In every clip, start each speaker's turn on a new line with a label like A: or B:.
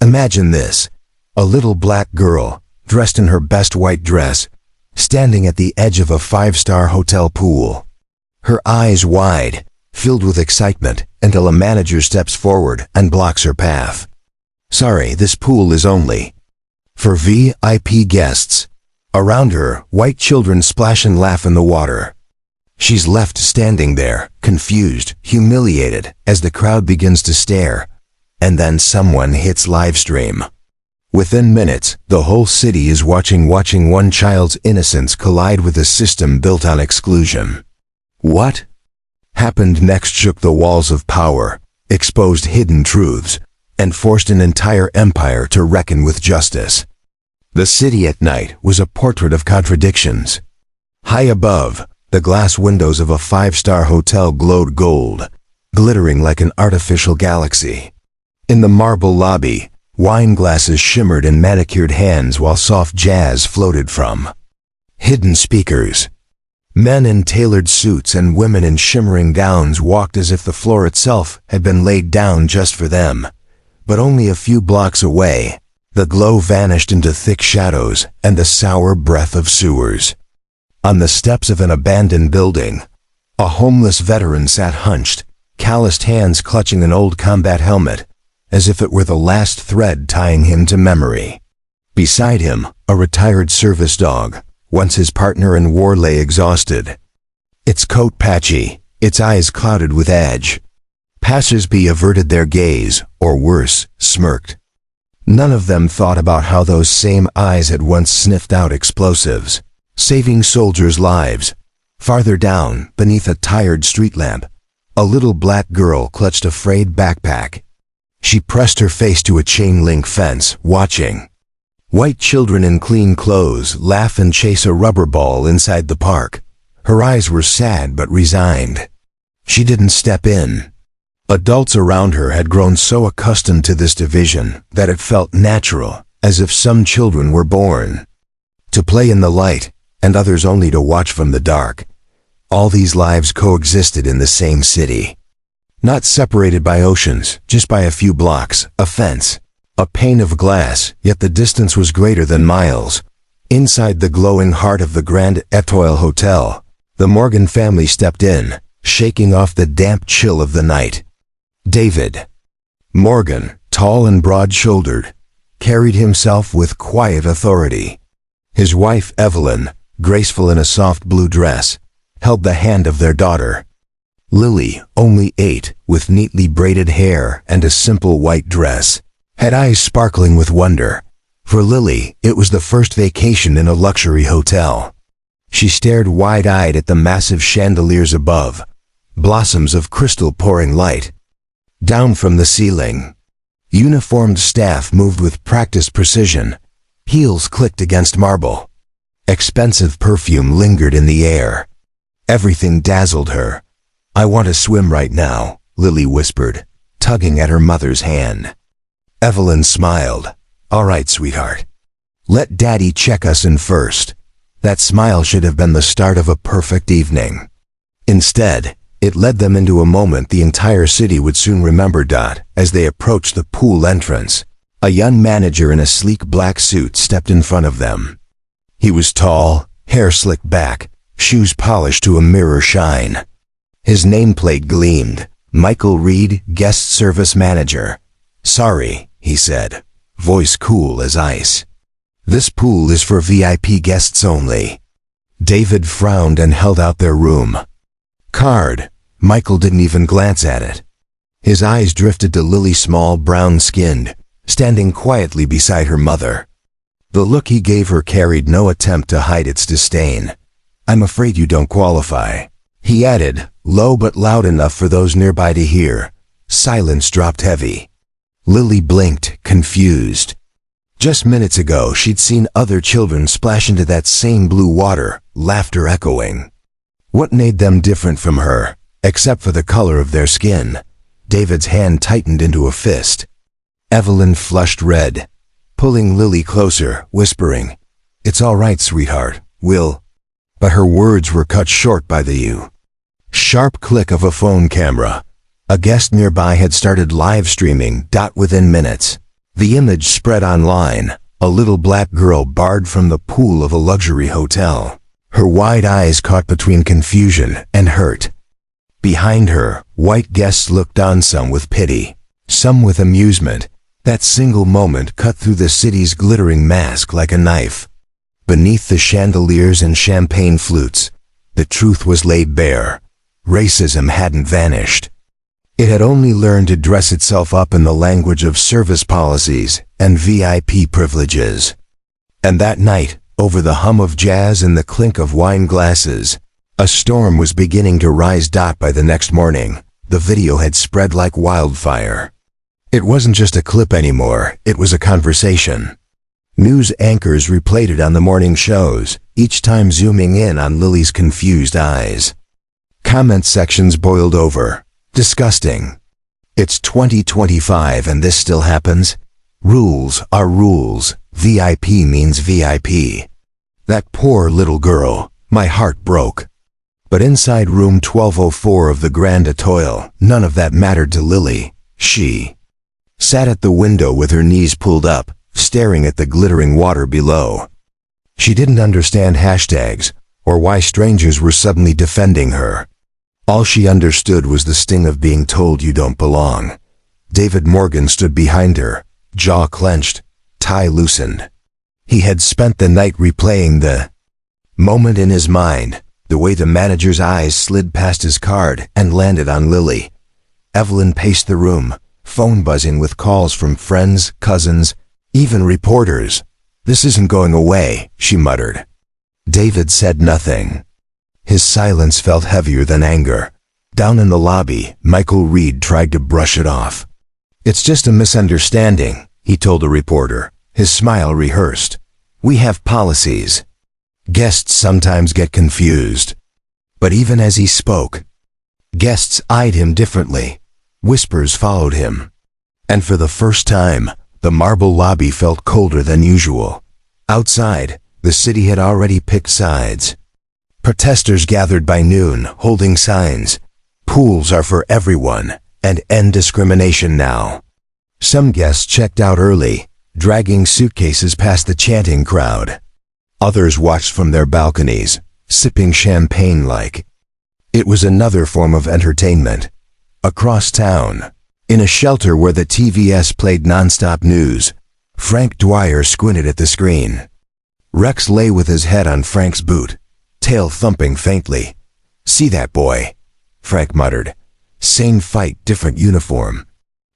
A: Imagine this. A little black girl, dressed in her best white dress, standing at the edge of a five-star hotel pool. Her eyes wide, filled with excitement, until a manager steps forward and blocks her path. Sorry, this pool is only for VIP guests. Around her, white children splash and laugh in the water. She's left standing there, confused, humiliated, as the crowd begins to stare. And then someone hits live stream. Within minutes, the whole city is watching one child's innocence collide with a system built on exclusion. What happened next shook the walls of power, exposed hidden truths, and forced an entire empire to reckon with justice. The city at night was a portrait of contradictions. High above, the glass windows of a five-star hotel glowed gold, glittering like an artificial galaxy. In the marble lobby, wine glasses shimmered in manicured hands while soft jazz floated from hidden speakers. Men in tailored suits and women in shimmering gowns walked as if the floor itself had been laid down just for them. But only a few blocks away, the glow vanished into thick shadows and the sour breath of sewers. On the steps of an abandoned building, a homeless veteran sat hunched, calloused hands clutching an old combat helmet, as if it were the last thread tying him to memory. Beside him, a retired service dog, once his partner in war, lay exhausted. Its coat patchy, its eyes clouded with edge. Passers-by averted their gaze, or worse, smirked. None of them thought about how those same eyes had once sniffed out explosives, saving soldiers' lives. Farther down, beneath a tired street lamp, a little black girl clutched a frayed backpack. She pressed her face to a chain-link fence, watching white children in clean clothes laugh and chase a rubber ball inside the park. Her eyes were sad but resigned. She didn't step in. Adults around her had grown so accustomed to this division that it felt natural, as if some children were born to play in the light, and others only to watch from the dark. All these lives coexisted in the same city. Not separated by oceans, just by a few blocks, a fence, a pane of glass, yet the distance was greater than miles. Inside the glowing heart of the Grand Etoile Hotel, the Morgan family stepped in, shaking off the damp chill of the night. David Morgan, tall and broad-shouldered, carried himself with quiet authority. His wife, Evelyn, graceful in a soft blue dress, held the hand of their daughter. Lily, only 8, with neatly braided hair and a simple white dress, had eyes sparkling with wonder. For Lily, it was the first vacation in a luxury hotel. She stared wide-eyed at the massive chandeliers above, blossoms of crystal pouring light down from the ceiling. Uniformed staff moved with practiced precision. Heels clicked against marble. Expensive perfume lingered in the air. Everything dazzled her. "I want to swim right now," Lily whispered, tugging at her mother's hand. Evelyn smiled. "All right, sweetheart. Let Daddy check us in first." That smile should have been the start of a perfect evening. Instead, it led them into a moment the entire city would soon remember. As they approached the pool entrance, a young manager in a sleek black suit stepped in front of them. He was tall, hair slicked back, shoes polished to a mirror shine. His nameplate gleamed, Michael Reed, guest service manager. "Sorry," he said, voice cool as ice. "This pool is for VIP guests only." David frowned and held out their room card. Michael didn't even glance at it. His eyes drifted to Lily, small, brown-skinned, standing quietly beside her mother. The look he gave her carried no attempt to hide its disdain. "I'm afraid you don't qualify," he added, low but loud enough for those nearby to hear. Silence dropped heavy. Lily blinked, confused. Just minutes ago, she'd seen other children splash into that same blue water, laughter echoing. What made them different from her, except for the color of their skin? David's hand tightened into a fist. Evelyn flushed red, pulling Lily closer, whispering, "It's all right, sweetheart, we'll—" But her words were cut short by the sharp click of a phone camera. A guest nearby had started live streaming. Within minutes, The image spread online, a little black girl barred from the pool of a luxury hotel, her wide eyes caught between confusion and hurt. Behind her, white guests looked on, some with pity, some with amusement. That single moment cut through the city's glittering mask like a knife. Beneath the chandeliers and champagne flutes, the truth was laid bare. Racism hadn't vanished. It had only learned to dress itself up in the language of service policies and VIP privileges. And that night, over the hum of jazz and the clink of wine glasses, a storm was beginning to rise. By the next morning, the video had spread like wildfire. It wasn't just a clip anymore, it was a conversation. News anchors replayed it on the morning shows, each time zooming in on Lily's confused eyes. Comment sections boiled over. Disgusting. It's 2025 and this still happens? Rules are rules. VIP means VIP. That poor little girl, my heart broke. But inside room 1204 of the Grand Etoile, none of that mattered to Lily. She sat at the window with her knees pulled up, staring at the glittering water below. She didn't understand hashtags, or why strangers were suddenly defending her. All she understood was the sting of being told you don't belong. David Morgan stood behind her, jaw clenched, tie loosened. He had spent the night replaying the moment in his mind, the way the manager's eyes slid past his card and landed on Lily. Evelyn paced the room, phone buzzing with calls from friends, cousins, even reporters. "This isn't going away," she muttered. David said nothing. His silence felt heavier than anger. Down in the lobby, Michael Reed tried to brush it off. "It's just a misunderstanding," he told a reporter, his smile rehearsed. "We have policies." Guests sometimes get confused. But even as he spoke, guests eyed him differently. Whispers followed him. And for the first time, the marble lobby felt colder than usual. Outside, the city had already picked sides. Protesters gathered by noon, holding signs. "Pools are for everyone, and end discrimination now." Some guests checked out early, dragging suitcases past the chanting crowd. Others watched from their balconies, sipping champagne like it was another form of entertainment. Across town, in a shelter where the TVS played nonstop news, Frank Dwyer squinted at the screen. Rex lay with his head on Frank's boot, tail thumping faintly. "See that boy?" Frank muttered. Same fight, different uniform.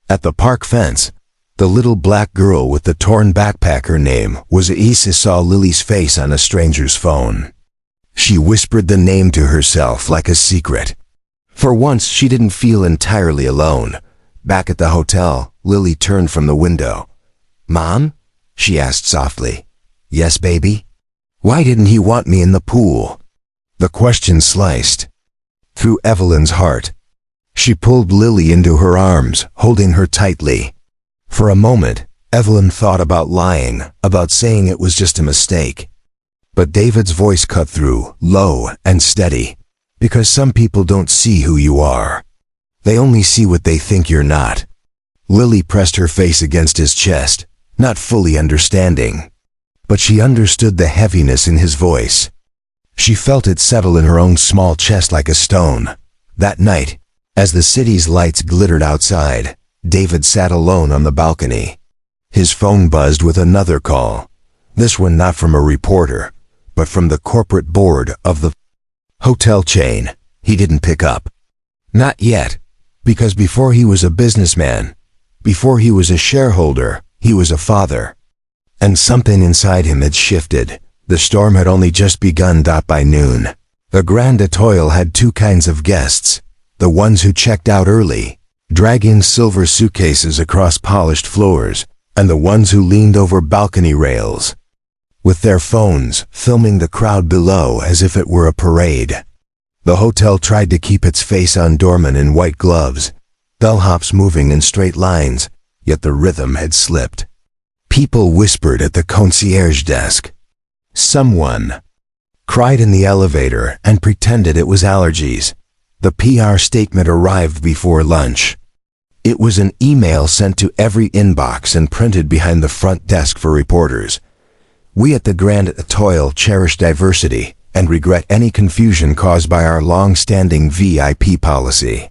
A: At the park fence, the little black girl with the torn backpack, her name was Issa, saw Lily's face on a stranger's phone. She whispered the name to herself like a secret. For once, she didn't feel entirely alone. Back at the hotel, Lily turned from the window. "Mom?" she asked softly. "Yes, baby?" "Why didn't he want me in the pool?" The question sliced through Evelyn's heart. She pulled Lily into her arms, holding her tightly. For a moment, Evelyn thought about lying, about saying it was just a mistake. But David's voice cut through, low and steady. "Because some people don't see who you are. They only see what they think you're not." Lily pressed her face against his chest, not fully understanding. But she understood the heaviness in his voice. She felt it settle in her own small chest like a stone. That night, as the city's lights glittered outside, David sat alone on the balcony. His phone buzzed with another call. This one not from a reporter, but from the corporate board of the hotel chain. He didn't pick up. Not yet, because before he was a businessman, before he was a shareholder, he was a father. And something inside him had shifted. The storm had only just begun. By noon, the Grand Etoile had two kinds of guests. The ones who checked out early, dragging silver suitcases across polished floors, and the ones who leaned over balcony rails, with their phones filming the crowd below as if it were a parade. The hotel tried to keep its face on doormen in white gloves, bellhops moving in straight lines, yet the rhythm had slipped. People whispered at the concierge desk. Someone cried in the elevator and pretended it was allergies. The PR statement arrived before lunch. It was an email sent to every inbox and printed behind the front desk for reporters. We at the Grand Etoile cherish diversity and regret any confusion caused by our long-standing VIP policy.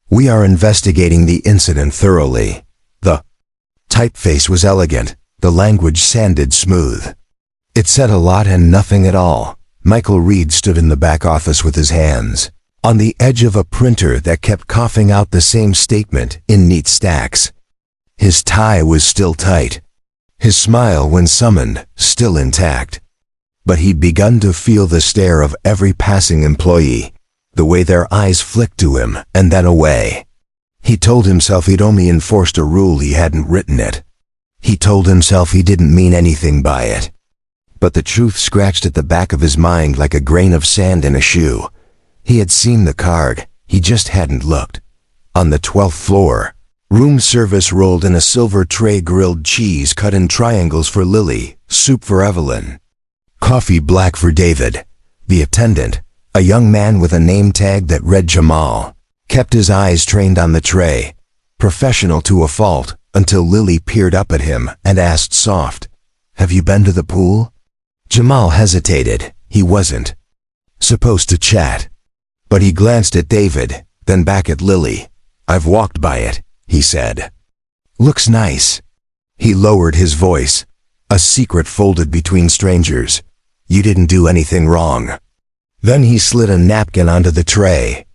A: We are investigating the incident thoroughly. The typeface was elegant, the language sanded smooth. It said a lot and nothing at all. Michael Reed stood in the back office with his hands on the edge of a printer that kept coughing out the same statement in neat stacks. His tie was still tight. His smile, when summoned, still intact. But he'd begun to feel the stare of every passing employee, the way their eyes flicked to him and then away. He told himself he'd only enforced a rule, he hadn't written it. He told himself he didn't mean anything by it. But the truth scratched at the back of his mind like a grain of sand in a shoe. He had seen the card, he just hadn't looked. On the 12th floor, room service rolled in a silver tray grilled cheese cut in triangles for Lily, soup for Evelyn, coffee black for David. The attendant, a young man with a name tag that read Jamal, kept his eyes trained on the tray, professional to a fault, until Lily peered up at him and asked soft, "Have you been to the pool?" Jamal hesitated. He wasn't supposed to chat. But he glanced at David, then back at Lily. "I've walked by it," he said. "Looks nice." He lowered his voice. A secret folded between strangers. "You didn't do anything wrong." Then he slid a napkin onto the tray.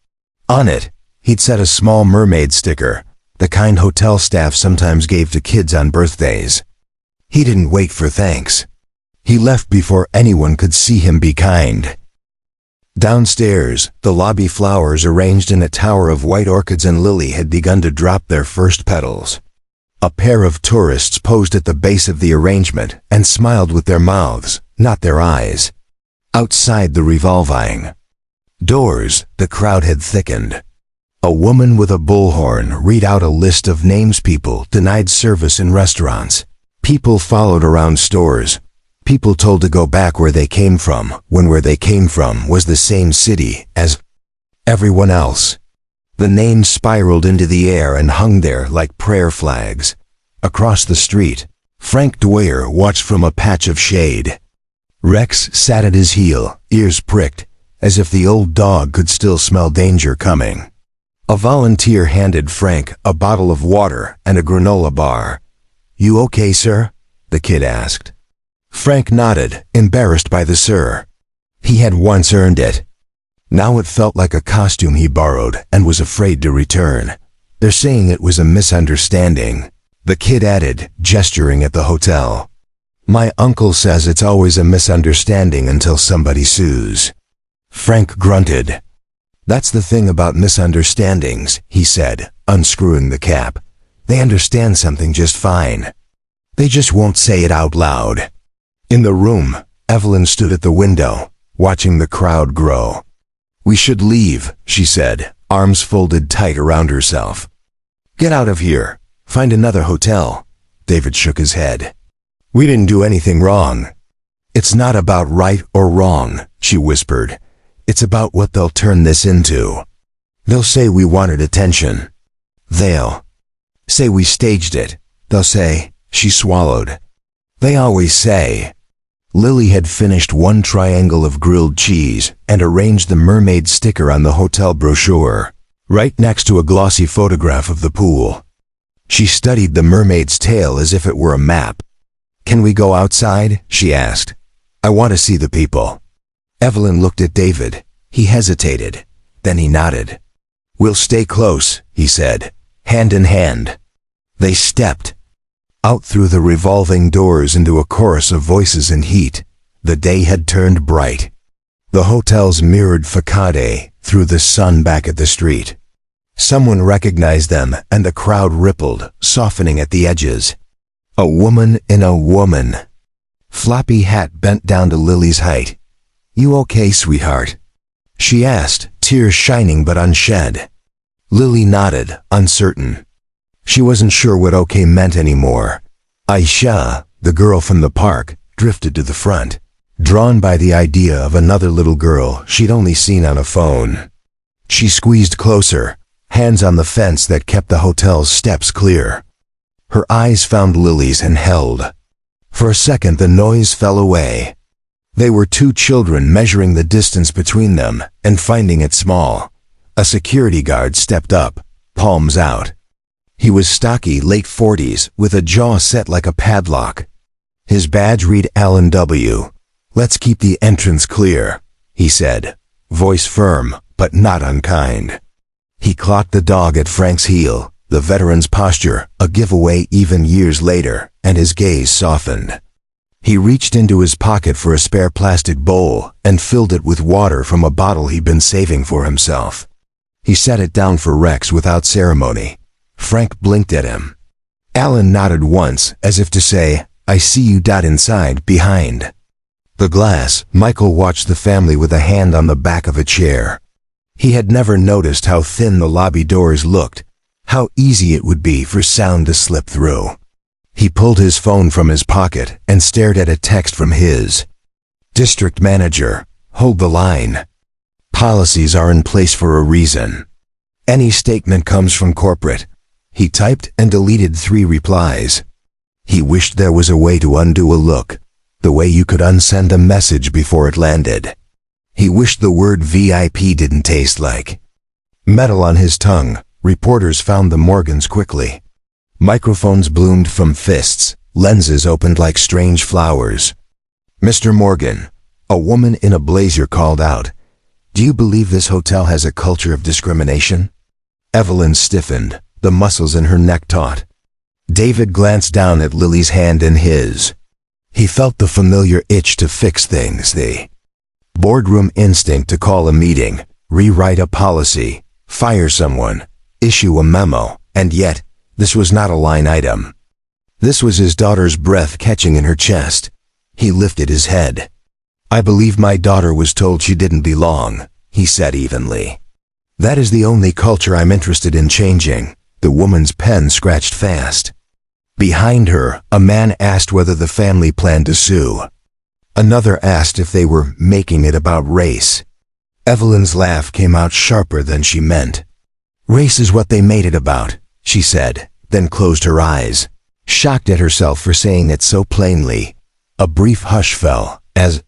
A: On it, he'd set a small mermaid sticker, the kind hotel staff sometimes gave to kids on birthdays. He didn't wait for thanks. He left before anyone could see him be kind. Downstairs, the lobby flowers arranged in a tower of white orchids and Lily had begun to drop their first petals. A pair of tourists posed at the base of the arrangement and smiled with their mouths, not their eyes. Outside the revolving doors, the crowd had thickened. A woman with a bullhorn read out a list of names people denied service in restaurants. People followed around stores. People told to go back where they came from, when where they came from was the same city as everyone else. The names spiraled into the air and hung there like prayer flags. Across the street, Frank Dwyer watched from a patch of shade. Rex sat at his heel, ears pricked, as if the old dog could still smell danger coming. A volunteer handed Frank a bottle of water and a granola bar. "You okay, sir?" the kid asked. Frank nodded, embarrassed by the sir. He had once earned it. Now it felt like a costume he borrowed and was afraid to return. "They're saying it was a misunderstanding," the kid added, gesturing at the hotel. "My uncle says it's always a misunderstanding until somebody sues." Frank grunted. "That's the thing about misunderstandings," he said, unscrewing the cap. "They understand something just fine. They just won't say it out loud." In the room, Evelyn stood at the window, watching the crowd grow. "We should leave," she said, arms folded tight around herself. "Get out of here. Find another hotel." David shook his head. "We didn't do anything wrong." "It's not about right or wrong," she whispered. "It's about what they'll turn this into. They'll say we wanted attention. They'll say we staged it. They'll say," she swallowed. "They always say." Lily had finished one triangle of grilled cheese and arranged the mermaid sticker on the hotel brochure, right next to a glossy photograph of the pool. She studied the mermaid's tail as if it were a map. "Can we go outside?" she asked. "I want to see the people." Evelyn looked at David. He hesitated. Then he nodded. "We'll stay close," he said, hand in hand. They stepped out through the revolving doors into a chorus of voices and heat. The day had turned bright. The hotel's mirrored facade threw the sun back at the street. Someone recognized them, and the crowd rippled, softening at the edges. A woman in a woman. Floppy hat bent down to Lily's height. "You okay, sweetheart?" she asked, tears shining but unshed. Lily nodded, uncertain. She wasn't sure what okay meant anymore. Aisha, the girl from the park, drifted to the front, drawn by the idea of another little girl she'd only seen on a phone. She squeezed closer, hands on the fence that kept the hotel's steps clear. Her eyes found Lily's and held. For a second the noise fell away. They were two children measuring the distance between them and finding it small. A security guard stepped up, palms out. He was stocky, late 40s, with a jaw set like a padlock. His badge read Alan W. "Let's keep the entrance clear," he said, voice firm but not unkind. He clocked the dog at Frank's heel, the veteran's posture a giveaway even years later, and his gaze softened. He reached into his pocket for a spare plastic bowl and filled it with water from a bottle he'd been saving for himself. He set it down for Rex without ceremony. Frank blinked at him. Alan nodded once, as if to say, "I see you." Inside, behind the glass, Michael watched the family with a hand on the back of a chair. He had never noticed how thin the lobby doors looked, how easy it would be for sound to slip through. He pulled his phone from his pocket and stared at a text from his district manager. "Hold the line. Policies are in place for a reason. Any statement comes from corporate." He typed and deleted 3 replies. He wished there was a way to undo a look, the way you could unsend a message before it landed. He wished the word VIP didn't taste like metal on his tongue. Reporters found the Morgans quickly. Microphones bloomed from fists, lenses opened like strange flowers. "Mr. Morgan," a woman in a blazer called out, "do you believe this hotel has a culture of discrimination?" Evelyn stiffened, the muscles in her neck taut. David glanced down at Lily's hand in his. He felt the familiar itch to fix things, the boardroom instinct to call a meeting, rewrite a policy, fire someone, issue a memo, and yet, this was not a line item. This was his daughter's breath catching in her chest. He lifted his head. "I believe my daughter was told she didn't belong," he said evenly. "That is the only culture I'm interested in changing." The woman's pen scratched fast. Behind her, a man asked whether the family planned to sue. Another asked if they were making it about race. Evelyn's laugh came out sharper than she meant. "Race is what they made it about," she said, then closed her eyes, shocked at herself for saying it so plainly. A brief hush fell, as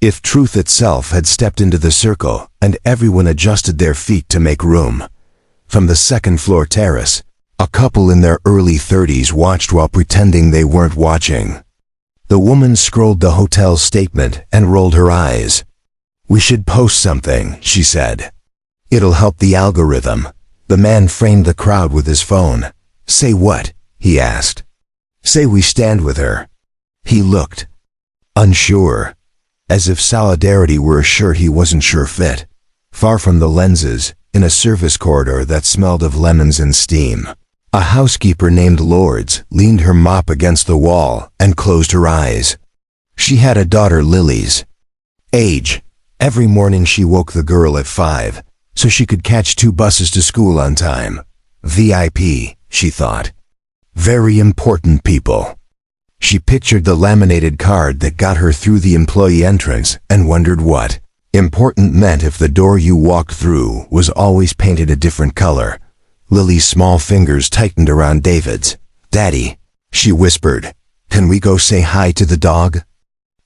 A: if truth itself had stepped into the circle, and everyone adjusted their feet to make room. From the second-floor terrace, a couple in their early 30s watched while pretending they weren't watching. The woman scrolled the hotel statement and rolled her eyes. "We should post something," she said. "It'll help the algorithm." The man framed the crowd with his phone. "Say what?" he asked. "Say we stand with her." He looked unsure, as if solidarity were a shirt he wasn't sure fit. Far from the lenses, in a service corridor that smelled of lemons and steam, a housekeeper named Lords leaned her mop against the wall and closed her eyes. She had a daughter Lily's age. Every morning she woke the girl at 5, so she could catch 2 buses to school on time. VIP, she thought. Very important people. She pictured the laminated card that got her through the employee entrance and wondered what important meant if the door you walked through was always painted a different color. Lily's small fingers tightened around David's. "Daddy," she whispered, "can we go say hi to the dog?"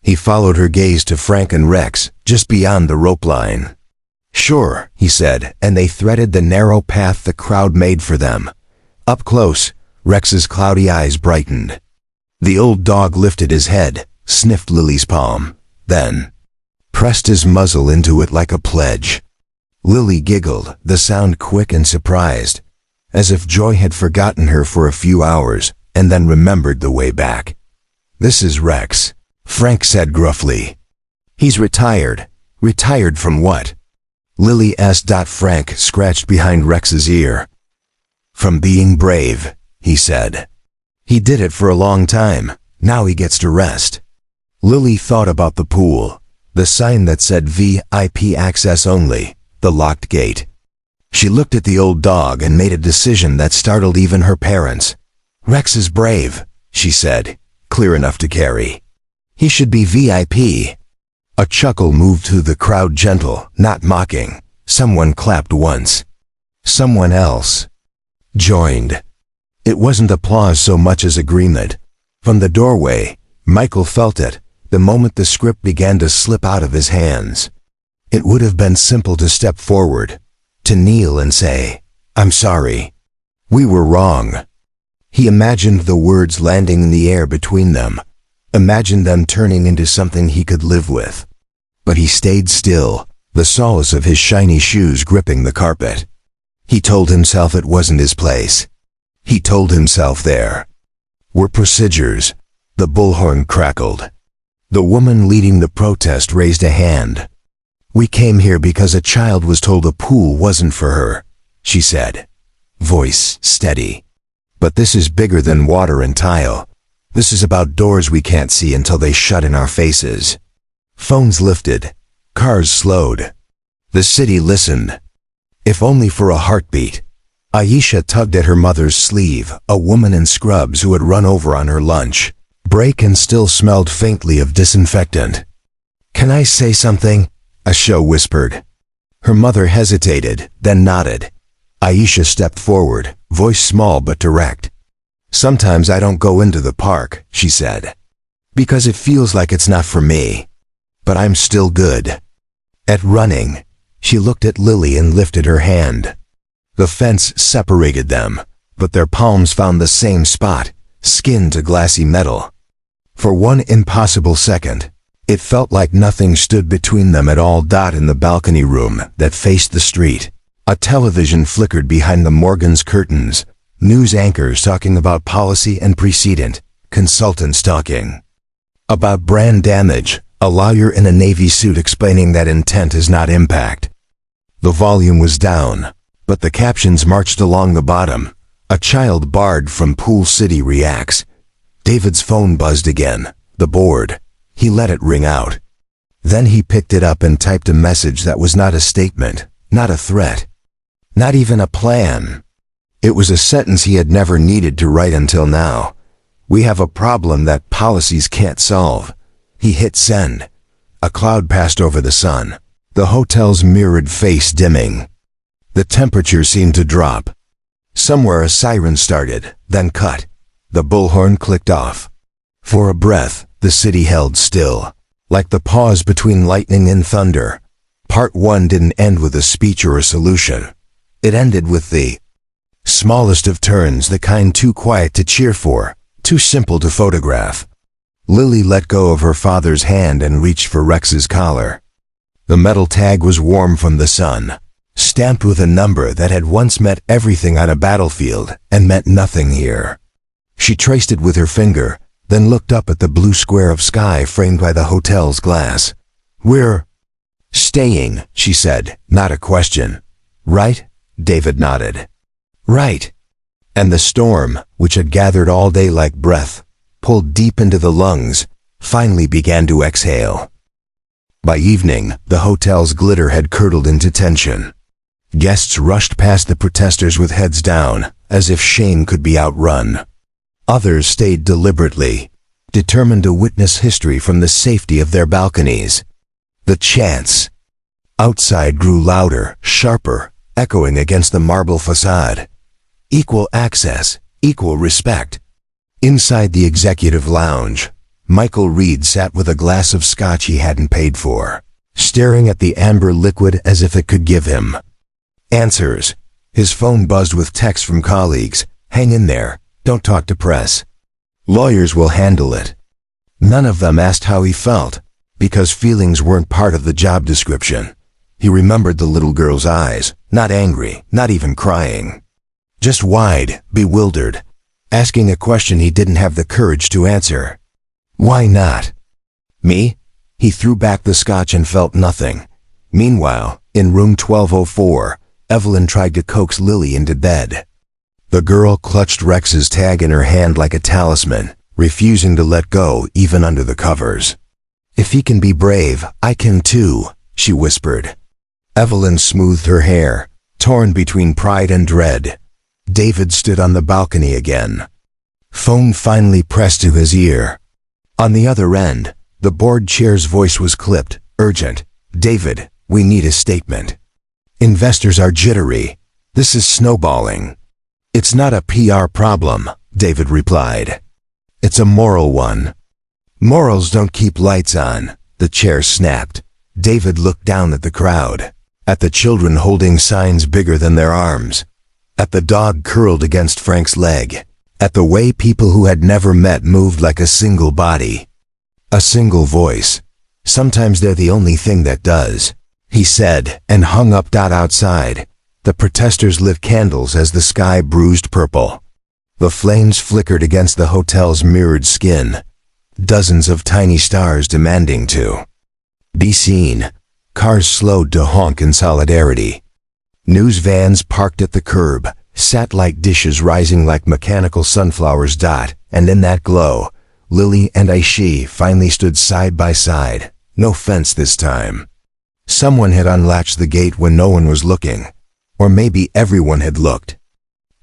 A: He followed her gaze to Frank and Rex, just beyond the rope line. "Sure," he said, and they threaded the narrow path the crowd made for them. Up close, Rex's cloudy eyes brightened. The old dog lifted his head, sniffed Lily's palm, then pressed his muzzle into it like a pledge. Lily giggled, the sound quick and surprised, as if joy had forgotten her for a few hours and then remembered the way back. "This is Rex," Frank said gruffly. "He's retired." "Retired from what?" Lily asked. Frank scratched behind Rex's ear. "From being brave," he said. "He did it for a long time. Now he gets to rest." Lily thought about the pool, the sign that said VIP access only, the locked gate. She looked at the old dog and made a decision that startled even her parents. "Rex is brave," she said, clear enough to carry. "He should be VIP." A chuckle moved through the crowd, gentle, not mocking. Someone clapped once. Someone else joined. It wasn't applause so much as agreement. From the doorway, Michael felt it, the moment the script began to slip out of his hands. It would have been simple to step forward, to kneel and say, "I'm sorry. We were wrong." He imagined the words landing in the air between them, imagined them turning into something he could live with. But he stayed still, the soles of his shiny shoes gripping the carpet. He told himself it wasn't his place. He told himself there were procedures. The bullhorn crackled. The woman leading the protest raised a hand. "We came here because a child was told a pool wasn't for her," she said, voice steady. "But this is bigger than water and tile. This is about doors we can't see until they shut in our faces." Phones lifted. Cars slowed. The city listened. If only for a heartbeat. Aisha tugged at her mother's sleeve, a woman in scrubs who had run over on her lunch break and still smelled faintly of disinfectant. "Can I say something?" Aisha whispered. Her mother hesitated, then nodded. Aisha stepped forward, voice small but direct. "Sometimes I don't go into the park," she said, "because it feels like it's not for me. But I'm still good at running." She looked at Lily and lifted her hand. The fence separated them, but their palms found the same spot, skin to glassy metal. For one impossible second, it felt like nothing stood between them at all. In the balcony room that faced the street, a television flickered behind the Morgan's curtains, news anchors talking about policy and precedent, consultants talking about brand damage, a lawyer in a navy suit explaining that intent is not impact. The volume was down, but the captions marched along the bottom. "A child barred from Pool City reacts." David's phone buzzed again, the board. He let it ring out. Then he picked it up and typed a message that was not a statement, not a threat, not even a plan. It was a sentence he had never needed to write until now. "We have a problem that policies can't solve." He hit send. A cloud passed over the sun, the hotel's mirrored face dimming. The temperature seemed to drop. Somewhere a siren started, then cut. The bullhorn clicked off. For a breath, the city held still, like the pause between lightning and thunder. Part 1 didn't end with a speech or a solution. It ended with the smallest of turns, the kind too quiet to cheer for, too simple to photograph. Lily let go of her father's hand and reached for Rex's collar. The metal tag was warm from the sun, stamped with a number that had once meant everything on a battlefield and meant nothing here. She traced it with her finger, then looked up at the blue square of sky framed by the hotel's glass. "We're staying," she said, not a question. "Right?" David nodded. "Right." And the storm, which had gathered all day like breath, pulled deep into the lungs, finally began to exhale. By evening, the hotel's glitter had curdled into tension. Guests rushed past the protesters with heads down, as if shame could be outrun. Others stayed deliberately, determined to witness history from the safety of their balconies. The chants outside grew louder, sharper, echoing against the marble facade. Equal access, equal respect. Inside the executive lounge, Michael Reed sat with a glass of scotch he hadn't paid for, staring at the amber liquid as if it could give him answers. His phone buzzed with texts from colleagues. "Hang in there. Don't talk to press. Lawyers will handle it." None of them asked how he felt, because feelings weren't part of the job description. He remembered the little girl's eyes, not angry, not even crying. Just wide, bewildered, asking a question he didn't have the courage to answer. Why not? "Me?" He threw back the scotch and felt nothing. Meanwhile, in room 1204, Evelyn tried to coax Lily into bed. The girl clutched Rex's tag in her hand like a talisman, refusing to let go even under the covers. "If he can be brave, I can too," she whispered. Evelyn smoothed her hair, torn between pride and dread. David stood on the balcony again. Phone finally pressed to his ear. On the other end, the board chair's voice was clipped, urgent. "David, we need a statement. Investors are jittery. This is snowballing. It's not a PR problem, David replied. It's a moral one. Morals don't keep lights on, the chair snapped. David looked down at the crowd, at the children holding signs bigger than their arms, at the dog curled against Frank's leg, at the way people who had never met moved like a single body. A single voice. Sometimes they're the only thing that does, he said, and hung up. Outside, the protesters lit candles as the sky bruised purple. The flames flickered against the hotel's mirrored skin, dozens of tiny stars demanding to be seen. Cars slowed to honk in solidarity. News vans parked at the curb, satellite dishes rising like mechanical sunflowers. And in that glow, Lily and Aishi finally stood side by side. No fence this time. Someone had unlatched the gate when no one was looking. Or maybe everyone had looked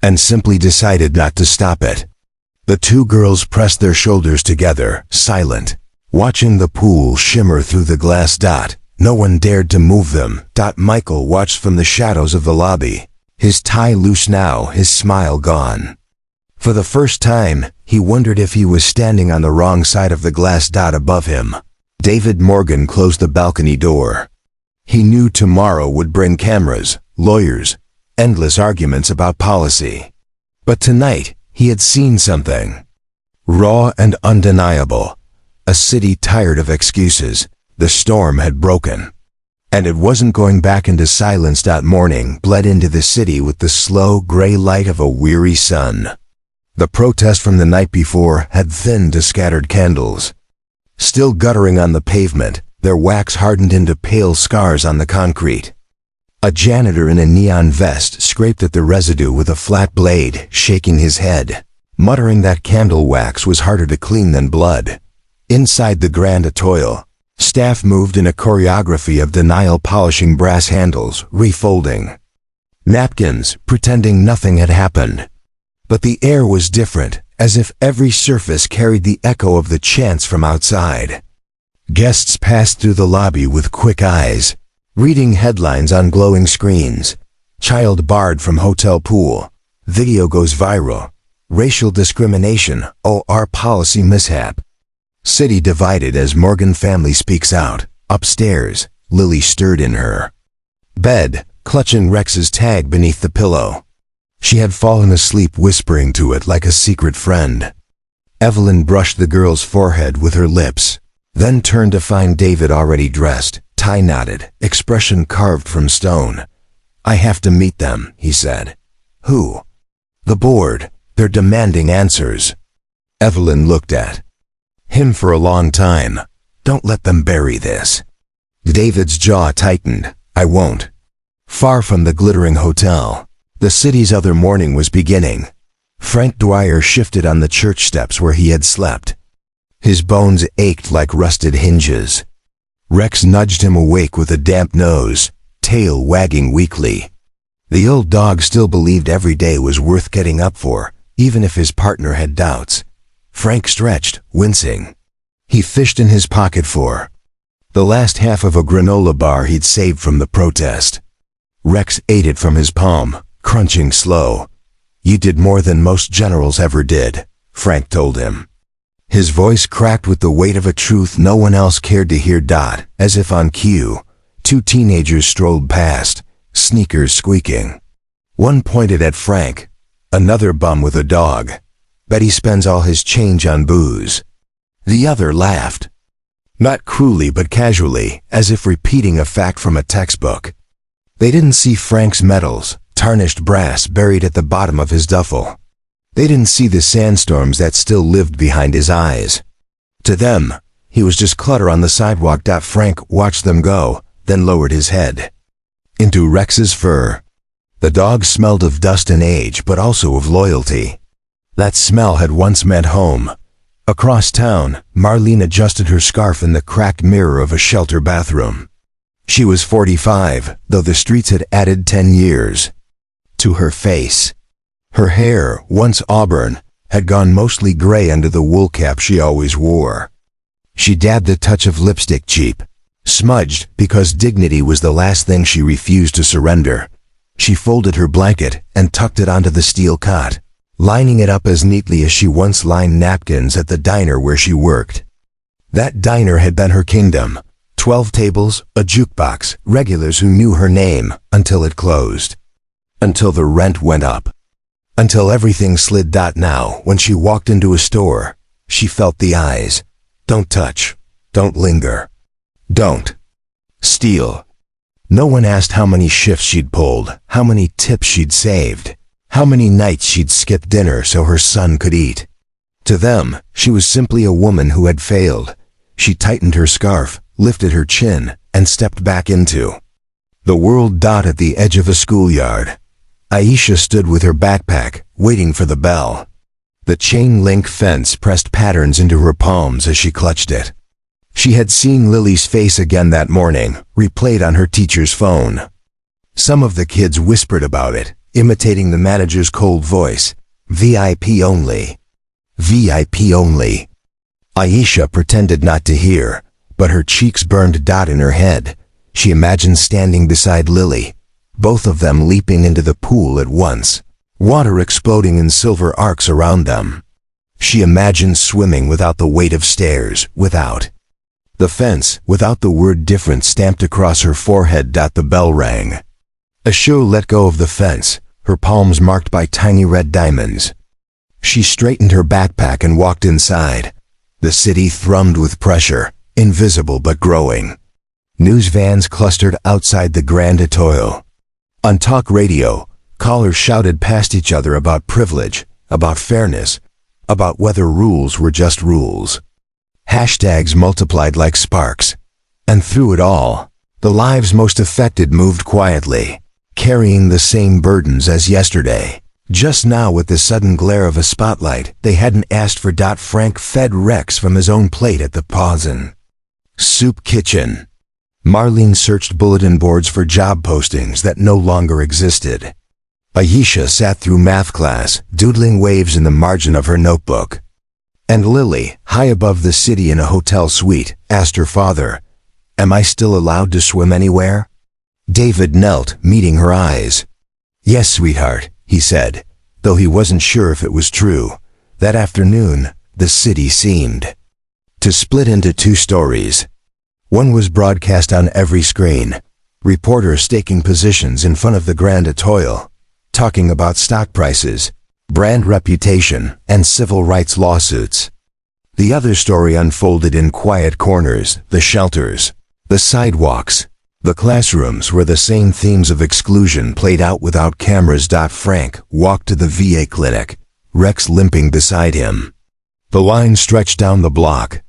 A: and simply decided not to stop it. The two girls pressed their shoulders together, silent, watching the pool shimmer through the glass. No one dared to move them. Michael watched from the shadows of the lobby, his tie loose now, his smile gone. For the first time, he wondered if he was standing on the wrong side of the glass. Above him, David Morgan closed the balcony door. He knew tomorrow would bring cameras, lawyers, endless arguments about policy. But tonight, he had seen something raw and undeniable. A city tired of excuses. The storm had broken. And it wasn't going back into silence. Morning bled into the city with the slow gray light of a weary sun. The protest from the night before had thinned to scattered candles. Still guttering on the pavement, their wax hardened into pale scars on the concrete. A janitor in a neon vest scraped at the residue with a flat blade, shaking his head, muttering that candle wax was harder to clean than blood. Inside the Grand Atoll, staff moved in a choreography of denial, polishing brass handles, refolding napkins, pretending nothing had happened. But the air was different, as if every surface carried the echo of the chants from outside. Guests passed through the lobby with quick eyes, reading headlines on glowing screens. Child barred from hotel pool. Video goes viral. Racial discrimination. OR policy mishap. City divided as Morgan family speaks out. Upstairs, Lily stirred in her bed, clutching Rex's tag beneath the pillow. She had fallen asleep whispering to it like a secret friend. Evelyn brushed the girl's forehead with her lips, then turned to find David already dressed, tie knotted, expression carved from stone. I have to meet them, he said. Who? The board. They're demanding answers. Evelyn looked at him for a long time. Don't let them bury this. David's jaw tightened. I won't. Far from the glittering hotel, the city's other morning was beginning. Frank Dwyer shifted on the church steps where he had slept. His bones ached like rusted hinges. Rex nudged him awake with a damp nose, tail wagging weakly. The old dog still believed every day was worth getting up for, even if his partner had doubts. Frank stretched, wincing. He fished in his pocket for the last half of a granola bar he'd saved from the protest. Rex ate it from his palm, crunching slow. You did more than most generals ever did, Frank told him. His voice cracked with the weight of a truth no one else cared to hear. As if on cue, two teenagers strolled past, sneakers squeaking. One pointed at Frank, another bum with a dog. Bet he spends all his change on booze. The other laughed. Not cruelly but casually, as if repeating a fact from a textbook. They didn't see Frank's medals, tarnished brass buried at the bottom of his duffel. They didn't see the sandstorms that still lived behind his eyes. To them, he was just clutter on the sidewalk. Frank watched them go, then lowered his head into Rex's fur. The dog smelled of dust and age, but also of loyalty. That smell had once meant home. Across town, Marlene adjusted her scarf in the cracked mirror of a shelter bathroom. She was 45, though the streets had added 10 years to her face. Her hair, once auburn, had gone mostly gray under the wool cap she always wore. She dabbed a touch of lipstick cheap, smudged because dignity was the last thing she refused to surrender. She folded her blanket and tucked it onto the steel cot, lining it up as neatly as she once lined napkins at the diner where she worked. That diner had been her kingdom. 12 tables, a jukebox, regulars who knew her name, until it closed. Until the rent went up. Until everything slid. Now, when she walked into a store, she felt the eyes. Don't touch. Don't linger. Don't steal. No one asked how many shifts she'd pulled, how many tips she'd saved, how many nights she'd skipped dinner so her son could eat. To them, she was simply a woman who had failed. She tightened her scarf, lifted her chin, and stepped back into the world. At the edge of a schoolyard, Aisha stood with her backpack, waiting for the bell. The chain-link fence pressed patterns into her palms as she clutched it. She had seen Lily's face again that morning, replayed on her teacher's phone. Some of the kids whispered about it, imitating the manager's cold voice. VIP only. VIP only. Aisha pretended not to hear, but her cheeks burned. In her head, she imagined standing beside Lily, both of them leaping into the pool at once, water exploding in silver arcs around them. She imagined swimming without the weight of stairs, without the fence, without the word different stamped across her forehead. The bell rang. Aisha let go of the fence, her palms marked by tiny red diamonds. She straightened her backpack and walked inside. The city thrummed with pressure, invisible but growing. News vans clustered outside the Grand Hotel. On talk radio, callers shouted past each other about privilege, about fairness, about whether rules were just rules. Hashtags multiplied like sparks. And through it all, the lives most affected moved quietly, carrying the same burdens as yesterday. Just now, with the sudden glare of a spotlight, they hadn't asked for. Frank fed Rex from his own plate at the Pausen Soup Kitchen. Marlene searched bulletin boards for job postings that no longer existed. Aisha sat through math class, doodling waves in the margin of her notebook. And Lily, high above the city in a hotel suite, asked her father, "Am I still allowed to swim anywhere?" David knelt, meeting her eyes. "Yes, sweetheart," he said, though he wasn't sure if it was true. That afternoon, the city seemed to split into two stories. One was broadcast on every screen, reporters taking positions in front of the Grand Hotel, talking about stock prices, brand reputation, and civil rights lawsuits. The other story unfolded in quiet corners, the shelters, the sidewalks, the classrooms where the same themes of exclusion played out without cameras. Frank walked to the VA clinic, Rex limping beside him. The line stretched down the block.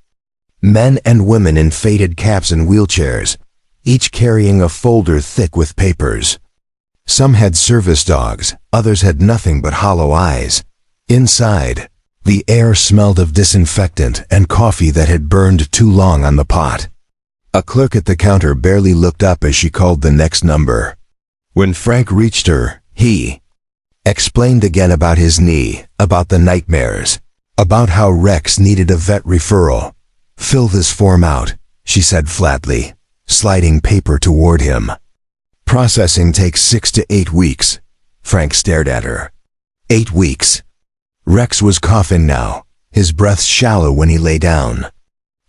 A: Men and women in faded caps and wheelchairs, each carrying a folder thick with papers. Some had service dogs, others had nothing but hollow eyes. Inside, the air smelled of disinfectant and coffee that had burned too long on the pot. A clerk at the counter barely looked up as she called the next number. When Frank reached her, he explained again about his knee, about the nightmares, about how Rex needed a vet referral. "Fill this form out," she said flatly, sliding paper toward him. "Processing takes 6 to 8 weeks. Frank stared at her. 8 weeks. Rex was coughing now, his breath shallow when he lay down.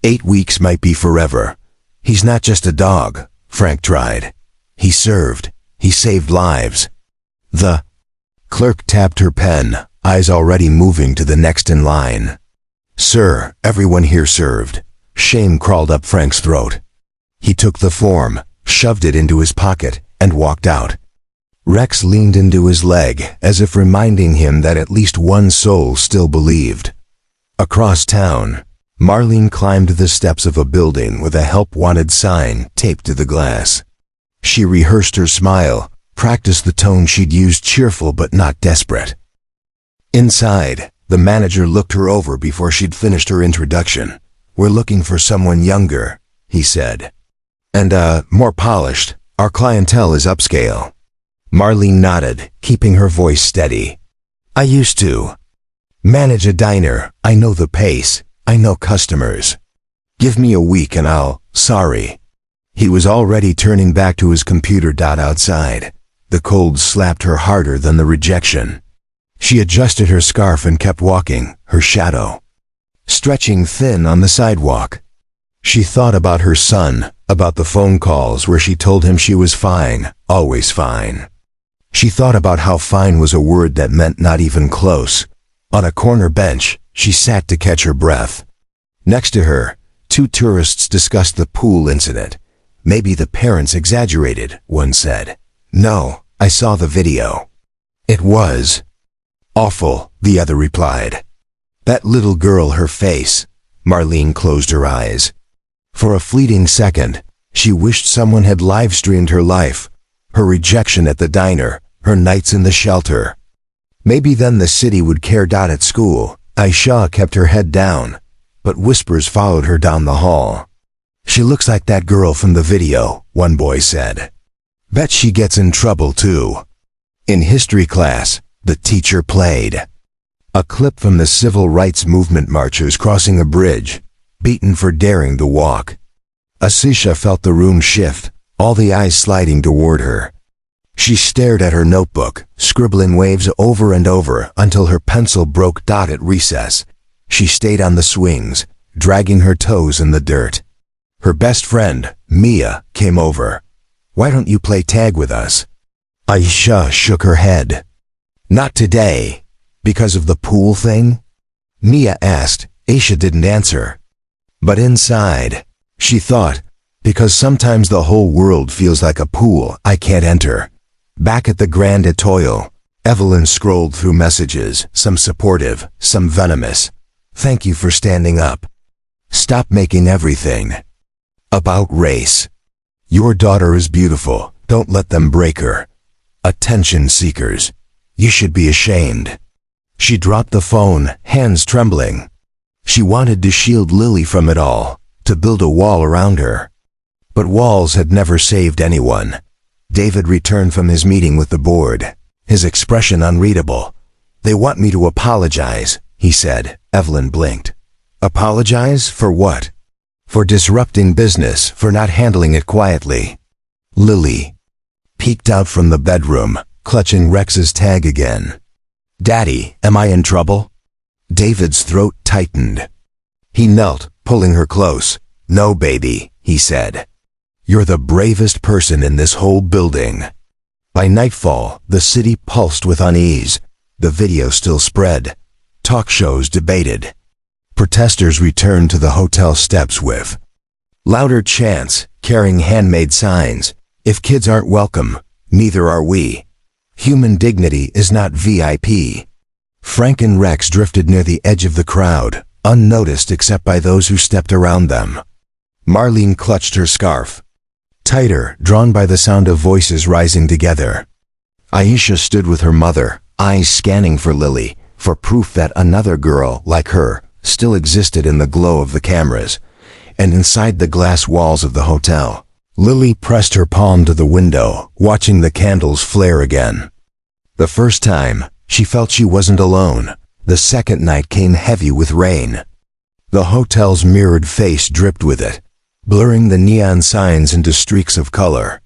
A: 8 weeks might be forever. He's not just a dog, Frank tried. He served. He saved lives. The clerk tapped her pen, eyes already moving to the next in line. "Sir, everyone here served." Shame crawled up Frank's throat. He took the form, shoved it into his pocket, and walked out. Rex leaned into his leg, as if reminding him that at least one soul still believed. Across town, Marlene climbed the steps of a building with a help wanted sign taped to the glass. She rehearsed her smile, practiced the tone she'd used, cheerful but not desperate. Inside, the manager looked her over before she'd finished her introduction. "We're looking for someone younger," he said. "And, more polished. Our clientele is upscale." Marlene nodded, keeping her voice steady. "I used to manage a diner. I know the pace. I know customers. Give me a week and I'll..." "Sorry." He was already turning back to his computer. Outside, The cold slapped her harder than the rejection. She adjusted her scarf and kept walking, her shadow stretching thin on the sidewalk. She thought about her son, about the phone calls where she told him she was fine, always fine. She thought about how fine was a word that meant not even close. On a corner bench, she sat to catch her breath. Next to her, two tourists discussed the pool incident. Maybe the parents exaggerated, one said. No, I saw the video. It was awful, the other replied. That little girl, her face. Marlene closed her eyes. For a fleeting second, she wished someone had live-streamed her life, her rejection at the diner, her nights in the shelter. Maybe then the city would care. At school, Aisha kept her head down, but whispers followed her down the hall. She looks like that girl from the video, one boy said. Bet she gets in trouble too. In history class, the teacher played a clip from the civil rights movement marchers crossing a bridge, beaten for daring to walk. Asisha felt the room shift, all the eyes sliding toward her. She stared at her notebook, scribbling waves over and over until her pencil broke. At recess, she stayed on the swings, dragging her toes in the dirt. Her best friend, Mia, came over. Why don't you play tag with us? Aisha shook her head. Not today. Because of the pool thing? Mia asked. Aisha didn't answer. But inside, she thought, because sometimes the whole world feels like a pool I can't enter. Back at the Grand Etoile, Evelyn scrolled through messages, some supportive, some venomous. Thank you for standing up. Stop making everything about race. Your daughter is beautiful, don't let them break her. Attention seekers. You should be ashamed. She dropped the phone, hands trembling. She wanted to shield Lily from it all, to build a wall around her. But walls had never saved anyone. David returned from his meeting with the board, his expression unreadable. They want me to apologize, he said. Evelyn blinked. Apologize for what? For disrupting business, for not handling it quietly. Lily peeked out from the bedroom, clutching Rex's tag again. Daddy, am I in trouble? David's throat tightened. He knelt, pulling her close. No, baby, he said. You're the bravest person in this whole building. By nightfall, the city pulsed with unease. The video still spread. Talk shows debated. Protesters returned to the hotel steps with louder chants, carrying handmade signs. If kids aren't welcome, neither are we. Human dignity is not VIP. Frank and Rex drifted near the edge of the crowd, unnoticed except by those who stepped around them. Marlene clutched her scarf tighter, drawn by the sound of voices rising together. Aisha stood with her mother, eyes scanning for Lily, for proof that another girl, like her, still existed in the glow of the cameras. And inside the glass walls of the hotel, Lily pressed her palm to the window, watching the candles flare again. The first time, she felt she wasn't alone. The second night came heavy with rain. The hotel's mirrored face dripped with it, blurring the neon signs into streaks of color.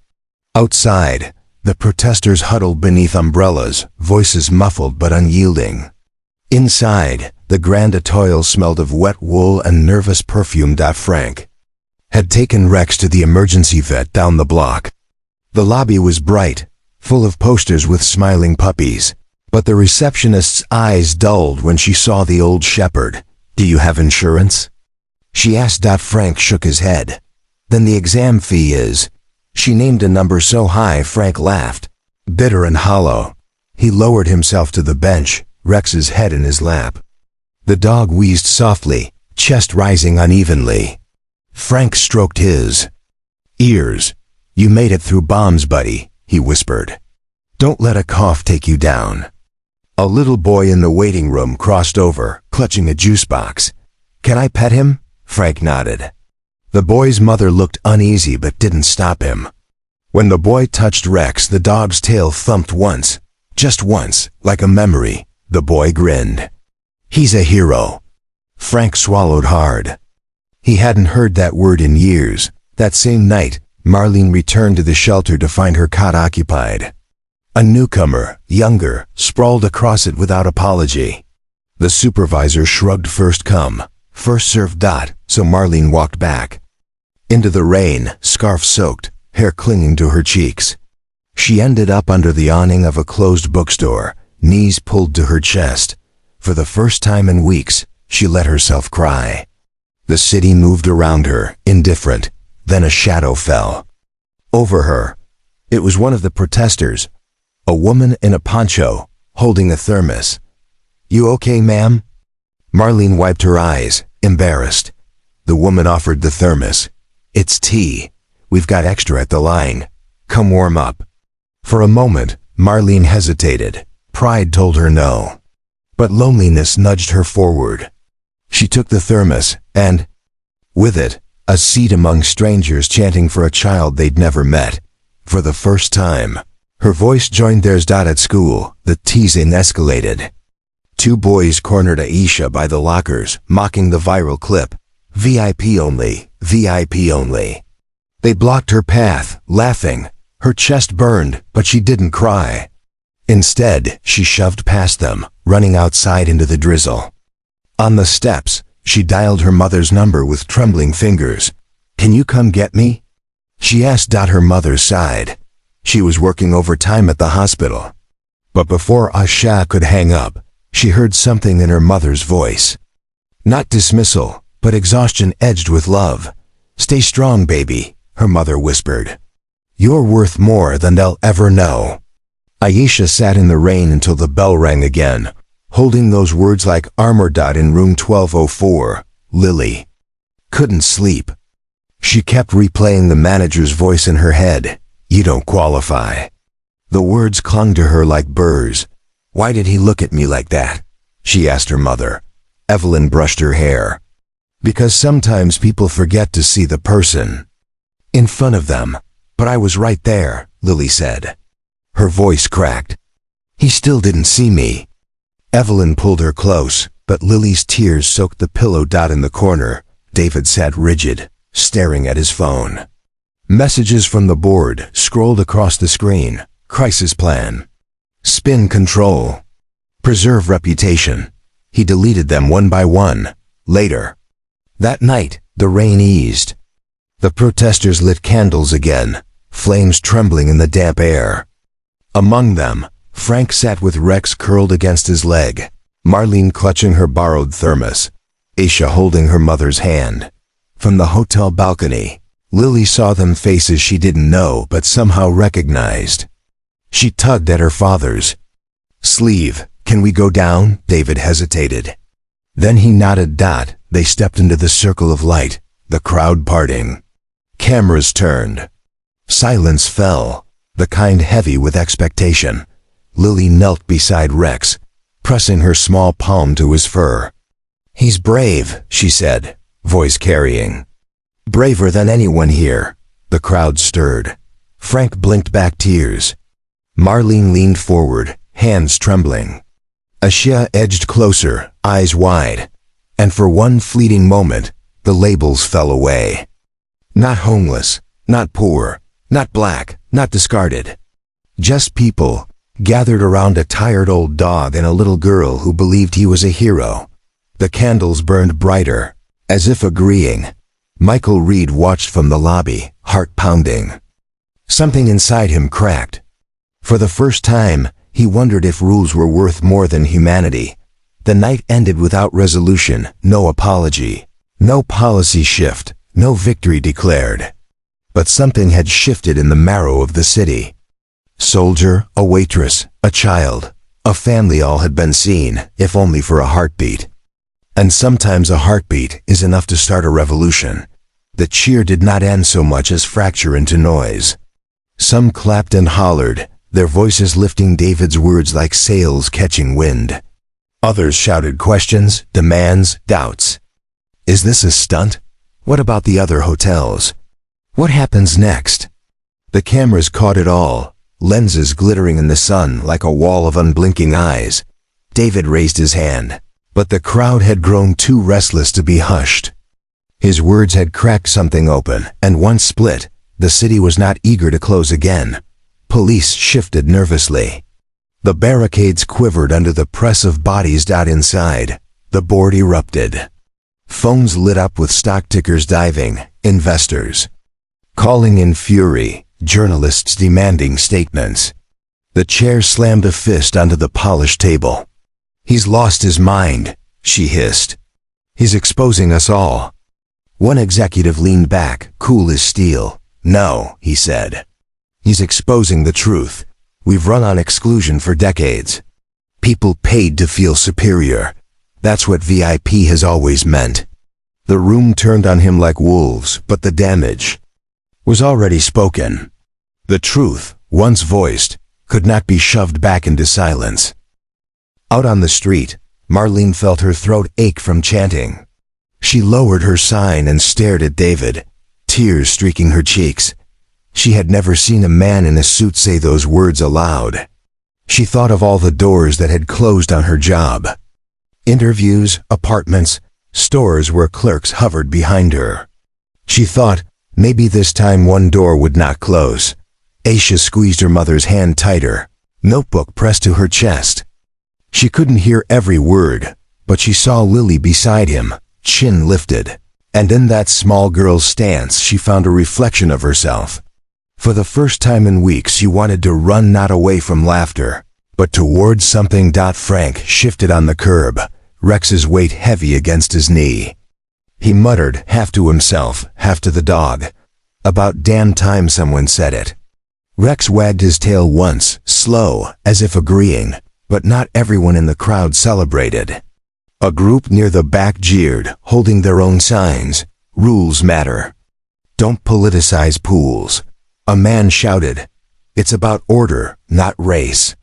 A: Outside, the protesters huddled beneath umbrellas, voices muffled but unyielding. Inside, the Grand Etoile smelled of wet wool and nervous perfume. Frank had taken Rex to the emergency vet down the block. The lobby was bright, full of posters with smiling puppies, but the receptionist's eyes dulled when she saw the old shepherd. Do you have insurance? She asked. Frank shook his head. Then the exam fee is. She named a number so high Frank laughed, bitter and hollow. He lowered himself to the bench, Rex's head in his lap. The dog wheezed softly, chest rising unevenly. Frank stroked his ears. You made it through bombs, buddy, he whispered. Don't let a cough take you down. A little boy in the waiting room crossed over, clutching a juice box. Can I pet him? Frank nodded. The boy's mother looked uneasy but didn't stop him. When the boy touched Rex, the dog's tail thumped once, just once, like a memory. The boy grinned. He's a hero. Frank swallowed hard. He hadn't heard that word in years. That same night, Marlene returned to the shelter to find her cot occupied. A newcomer, younger, sprawled across it without apology. The supervisor shrugged. First come, first served. So Marlene walked back. Into the rain, scarf soaked, hair clinging to her cheeks. She ended up under the awning of a closed bookstore, knees pulled to her chest. For the first time in weeks, she let herself cry. The city moved around her, indifferent. Then a shadow fell over her. It was one of the protesters, a woman in a poncho, holding a thermos. "You okay, ma'am?" Marlene wiped her eyes, embarrassed. The woman offered the thermos. "It's tea. We've got extra at the line. Come warm up." For a moment, Marlene hesitated. Pride told her no. But loneliness nudged her forward. She took the thermos, and, with it, a seat among strangers chanting for a child they'd never met. For the first time, her voice joined theirs. At school, the teasing escalated. Two boys cornered Aisha by the lockers, mocking the viral clip. "VIP only, VIP only." They blocked her path, laughing. Her chest burned, but she didn't cry. Instead, she shoved past them, running outside into the drizzle. On the steps, she dialed her mother's number with trembling fingers. "Can you come get me?" she asked. Her mother sighed. She was working overtime at the hospital. But before Aisha could hang up, she heard something in her mother's voice. Not dismissal, but exhaustion edged with love. "Stay strong, baby," her mother whispered. "You're worth more than they'll ever know." Aisha sat in the rain until the bell rang again, holding those words like armor. In room 1204, Lily couldn't sleep. She kept replaying the manager's voice in her head. "You don't qualify." The words clung to her like burrs. "Why did he look at me like that?" she asked her mother. Evelyn brushed her hair. "Because sometimes people forget to see the person in front of them. But I was right there," Lily said. Her voice cracked. "He still didn't see me." Evelyn pulled her close, but Lily's tears soaked the pillow. In the corner, David sat rigid, staring at his phone. Messages from the board scrolled across the screen. Crisis plan. Spin control. Preserve reputation. He deleted them one by one. Later. That night, the rain eased. The protesters lit candles again, flames trembling in the damp air. Among them, Frank sat with Rex curled against his leg, Marlene clutching her borrowed thermos, Aisha holding her mother's hand. From the hotel balcony, Lily saw them, faces she didn't know but somehow recognized. She tugged at her father's sleeve. "Can we go down?" David hesitated. Then he nodded. They stepped into the circle of light, the crowd parting. Cameras turned. Silence fell, the kind heavy with expectation. Lily knelt beside Rex, pressing her small palm to his fur. "He's brave," she said, voice carrying. "Braver than anyone here." The crowd stirred. Frank blinked back tears. Marlene leaned forward, hands trembling. Aisha edged closer, eyes wide. And for one fleeting moment, the labels fell away. Not homeless, not poor, not black, not discarded. Just people, gathered around a tired old dog and a little girl who believed he was a hero. The candles burned brighter, as if agreeing. Michael Reed watched from the lobby, heart pounding. Something inside him cracked. For the first time, he wondered if rules were worth more than humanity. The night ended without resolution, no apology, no policy shift, no victory declared. But something had shifted in the marrow of the city. Soldier, a waitress, a child, a family, all had been seen, if only for a heartbeat. And sometimes a heartbeat is enough to start a revolution. The cheer did not end so much as fracture into noise. Some clapped and hollered, their voices lifting David's words like sails catching wind. Others shouted questions, demands, doubts. Is this a stunt? What about the other hotels? What happens next? The cameras caught it all, lenses glittering in the sun like a wall of unblinking eyes. David raised his hand, but the crowd had grown too restless to be hushed. His words had cracked something open, and once split, the city was not eager to close again. Police shifted nervously. The barricades quivered under the press of bodies. Inside, the board erupted. Phones lit up with stock tickers diving, investors calling in fury, journalists demanding statements. The chair slammed a fist onto the polished table. "He's lost his mind," she hissed. "He's exposing us all." One executive leaned back, cool as steel. "No," he said. "He's exposing the truth. We've run on exclusion for decades. People paid to feel superior. That's what VIP has always meant." The room turned on him like wolves, but the damage was already spoken. The truth, once voiced, could not be shoved back into silence. Out on the street, Marlene felt her throat ache from chanting. She lowered her sign and stared at David, tears streaking her cheeks. She had never seen a man in a suit say those words aloud. She thought of all the doors that had closed on her job. Interviews, apartments, stores where clerks hovered behind her. She thought, maybe this time one door would not close. Aisha squeezed her mother's hand tighter, notebook pressed to her chest. She couldn't hear every word, but she saw Lily beside him, chin lifted. And in that small girl's stance she found a reflection of herself. For the first time in weeks she wanted to run not away from laughter, but towards something. Frank shifted on the curb, Rex's weight heavy against his knee. He muttered, half to himself, half to the dog. "About damn time someone said it." Rex wagged his tail once, slow, as if agreeing, but not everyone in the crowd celebrated. A group near the back jeered, holding their own signs. "Rules matter. Don't politicize pools." A man shouted, "It's about order, not race."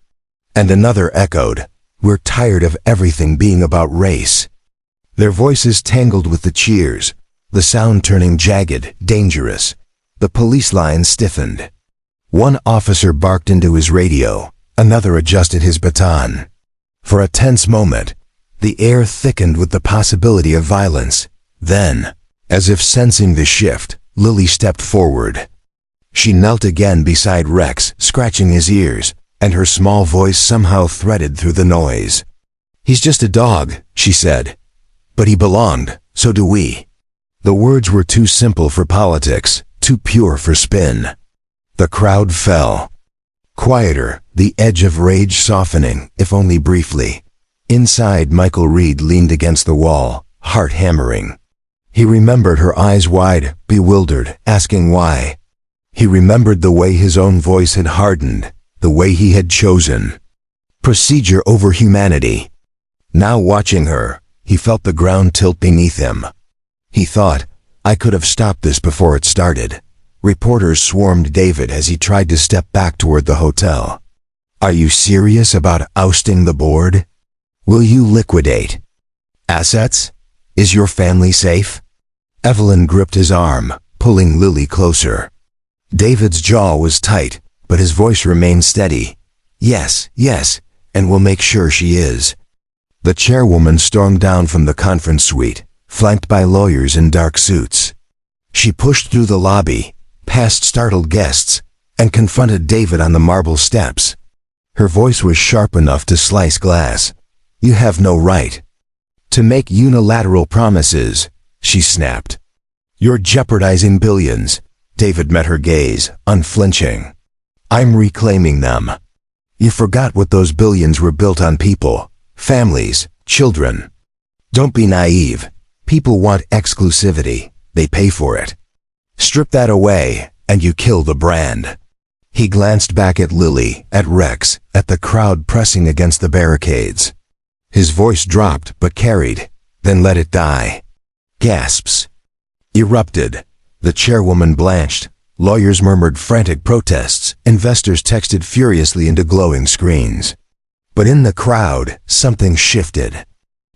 A: And another echoed, "We're tired of everything being about race." Their voices tangled with the cheers, the sound turning jagged, dangerous. The police line stiffened. One officer barked into his radio, another adjusted his baton. For a tense moment, the air thickened with the possibility of violence. Then, as if sensing the shift, Lily stepped forward. She knelt again beside Rex, scratching his ears, and her small voice somehow threaded through the noise. "He's just a dog," she said. "But he belonged, so do we." The words were too simple for politics, too pure for spin. The crowd fell. Quieter, the edge of rage softening, if only briefly. Inside, Michael Reed leaned against the wall, heart hammering. He remembered her eyes wide, bewildered, asking why. He remembered the way his own voice had hardened, the way he had chosen procedure over humanity. Now watching her, he felt the ground tilt beneath him. He thought, I could have stopped this before it started. Reporters swarmed David as he tried to step back toward the hotel. Are you serious about ousting the board? Will you liquidate assets? Is your family safe? Evelyn gripped his arm, pulling Lily closer. David's jaw was tight, but his voice remained steady. Yes, yes, and we'll make sure she is. The chairwoman stormed down from the conference suite, flanked by lawyers in dark suits. She pushed through the lobby, past startled guests, and confronted David on the marble steps. Her voice was sharp enough to slice glass. You have no right to make unilateral promises, she snapped. You're jeopardizing billions. David met her gaze, unflinching. I'm reclaiming them. You forgot what those billions were built on: people, families, children. Don't be naive. People want exclusivity. They pay for it. Strip that away, and you kill the brand. He glanced back at Lily, at Rex, at the crowd pressing against the barricades. His voice dropped but carried, then let it die. Gasps erupted. The chairwoman blanched. Lawyers murmured frantic protests. Investors texted furiously into glowing screens. But in the crowd, something shifted.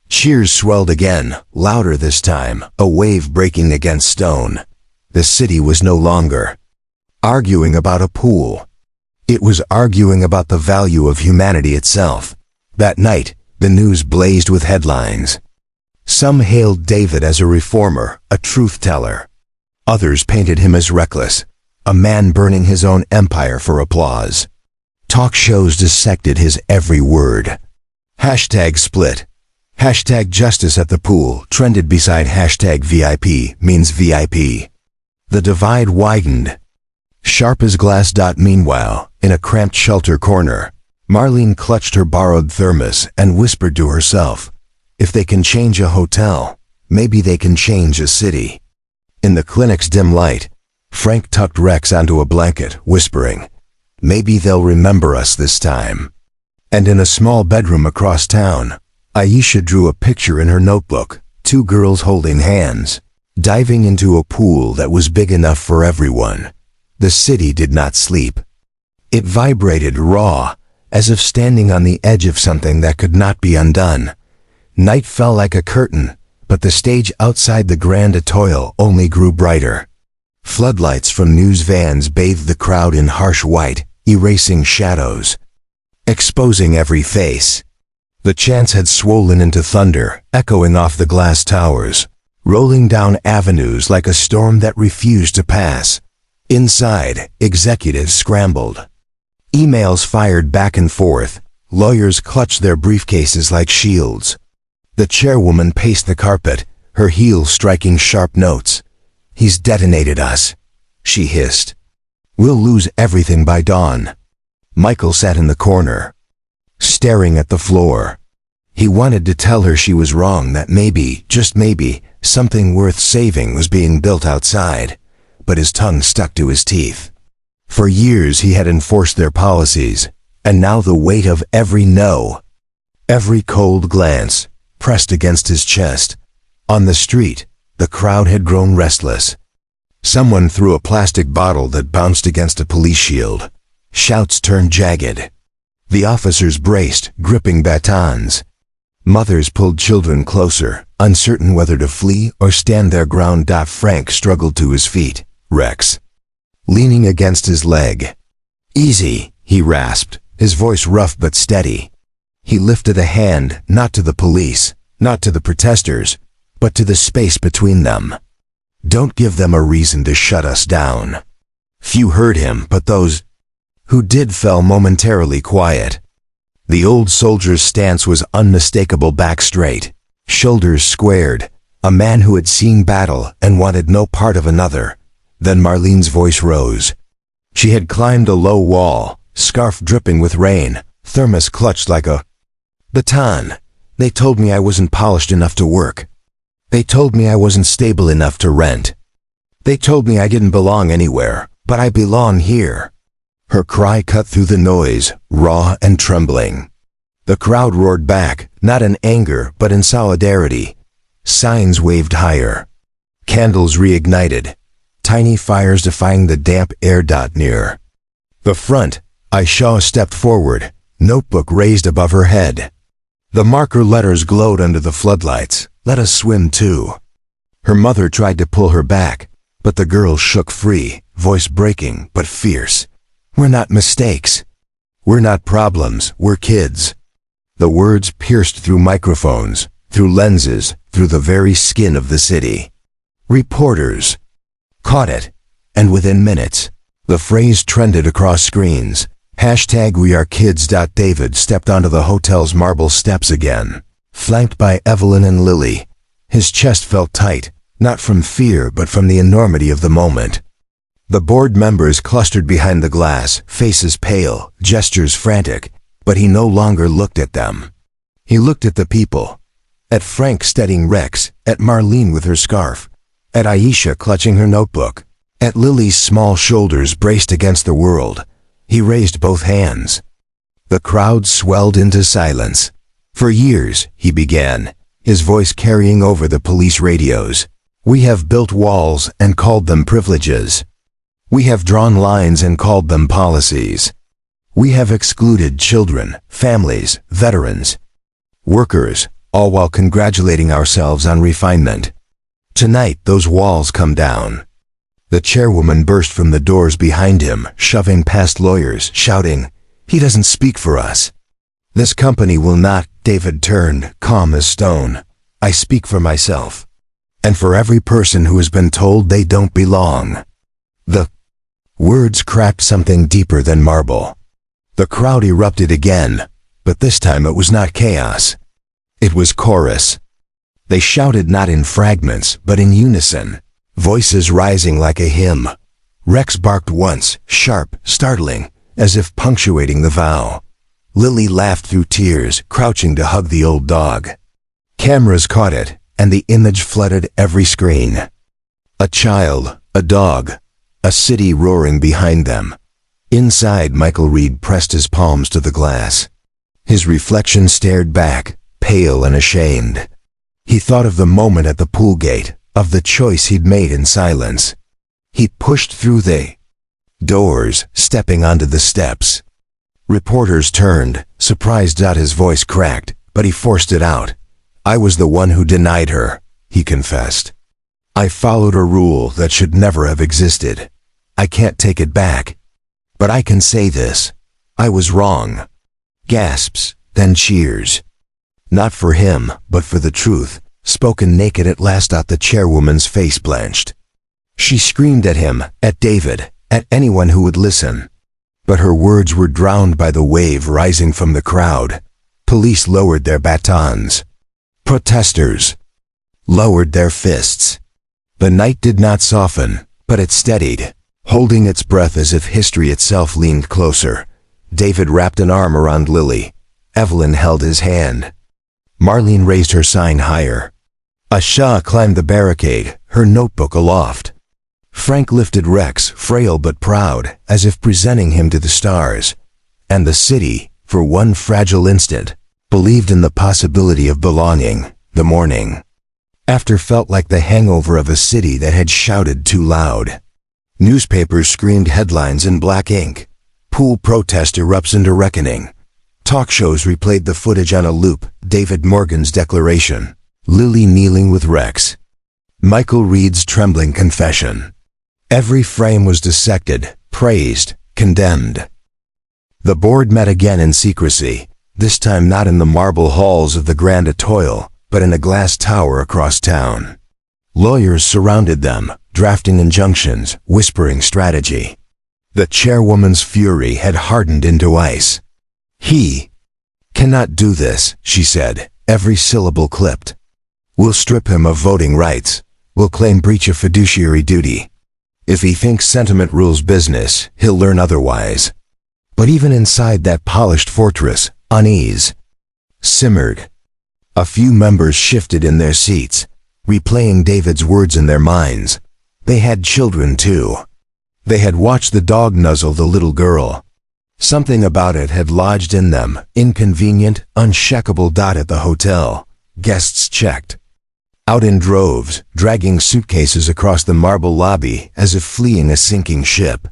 A: Cheers swelled again, louder this time, a wave breaking against stone. The city was no longer arguing about a pool. It was arguing about the value of humanity itself. That night, the news blazed with headlines. Some hailed David as a reformer, a truth-teller. Others painted him as reckless, a man burning his own empire for applause. Talk shows dissected his every word. Hashtag split. Hashtag justice at the pool trended beside hashtag VIP means VIP. The divide widened. Sharp as glass. Meanwhile, in a cramped shelter corner, Marlene clutched her borrowed thermos and whispered to herself, if they can change a hotel, maybe they can change a city. In the clinic's dim light, Frank tucked Rex onto a blanket, whispering, maybe they'll remember us this time. And in a small bedroom across town, Aisha drew a picture in her notebook, two girls holding hands, diving into a pool that was big enough for everyone. The city did not sleep. It vibrated raw, as if standing on the edge of something that could not be undone. Night fell like a curtain, but the stage outside the Grand Atoll only grew brighter. Floodlights from news vans bathed the crowd in harsh white, erasing shadows, exposing every face. The chants had swollen into thunder, echoing off the glass towers, rolling down avenues like a storm that refused to pass. Inside, executives scrambled. Emails fired back and forth, lawyers clutched their briefcases like shields. The chairwoman paced the carpet, her heels striking sharp notes. He's detonated us, she hissed. We'll lose everything by dawn. Michael sat in the corner, staring at the floor. He wanted to tell her she was wrong, that maybe, just maybe, something worth saving was being built outside, but his tongue stuck to his teeth. For years he had enforced their policies, and now the weight of every no, every cold glance, pressed against his chest. On the street, the crowd had grown restless. Someone threw a plastic bottle that bounced against a police shield. Shouts turned jagged. The officers braced, gripping batons. Mothers pulled children closer, uncertain whether to flee or stand their ground. Frank struggled to his feet, Rex leaning against his leg. Easy, he rasped, his voice rough but steady. He lifted a hand, not to the police, not to the protesters, but to the space between them. Don't give them a reason to shut us down. Few heard him, but those who did fell momentarily quiet. The old soldier's stance was unmistakable, back straight, shoulders squared, a man who had seen battle and wanted no part of another. Then Marlene's voice rose. She had climbed a low wall, scarf dripping with rain, thermos clutched like a baton. They told me I wasn't polished enough to work. They told me I wasn't stable enough to rent. They told me I didn't belong anywhere, but I belong here. Her cry cut through the noise, raw and trembling. The crowd roared back, not in anger, but in solidarity. Signs waved higher. Candles reignited, tiny fires defying the damp air. Near the front, Aisha stepped forward, notebook raised above her head. The marker letters glowed under the floodlights. Let us swim too. Her mother tried to pull her back, but the girl shook free, voice breaking but fierce. We're not mistakes. We're not problems, we're kids. The words pierced through microphones, through lenses, through the very skin of the city. Reporters caught it, and within minutes, the phrase trended across screens. Hashtag we are kids. David stepped onto the hotel's marble steps again, flanked by Evelyn and Lily. His chest felt tight, not from fear but from the enormity of the moment. The board members clustered behind the glass, faces pale, gestures frantic, but he no longer looked at them. He looked at the people. At Frank steadying Rex, at Marlene with her scarf, at Aisha clutching her notebook, at Lily's small shoulders braced against the world. He raised both hands. The crowd swelled into silence. For years, he began, his voice carrying over the police radios. We have built walls and called them privileges. We have drawn lines and called them policies. We have excluded children, families, veterans, workers, all while congratulating ourselves on refinement. Tonight, those walls come down. The chairwoman burst from the doors behind him, shoving past lawyers, shouting, He doesn't speak for us. This company will not. David turned, calm as stone. I speak for myself. And for every person who has been told they don't belong. The Words cracked something deeper than marble. The crowd erupted again, but this time it was not chaos. It was chorus. They shouted not in fragments, but in unison, voices rising like a hymn. Rex barked once, sharp, startling, as if punctuating the vow. Lily laughed through tears, crouching to hug the old dog. Cameras caught it, and the image flooded every screen. A child, a dog, a city roaring behind them. Inside, Michael Reed pressed his palms to the glass. His reflection stared back, pale and ashamed. He thought of the moment at the pool gate, of the choice he'd made in silence. He pushed through the doors, stepping onto the steps. Reporters turned, surprised that his voice cracked, but he forced it out. "I was the one who denied her," he confessed. "I followed a rule that should never have existed. I can't take it back. But I can say this. I was wrong." Gasps, then cheers. Not for him, but for the truth, spoken naked at last. The chairwoman's face blanched. She screamed at him, at David, at anyone who would listen. But her words were drowned by the wave rising from the crowd. Police lowered their batons. Protesters lowered their fists. The night did not soften, but it steadied, holding its breath as if history itself leaned closer. David wrapped an arm around Lily. Evelyn held his hand. Marlene raised her sign higher. Asha climbed the barricade, her notebook aloft. Frank lifted Rex, frail but proud, as if presenting him to the stars. And the city, for one fragile instant, believed in the possibility of belonging. The morning after felt like the hangover of a city that had shouted too loud. Newspapers screamed headlines in black ink. Pool protest erupts into reckoning. Talk shows replayed the footage on a loop. David Morgan's declaration. Lily kneeling with Rex. Michael Reed's trembling confession. Every frame was dissected, praised, condemned. The board met again in secrecy, this time not in the marble halls of the Grand Etoile, but in a glass tower across town. Lawyers surrounded them, drafting injunctions, whispering strategy. The chairwoman's fury had hardened into ice. "He cannot do this," she said, every syllable clipped. "We'll strip him of voting rights. We'll claim breach of fiduciary duty. If he thinks sentiment rules business, he'll learn otherwise." But even inside that polished fortress, unease simmered. A few members shifted in their seats, replaying David's words in their minds. They had children too. They had watched the dog nuzzle the little girl. Something about it had lodged in them, inconvenient, unshakable. At the hotel, guests checked out in droves, dragging suitcases across the marble lobby as if fleeing a sinking ship.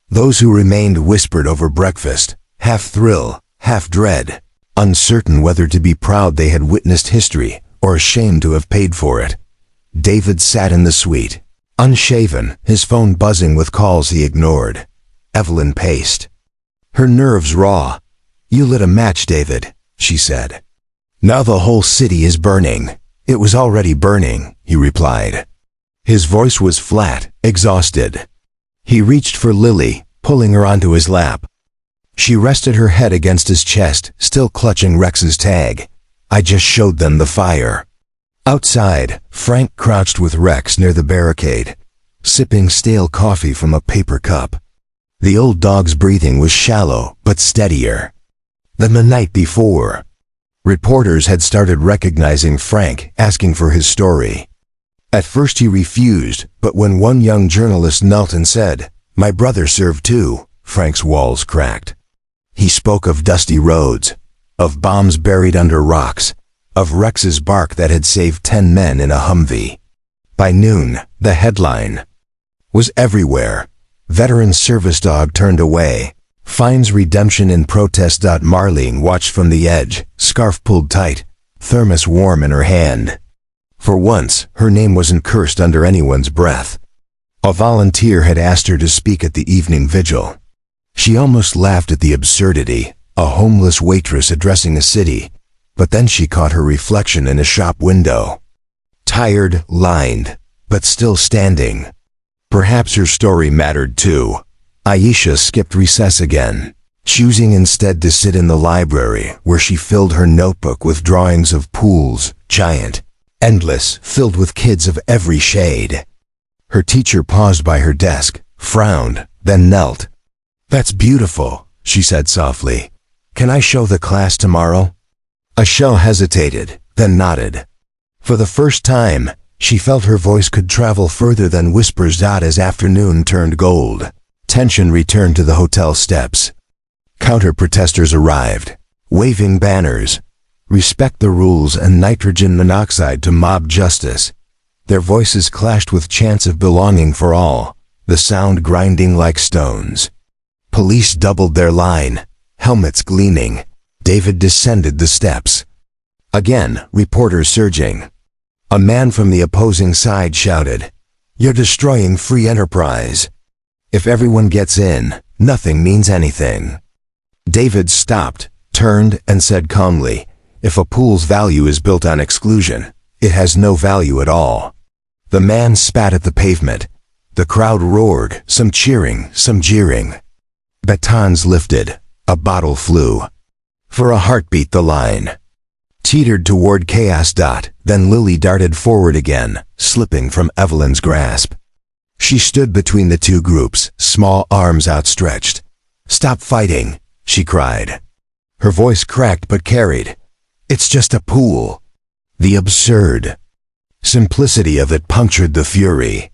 A: Those who remained whispered over breakfast, half thrill, half dread, uncertain whether to be proud they had witnessed history or ashamed to have paid for it. David sat in the suite, unshaven, his phone buzzing with calls he ignored. Evelyn paced, her nerves raw. "You lit a match, David," she said. "Now the whole city is burning." "It was already burning," he replied. His voice was flat, exhausted. He reached for Lily, pulling her onto his lap. She rested her head against his chest, still clutching Rex's tag. "I just showed them the fire." Outside, Frank crouched with Rex near the barricade, sipping stale coffee from a paper cup. The old dog's breathing was shallow, but steadier than the night before. Reporters had started recognizing Frank, asking for his story. At first he refused, but when one young journalist knelt and said, "My brother served too," Frank's walls cracked. He spoke of dusty roads, of bombs buried under rocks, of Rex's bark that had saved 10 men in a Humvee. By noon, the headline was everywhere. Veteran service dog turned away. Finds redemption in protest. Marlene watched from the edge, scarf pulled tight, thermos warm in her hand. For once, her name wasn't cursed under anyone's breath. A volunteer had asked her to speak at the evening vigil. She almost laughed at the absurdity, a homeless waitress addressing a city, but then she caught her reflection in a shop window. Tired, lined, but still standing. Perhaps her story mattered too. Aisha skipped recess again, choosing instead to sit in the library where she filled her notebook with drawings of pools, giant, endless, filled with kids of every shade. Her teacher paused by her desk, frowned, then knelt. "That's beautiful," she said softly. "Can I show the class tomorrow?" Aisha hesitated, then nodded. For the first time, she felt her voice could travel further than whispers. As afternoon turned gold, tension returned to the hotel steps. Counter-protesters arrived, waving banners, "Respect the rules" and nitrogen monoxide to mob justice. Their voices clashed with chants of belonging for all, the sound grinding like stones. Police doubled their line, helmets gleaming. David descended the steps. Again, reporters surging. A man from the opposing side shouted, "You're destroying free enterprise. If everyone gets in, nothing means anything." David stopped, turned, and said calmly, "If a pool's value is built on exclusion, it has no value at all." The man spat at the pavement. The crowd roared, some cheering, some jeering. Batons lifted. A bottle flew. For a heartbeat the line teetered toward chaos. Then Lily darted forward again, slipping from Evelyn's grasp. She stood between the two groups, small arms outstretched. "Stop fighting," she cried. Her voice cracked but carried. "It's just a pool." The absurd simplicity of it punctured the fury.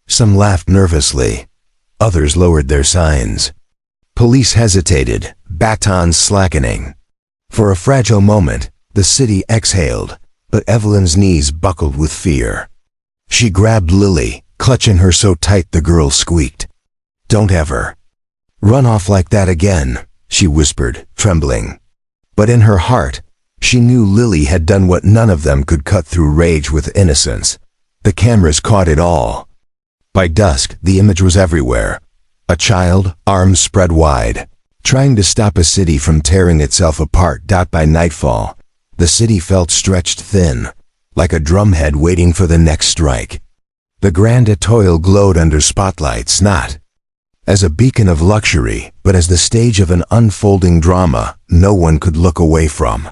A: Some laughed nervously. Others lowered their signs. Police hesitated, batons slackening. For a fragile moment, the city exhaled, but Evelyn's knees buckled with fear. She grabbed Lily, clutching her so tight the girl squeaked. "Don't ever run off like that again," she whispered, trembling. But in her heart, she knew Lily had done what none of them could: cut through rage with innocence. The cameras caught it all. By dusk, the image was everywhere. A child, arms spread wide, trying to stop a city from tearing itself apart. By nightfall, the city felt stretched thin, like a drumhead waiting for the next strike. The Grand Etoile glowed under spotlights, not as a beacon of luxury, but as the stage of an unfolding drama no one could look away from.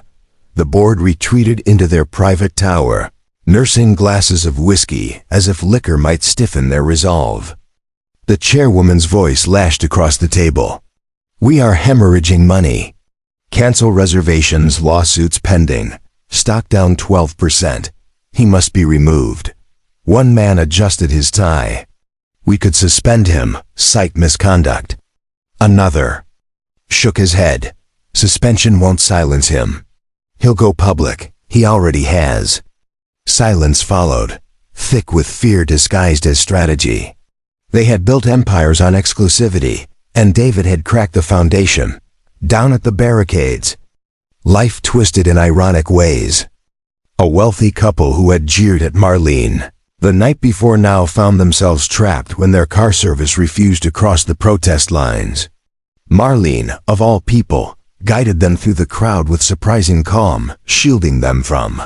A: The board retreated into their private tower, nursing glasses of whiskey as if liquor might stiffen their resolve. The chairwoman's voice lashed across the table. "We are hemorrhaging money. Cancel reservations, lawsuits pending. Stock down 12%. He must be removed." One man adjusted his tie. "We could suspend him, cite misconduct." Another shook his head. "Suspension won't silence him. He'll go public. He already has." Silence followed, thick with fear disguised as strategy. They had built empires on exclusivity, and David had cracked the foundation. Down at the barricades, life twisted in ironic ways. A wealthy couple who had jeered at Marlene the night before now found themselves trapped when their car service refused to cross the protest lines. Marlene, of all people, guided them through the crowd with surprising calm, shielding them from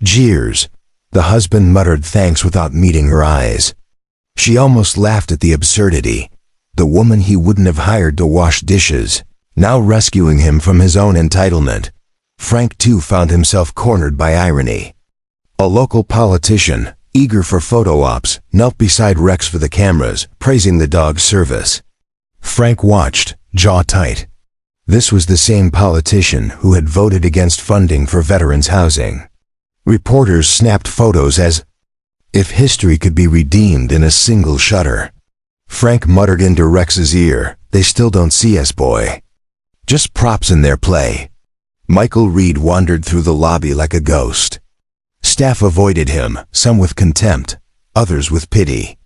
A: jeers. The husband muttered thanks without meeting her eyes. She almost laughed at the absurdity. The woman he wouldn't have hired to wash dishes, now rescuing him from his own entitlement. Frank too found himself cornered by irony. A local politician, eager for photo ops, knelt beside Rex for the cameras, praising the dog's service. Frank watched, jaw tight. This was the same politician who had voted against funding for veterans housing. Reporters snapped photos as if history could be redeemed in a single shutter. Frank muttered into Rex's ear, "They still don't see us, boy. Just props in their play." Michael Reed wandered through the lobby like a ghost. Staff avoided him, some with contempt, others with pity.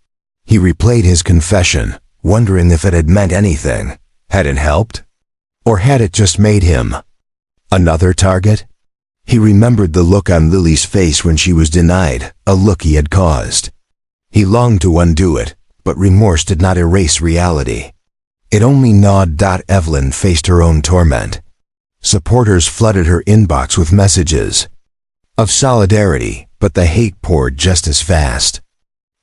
A: He replayed his confession, wondering if it had meant anything. Had it helped? Or had it just made him another target? He remembered the look on Lily's face when she was denied, a look he had caused. He longed to undo it, but remorse did not erase reality. It only gnawed. Evelyn faced her own torment. Supporters flooded her inbox with messages of solidarity, but the hate poured just as fast.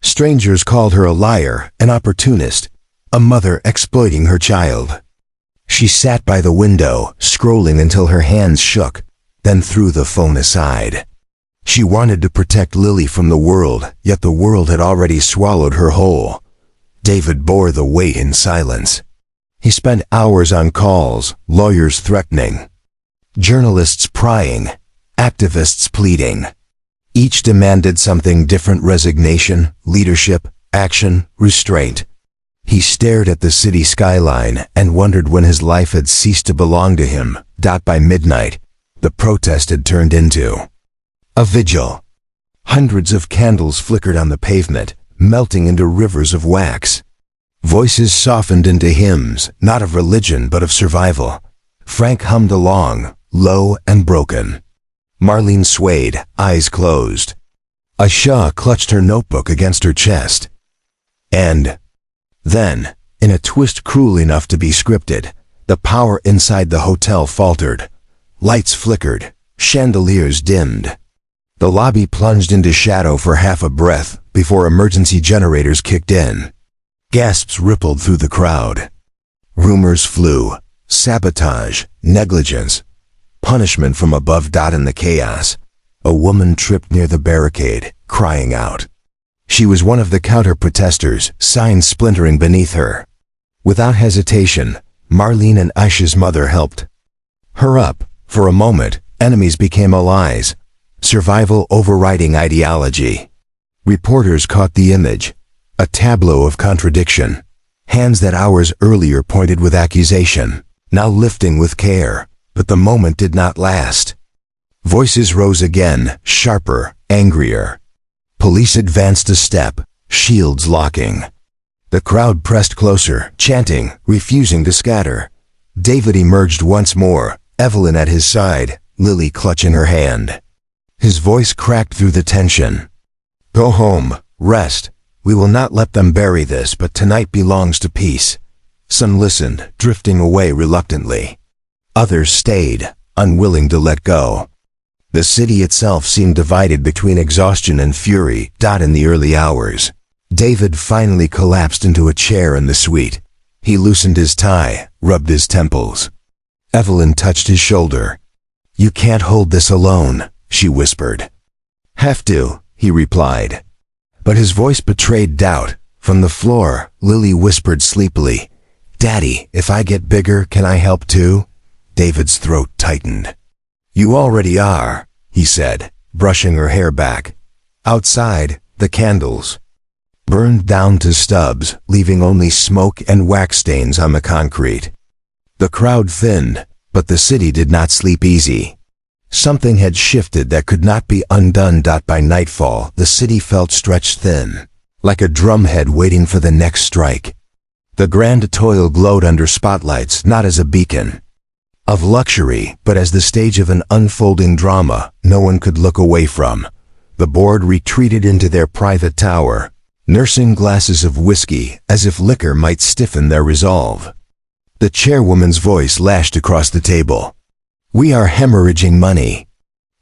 A: Strangers called her a liar, an opportunist, a mother exploiting her child. She sat by the window, scrolling until her hands shook, then threw the phone aside. She wanted to protect Lily from the world, yet the world had already swallowed her whole. David bore the weight in silence. He spent hours on calls, lawyers threatening, journalists prying, activists pleading. Each demanded something different: resignation, leadership, action, restraint. He stared at the city skyline and wondered when his life had ceased to belong to him. By midnight, the protest had turned into a vigil. Hundreds of candles flickered on the pavement, melting into rivers of wax. Voices softened into hymns, not of religion but of survival. Frank hummed along, low and broken. Marlene swayed, eyes closed. Aisha clutched her notebook against her chest. And then, in a twist cruel enough to be scripted, the power inside the hotel faltered. Lights flickered, chandeliers dimmed. The lobby plunged into shadow for half a breath before emergency generators kicked in. Gasps rippled through the crowd. Rumors flew. Sabotage, negligence, punishment from above. In the chaos, a woman tripped near the barricade, crying out. She was one of the counter-protesters, signs splintering beneath her. Without hesitation, Marlene and Aisha's mother helped her up. For a moment, enemies became allies. Survival overriding ideology. Reporters caught the image, a tableau of contradiction. Hands that hours earlier pointed with accusation, now lifting with care. But the moment did not last. Voices rose again, sharper, angrier. Police advanced a step, shields locking. The crowd pressed closer, chanting, refusing to scatter. David emerged once more, Evelyn at his side, Lily clutching her hand. His voice cracked through the tension. Go home, rest. We will not let them bury this, but tonight belongs to peace. Some listened, drifting away reluctantly. Others stayed, unwilling to let go. The city itself seemed divided between exhaustion and fury. In the early hours, David finally collapsed into a chair in the suite. He loosened his tie, rubbed his temples. Evelyn touched his shoulder. You can't hold this alone, she whispered. Have to, he replied. But his voice betrayed doubt. From the floor, Lily whispered sleepily, Daddy, if I get bigger, can I help too? David's throat tightened. You already are, he said, brushing her hair back. Outside, the candles burned down to stubs, leaving only smoke and wax stains on the concrete. The crowd thinned, but the city did not sleep easy. Something had shifted that could not be undone. By nightfall, the city felt stretched thin, like a drumhead waiting for the next strike. The Grand Toil glowed under spotlights, not as a beacon of luxury, but as the stage of an unfolding drama no one could look away from. The board retreated into their private tower, nursing glasses of whiskey as if liquor might stiffen their resolve. The chairwoman's voice lashed across the table. We are hemorrhaging money.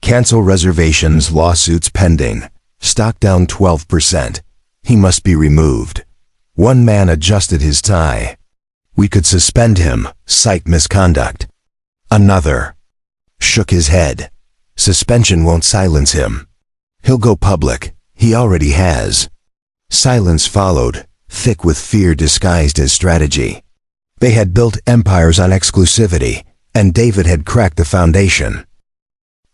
A: Cancel reservations, lawsuits pending. Stock down 12%. He must be removed. One man adjusted his tie. We could suspend him, cite misconduct. Another shook his head. Suspension won't silence him. He'll go public. He already has. Silence followed, thick with fear disguised as strategy. They had built empires on exclusivity, and David had cracked the foundation.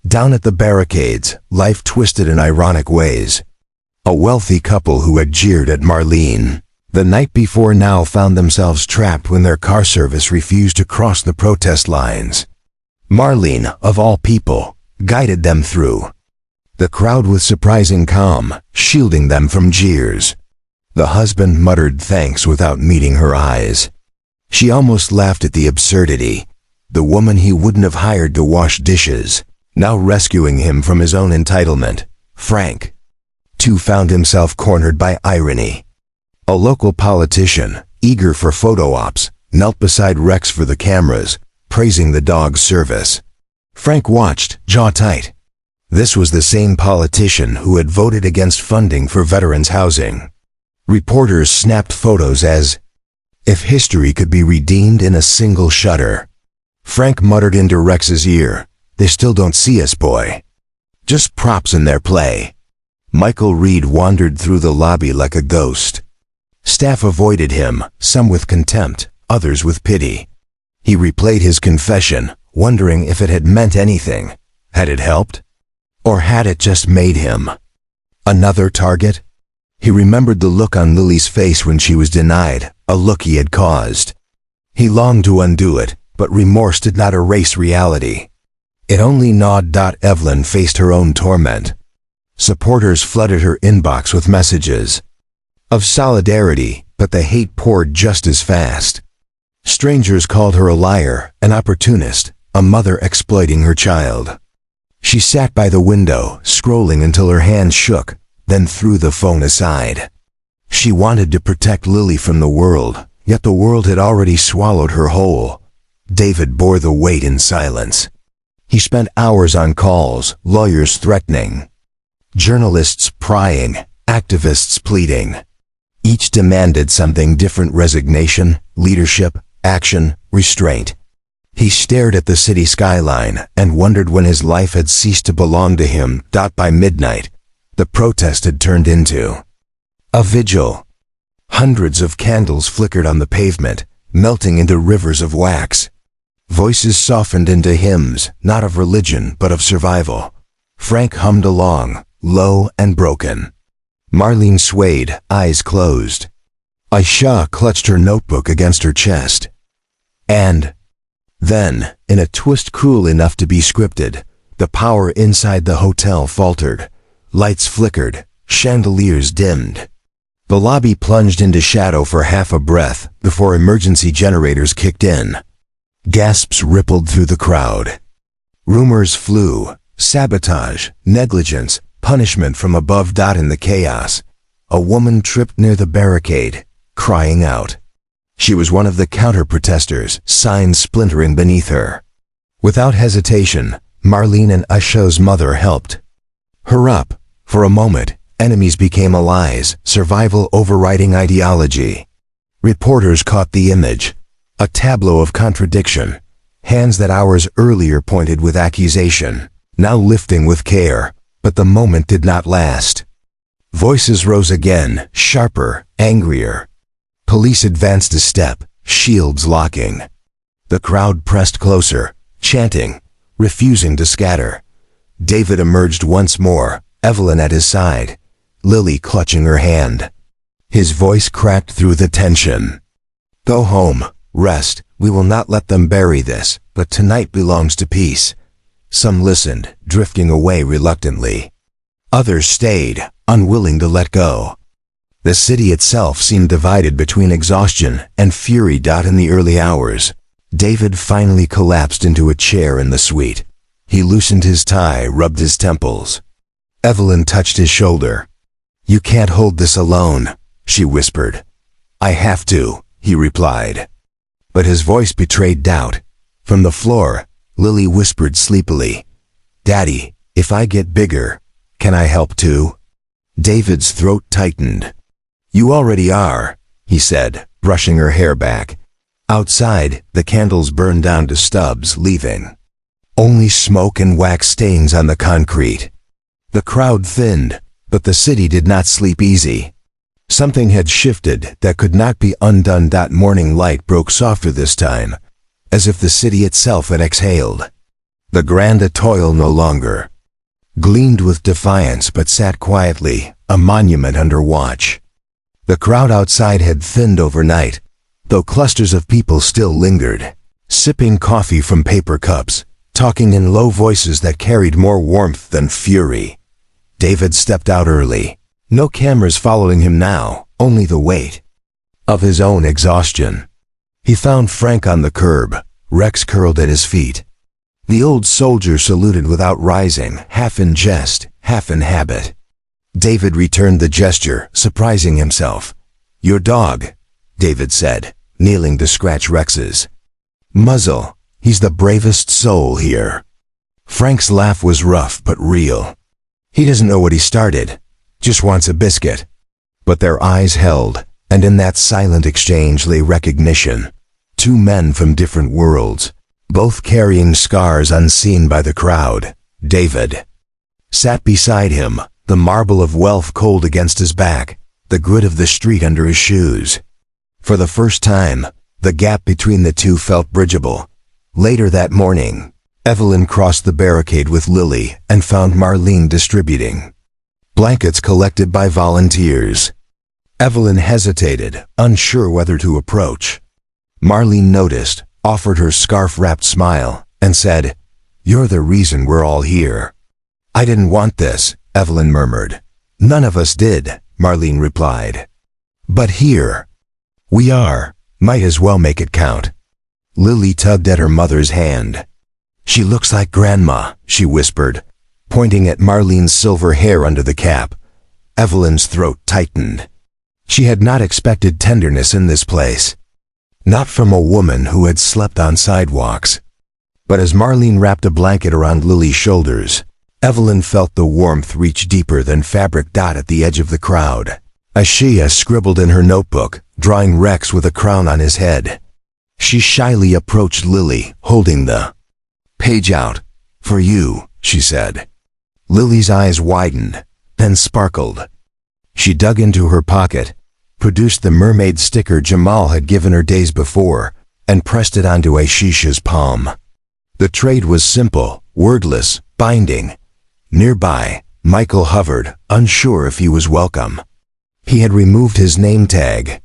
A: Down at the barricades, life twisted in ironic ways. A wealthy couple who had jeered at Marlene the night before now found themselves trapped when their car service refused to cross the protest lines. Marlene, of all people, guided them through. The crowd with surprising calm, shielding them from jeers. The husband muttered thanks without meeting her eyes. She almost laughed at the absurdity. The woman he wouldn't have hired to wash dishes, now rescuing him from his own entitlement. Frank, too, found himself cornered by irony. A local politician, eager for photo ops, knelt beside Rex for the cameras, praising the dog's service. Frank watched, jaw tight. This was the same politician who had voted against funding for veterans' housing. Reporters snapped photos as If history could be redeemed in a single shudder. Frank muttered into Rex's ear, "They still don't see us, boy. Just props in their play." Michael Reed wandered through the lobby like a ghost. Staff avoided him, some with contempt, others with pity. He replayed his confession, wondering if it had meant anything. Had it helped? Or had it just made him another target? He remembered the look on Lily's face when she was denied, a look he had caused. He longed to undo it, but remorse did not erase reality. It only gnawed. Evelyn faced her own torment. Supporters flooded her inbox with messages of solidarity, but the hate poured just as fast. Strangers called her a liar, an opportunist, a mother exploiting her child. She sat by the window, scrolling until her hands shook, then threw the phone aside. She wanted to protect Lily from the world, yet the world had already swallowed her whole. David bore the weight in silence. He spent hours on calls, lawyers threatening, journalists prying, activists pleading. Each demanded something different: resignation, leadership, action, restraint. He stared at the city skyline and wondered when his life had ceased to belong to him. By midnight, the protest had turned into a vigil. Hundreds of candles flickered on the pavement, melting into rivers of wax. Voices softened into hymns, not of religion but of survival. Frank hummed along, low and broken. Marlene swayed, eyes closed. Aisha clutched her notebook against her chest. And then, in a twist cruel enough to be scripted, the power inside the hotel faltered. Lights flickered, chandeliers dimmed. The lobby plunged into shadow for half a breath before emergency generators kicked in. Gasps rippled through the crowd. Rumors flew: sabotage, negligence, punishment from above. In the chaos, a woman tripped near the barricade, crying out. She was one of the counter-protesters, signs splintering beneath her. Without hesitation, Marlene and Aisha's mother helped her up. For a moment, enemies became allies, survival overriding ideology. Reporters caught the image. A tableau of contradiction. Hands that hours earlier pointed with accusation, now lifting with care. But the moment did not last. Voices rose again, sharper, angrier. Police advanced a step, shields locking. The crowd pressed closer, chanting, refusing to scatter. David emerged once more, Evelyn at his side, Lily clutching her hand. His voice cracked through the tension. "Go home, rest. We will not let them bury this, but tonight belongs to peace." Some listened, drifting away reluctantly. Others stayed, unwilling to let go. The city itself seemed divided between exhaustion and fury. In the early hours, David finally collapsed into a chair in the suite. He loosened his tie, rubbed his temples. Evelyn touched his shoulder. "You can't hold this alone," she whispered. "I have to," he replied. But his voice betrayed doubt. From the floor, Lily whispered sleepily, "Daddy, if I get bigger, can I help too?" David's throat tightened. "You already are," he said, brushing her hair back. Outside, the candles burned down to stubs, leaving only smoke and wax stains on the concrete. The crowd thinned, but the city did not sleep easy. Something had shifted that could not be undone. Morning light broke softer this time, as if the city itself had exhaled. The Grand Etoile no longer gleamed with defiance but sat quietly, a monument under watch. The crowd outside had thinned overnight, though clusters of people still lingered, sipping coffee from paper cups, talking in low voices that carried more warmth than fury. David stepped out early. No cameras following him now, only the weight of his own exhaustion. He found Frank on the curb, Rex curled at his feet. The old soldier saluted without rising, half in jest, half in habit. David returned the gesture, surprising himself. "Your dog," David said, kneeling to scratch Rex's muzzle. "He's the bravest soul here." Frank's laugh was rough but real. "He doesn't know what he started, just wants a biscuit." But their eyes held, And in that silent exchange lay recognition. Two men from different worlds, both carrying scars unseen by the crowd. David sat beside him, the marble of wealth cold against his back, the grit of the street under his shoes. For the first time, the gap between the two felt bridgeable. Later that morning, Evelyn crossed the barricade with Lily and found Marlene distributing blankets collected by volunteers. Evelyn hesitated, unsure whether to approach. Marlene noticed, offered her scarf-wrapped smile, and said, "You're the reason we're all here." "I didn't want this," Evelyn murmured. "None of us did," Marlene replied. "But here we are. Might as well make it count." Lily tugged at her mother's hand. "She looks like Grandma," she whispered, pointing at Marlene's silver hair under the cap. Evelyn's throat tightened. She had not expected tenderness in this place. Not from a woman who had slept on sidewalks. But as Marlene wrapped a blanket around Lily's shoulders, Evelyn felt the warmth reach deeper than fabric. At the edge of the crowd, Ashia scribbled in her notebook, drawing Rex with a crown on his head. She shyly approached Lily, holding the page out. "For you," she said. Lily's eyes widened, then sparkled. She dug into her pocket, produced the mermaid sticker Jamal had given her days before, and pressed it onto Ashisha's palm. The trade was simple, wordless, binding. Nearby, Michael hovered, unsure if he was welcome. He had removed his name tag.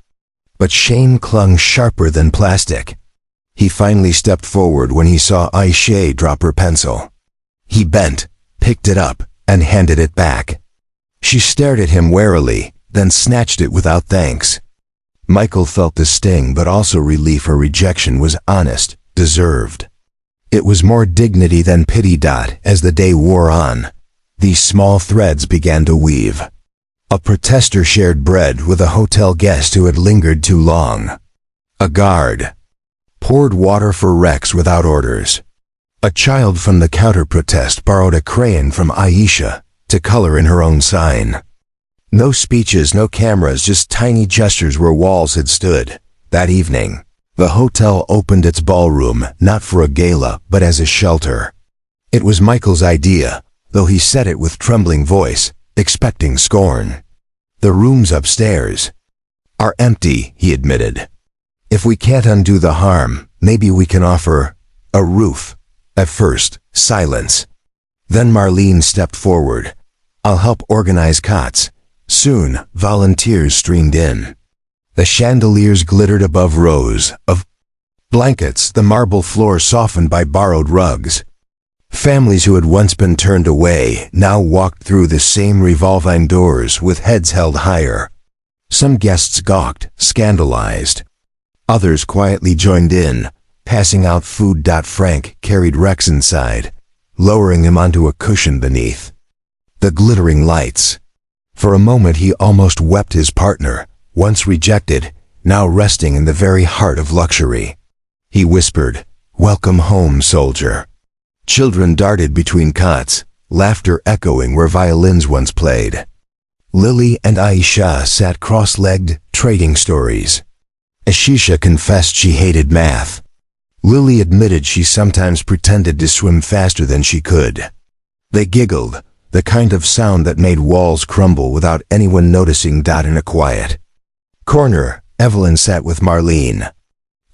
A: But shame clung sharper than plastic. He finally stepped forward when he saw Aisha drop her pencil. He bent, picked it up, and handed it back. She stared at him warily, then snatched it without thanks. Michael felt the sting but also relief. Her rejection was honest, deserved. It was more dignity than pity. As the day wore on, these small threads began to weave. A protester shared bread with a hotel guest who had lingered too long. A guard poured water for Rex without orders. A child from the counter-protest borrowed a crayon from Aisha to color in her own sign. No speeches, no cameras, just tiny gestures where walls had stood. That evening, the hotel opened its ballroom, not for a gala, but as a shelter. It was Michael's idea, though he said it with trembling voice, expecting scorn. "The rooms upstairs are empty," he admitted. "If we can't undo the harm, maybe we can offer a roof." At first, silence. Then Marlene stepped forward. "I'll help organize cots." Soon, volunteers streamed in. The chandeliers glittered above rows of blankets, the marble floor softened by borrowed rugs. Families who had once been turned away now walked through the same revolving doors with heads held higher. Some guests gawked, scandalized. Others quietly joined in, passing out food. Frank carried Rex inside, lowering him onto a cushion beneath the glittering lights. For a moment he almost wept. His partner, once rejected, now resting in the very heart of luxury. He whispered, "Welcome home, soldier." Children darted between cots, laughter echoing where violins once played. Lily and Aisha sat cross-legged, trading stories. Ashisha confessed she hated math. Lily admitted she sometimes pretended to swim faster than she could. They giggled, the kind of sound that made walls crumble without anyone noticing. In a quiet corner, Evelyn sat with Marlene.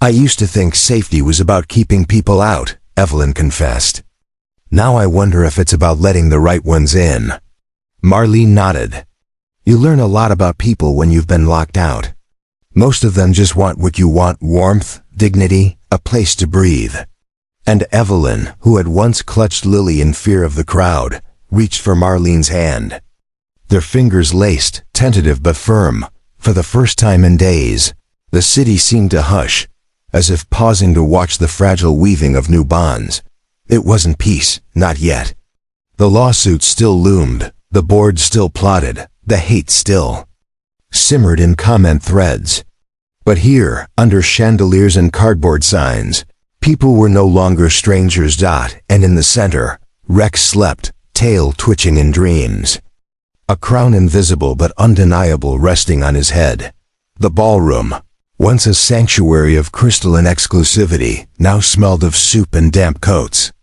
A: "I used to think safety was about keeping people out," Evelyn confessed. "Now I wonder if it's about letting the right ones in." Marlene nodded. "You learn a lot about people when you've been locked out. Most of them just want what you want: warmth, dignity, a place to breathe." And Evelyn, who had once clutched Lily in fear of the crowd, reached for Marlene's hand. Their fingers laced, tentative but firm. For the first time in days, the city seemed to hush, as if pausing to watch the fragile weaving of new bonds. It wasn't peace, not yet. The lawsuits still loomed, the board still plotted, the hate still simmered in comment threads. But here, under chandeliers and cardboard signs, people were no longer strangers. And in the center, Rex slept, tail twitching in dreams. A crown invisible but undeniable resting on his head. The ballroom, once a sanctuary of crystal and exclusivity, now smelled of soup and damp coats.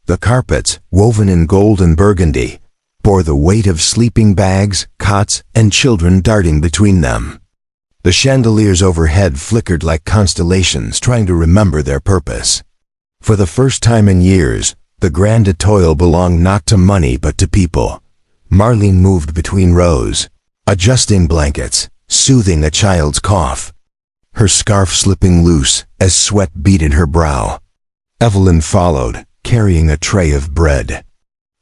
A: The carpets, woven in gold and burgundy, bore the weight of sleeping bags, cots, and children darting between them. The chandeliers overhead flickered like constellations trying to remember their purpose. For the first time in years, the grand toil belonged not to money but to people. Marlene moved between rows, adjusting blankets, soothing a child's cough, her scarf slipping loose as sweat beaded her brow. Evelyn followed, carrying a tray of bread.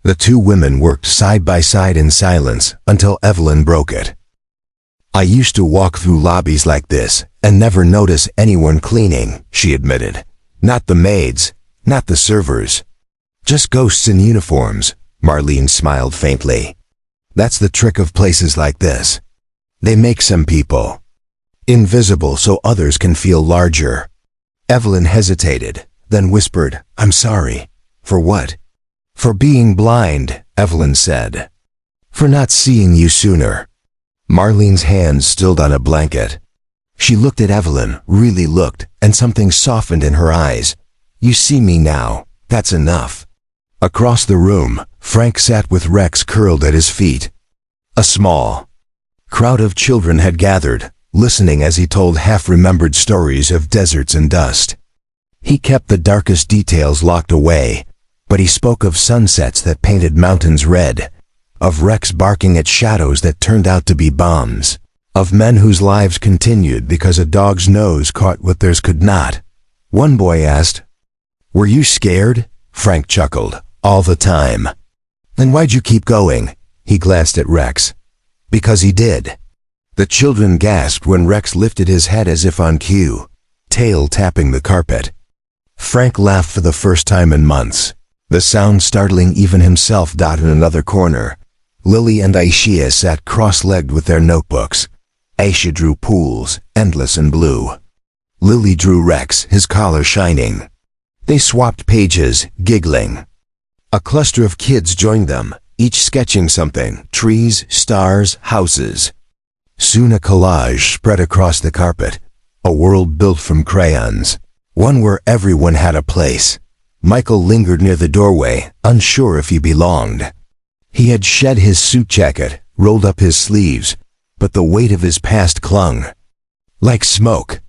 A: The two women worked side by side in silence until Evelyn broke it. "I used to walk through lobbies like this and never notice anyone cleaning," she admitted. "Not the maids, not the servers. Just ghosts in uniforms," Marlene smiled faintly. "That's the trick of places like this. They make some people invisible so others can feel larger." Evelyn hesitated, then whispered, "I'm sorry." "For what?" "For being blind," Evelyn said. "For not seeing you sooner." Marlene's hands stilled on a blanket. She looked at Evelyn, really looked, and something softened in her eyes. "You see me now. That's enough." Across the room, Frank sat with Rex curled at his feet. A small crowd of children had gathered, listening as he told half-remembered stories of deserts and dust. He kept the darkest details locked away, but he spoke of sunsets that painted mountains red, of Rex barking at shadows that turned out to be bombs, of men whose lives continued because a dog's nose caught what theirs could not. One boy asked, "Were you scared?" Frank chuckled, "All the time." "Then why'd you keep going?" He glanced at Rex. "Because he did." The children gasped when Rex lifted his head as if on cue, tail tapping the carpet. Frank laughed for the first time in months, the sound startling even himself. In another corner, Lily and Aishia sat cross-legged with their notebooks. Aisha drew pools, endless and blue. Lily drew Rex, his collar shining. They swapped pages, giggling. A cluster of kids joined them, each sketching something: trees, stars, houses. Soon a collage spread across the carpet, a world built from crayons, one where everyone had a place. Michael lingered near the doorway, unsure if he belonged. He had shed his suit jacket, rolled up his sleeves, but the weight of his past clung like smoke.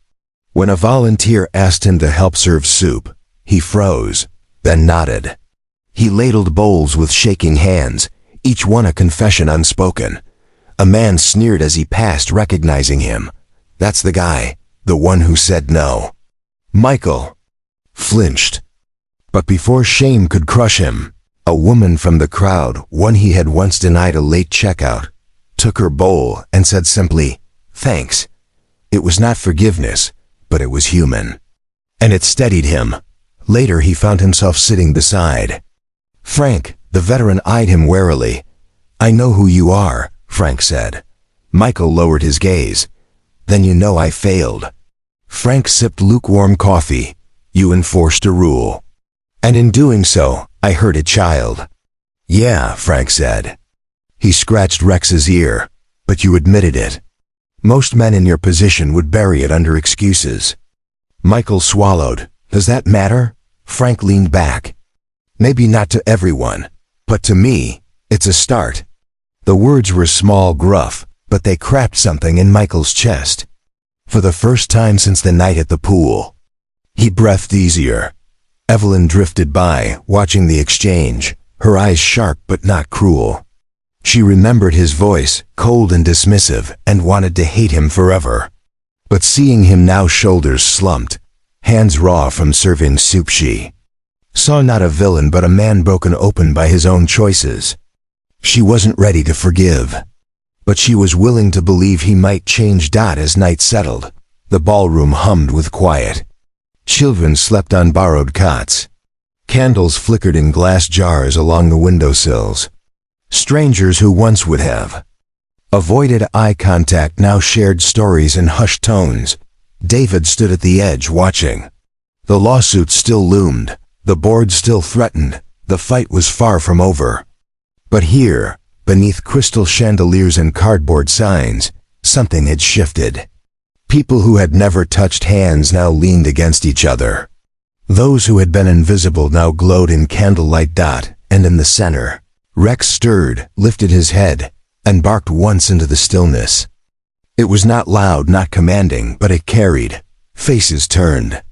A: When a volunteer asked him to help serve soup, he froze, then nodded. He ladled bowls with shaking hands, each one a confession unspoken. A man sneered as he passed, recognizing him. "That's the guy, the one who said no." Michael flinched. But before shame could crush him, a woman from the crowd, one he had once denied a late checkout, took her bowl and said simply, "Thanks." It was not forgiveness, but it was human. And it steadied him. Later he found himself sitting beside Frank. The veteran eyed him warily. "I know who you are," Frank said. Michael lowered his gaze. "Then you know I failed." Frank sipped lukewarm coffee. "You enforced a rule. And in doing so, I hurt a child." "Yeah," Frank said. He scratched Rex's ear. "But you admitted it. Most men in your position would bury it under excuses." Michael swallowed. "Does that matter?" Frank leaned back. "Maybe not to everyone, but to me, it's a start." The words were small, gruff, but they cracked something in Michael's chest. For the first time since the night at the pool, he breathed easier. Evelyn drifted by, watching the exchange, her eyes sharp but not cruel. She remembered his voice, cold and dismissive, and wanted to hate him forever. But seeing him now, shoulders slumped, hands raw from serving soup, she saw not a villain but a man broken open by his own choices. She wasn't ready to forgive, but she was willing to believe he might change. As night settled, the ballroom hummed with quiet. Children slept on borrowed cots. Candles flickered in glass jars along the windowsills. Strangers who once would have avoided eye contact now shared stories in hushed tones. David stood at the edge watching. The lawsuit still loomed, the board still threatened, the fight was far from over. But here, beneath crystal chandeliers and cardboard signs, something had shifted. People who had never touched hands now leaned against each other. Those who had been invisible now glowed in candlelight. And in the center, Rex stirred, lifted his head, and barked once into the stillness. It was not loud, not commanding, but it carried. Faces turned.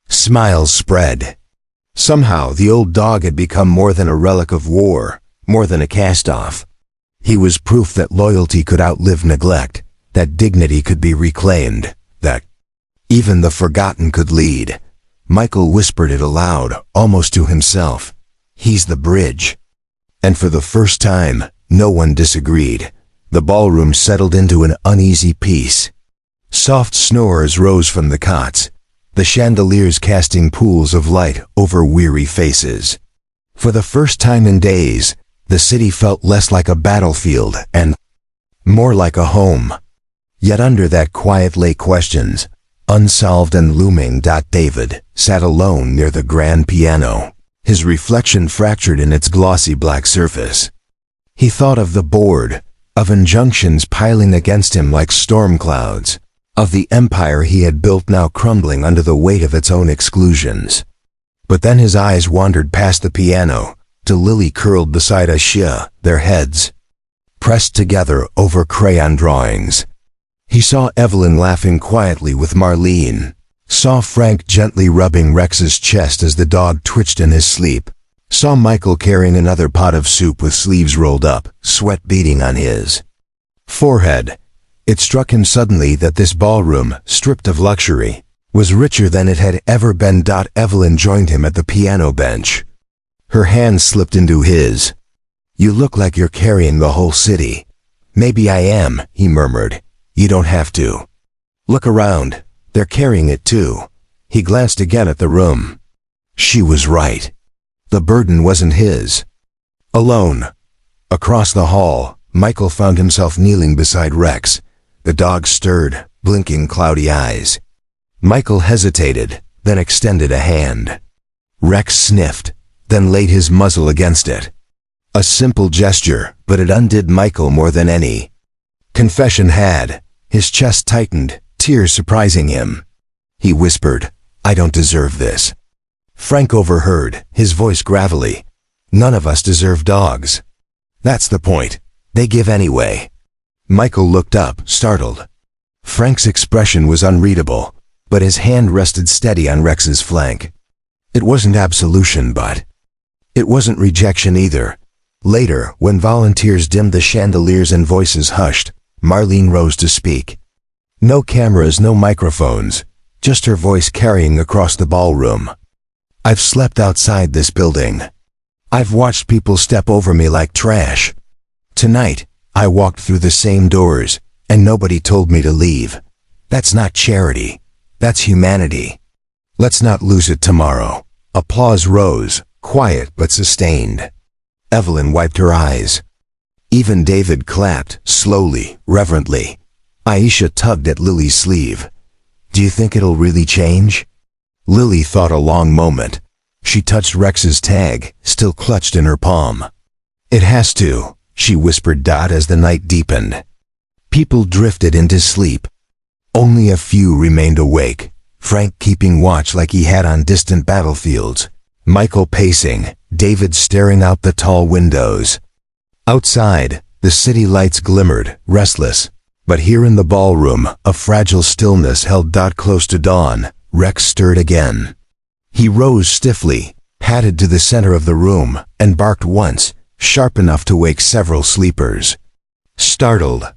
A: Smiles spread. Somehow the old dog had become more than a relic of war, more than a cast-off. He was proof that loyalty could outlive neglect, that dignity could be reclaimed, that even the forgotten could lead. Michael whispered it aloud, almost to himself. He's the bridge. And for the first time, no one disagreed. The ballroom settled into an uneasy peace. Soft snores rose from the cots, the chandeliers casting pools of light over weary faces. For the first time in days, the city felt less like a battlefield and more like a home. Yet under that quiet lay questions, unsolved and looming. David sat alone near the grand piano, his reflection fractured in its glossy black surface. He thought of the board, of injunctions piling against him like storm clouds, of the empire he had built now crumbling under the weight of its own exclusions. But then his eyes wandered past the piano, to Lily curled beside Ashia, their heads pressed together over crayon drawings. He saw Evelyn laughing quietly with Marlene, saw Frank gently rubbing Rex's chest as the dog twitched in his sleep, saw Michael carrying another pot of soup with sleeves rolled up, sweat beading on his forehead. It struck him suddenly that this ballroom, stripped of luxury, was richer than it had ever been. Evelyn joined him at the piano bench. Her hand slipped into his. "You look like you're carrying the whole city." "Maybe I am," he murmured. "You don't have to. Look around. They're carrying it too." He glanced again at the room. She was right. The burden wasn't his. Alone. Across the hall, Michael found himself kneeling beside Rex. The dog stirred, blinking cloudy eyes. Michael hesitated, then extended a hand. Rex sniffed, then laid his muzzle against it. A simple gesture, but it undid Michael more than any confession had. His chest tightened, tears surprising him. He whispered, "I don't deserve this." Frank overheard, his voice gravelly. "None of us deserve dogs." "That's the point. They give anyway." Michael looked up, startled. Frank's expression was unreadable, but his hand rested steady on Rex's flank. It wasn't absolution, but it wasn't rejection either. Later, when volunteers dimmed the chandeliers and voices hushed, Marlene rose to speak. No cameras, no microphones, just her voice carrying across the ballroom. "I've slept outside this building. I've watched people step over me like trash. Tonight, I walked through the same doors, and nobody told me to leave. That's not charity. That's humanity. Let's not lose it tomorrow." Applause rose, quiet but sustained. Evelyn wiped her eyes. Even David clapped, slowly, reverently. Aisha tugged at Lily's sleeve. "Do you think it'll really change?" Lily thought a long moment. She touched Rex's tag, still clutched in her palm. "It has to," she whispered. As the night deepened, people drifted into sleep. Only a few remained awake, Frank keeping watch like he had on distant battlefields, Michael pacing, David staring out the tall windows. Outside, the city lights glimmered, restless. But here in the ballroom, a fragile stillness held. Close to dawn, Rex stirred again. He rose stiffly, padded to the center of the room, and barked once, sharp enough to wake several sleepers. Startled.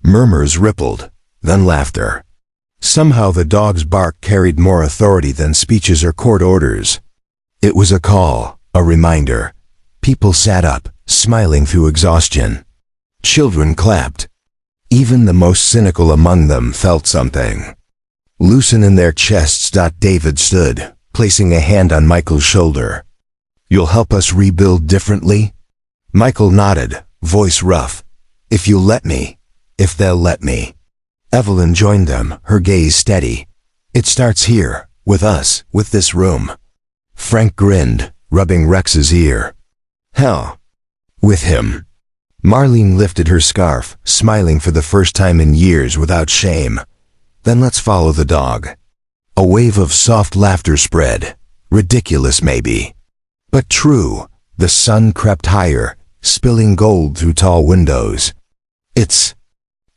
A: Murmurs rippled, then laughter. Somehow the dog's bark carried more authority than speeches or court orders. It was a call, a reminder. People sat up, smiling through exhaustion. Children clapped. Even the most cynical among them felt something loosen in their chests. David stood, placing a hand on Michael's shoulder. "You'll help us rebuild differently?" Michael nodded, voice rough. "If you'll let me. If they'll let me." Evelyn joined them, her gaze steady. "It starts here, with us, with this room." Frank grinned, rubbing Rex's ear. "Hell, with him." Marlene lifted her scarf, smiling for the first time in years without shame. Then let's follow the dog. A wave of soft laughter spread. Ridiculous maybe, but true. The sun crept higher, spilling gold through tall windows. Its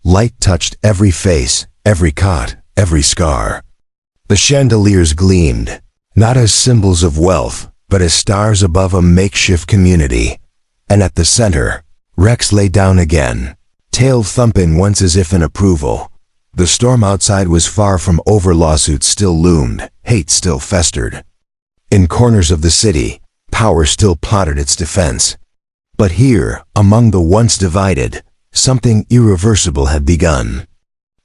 A: light touched every face, every cot, every scar. The chandeliers gleamed, not as symbols of wealth, but as stars above a makeshift community. And at the center, Rex lay down again, tail thumping once as if in approval. The storm outside was far from over. Lawsuits still loomed, hate still festered. In corners of the city, power still plotted its defense. But here, among the once divided, something irreversible had begun.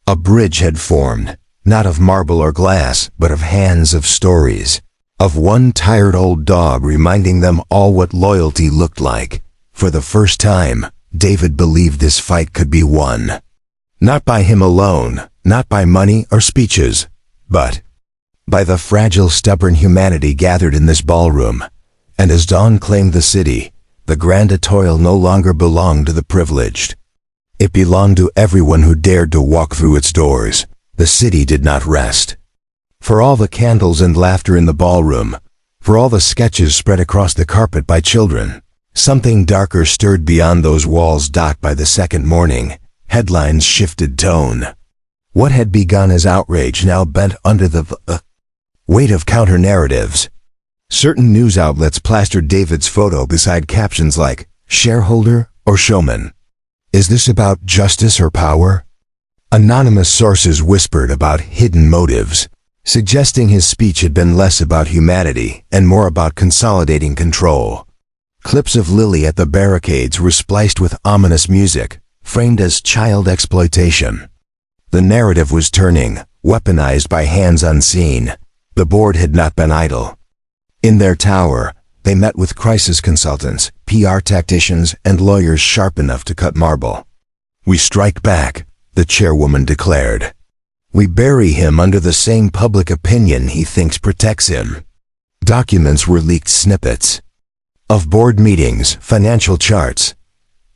A: A bridge had formed, not of marble or glass, but of hands of stories. Of one tired old dog reminding them all what loyalty looked like. For the first time, David believed this fight could be won. Not by him alone, not by money or speeches, but by the fragile, stubborn humanity gathered in this ballroom. And as dawn claimed the city, the grand toil no longer belonged to the privileged. It belonged to everyone who dared to walk through its doors. The city did not rest. For all the candles and laughter in the ballroom, for all the sketches spread across the carpet by children, something darker stirred beyond those walls. By the second morning, headlines shifted tone. What had begun as outrage now bent under the weight of counter-narratives. Certain news outlets plastered David's photo beside captions like, "Shareholder or showman? Is this about justice or power?" Anonymous sources whispered about hidden motives, suggesting his speech had been less about humanity and more about consolidating control. Clips of Lily at the barricades were spliced with ominous music, framed as child exploitation. The narrative was turning, weaponized by hands unseen. The board had not been idle. In their tower, they met with crisis consultants, PR tacticians, and lawyers sharp enough to cut marble. "We strike back," the chairwoman declared. "We bury him under the same public opinion he thinks protects him." Documents were leaked, snippets of board meetings, financial charts,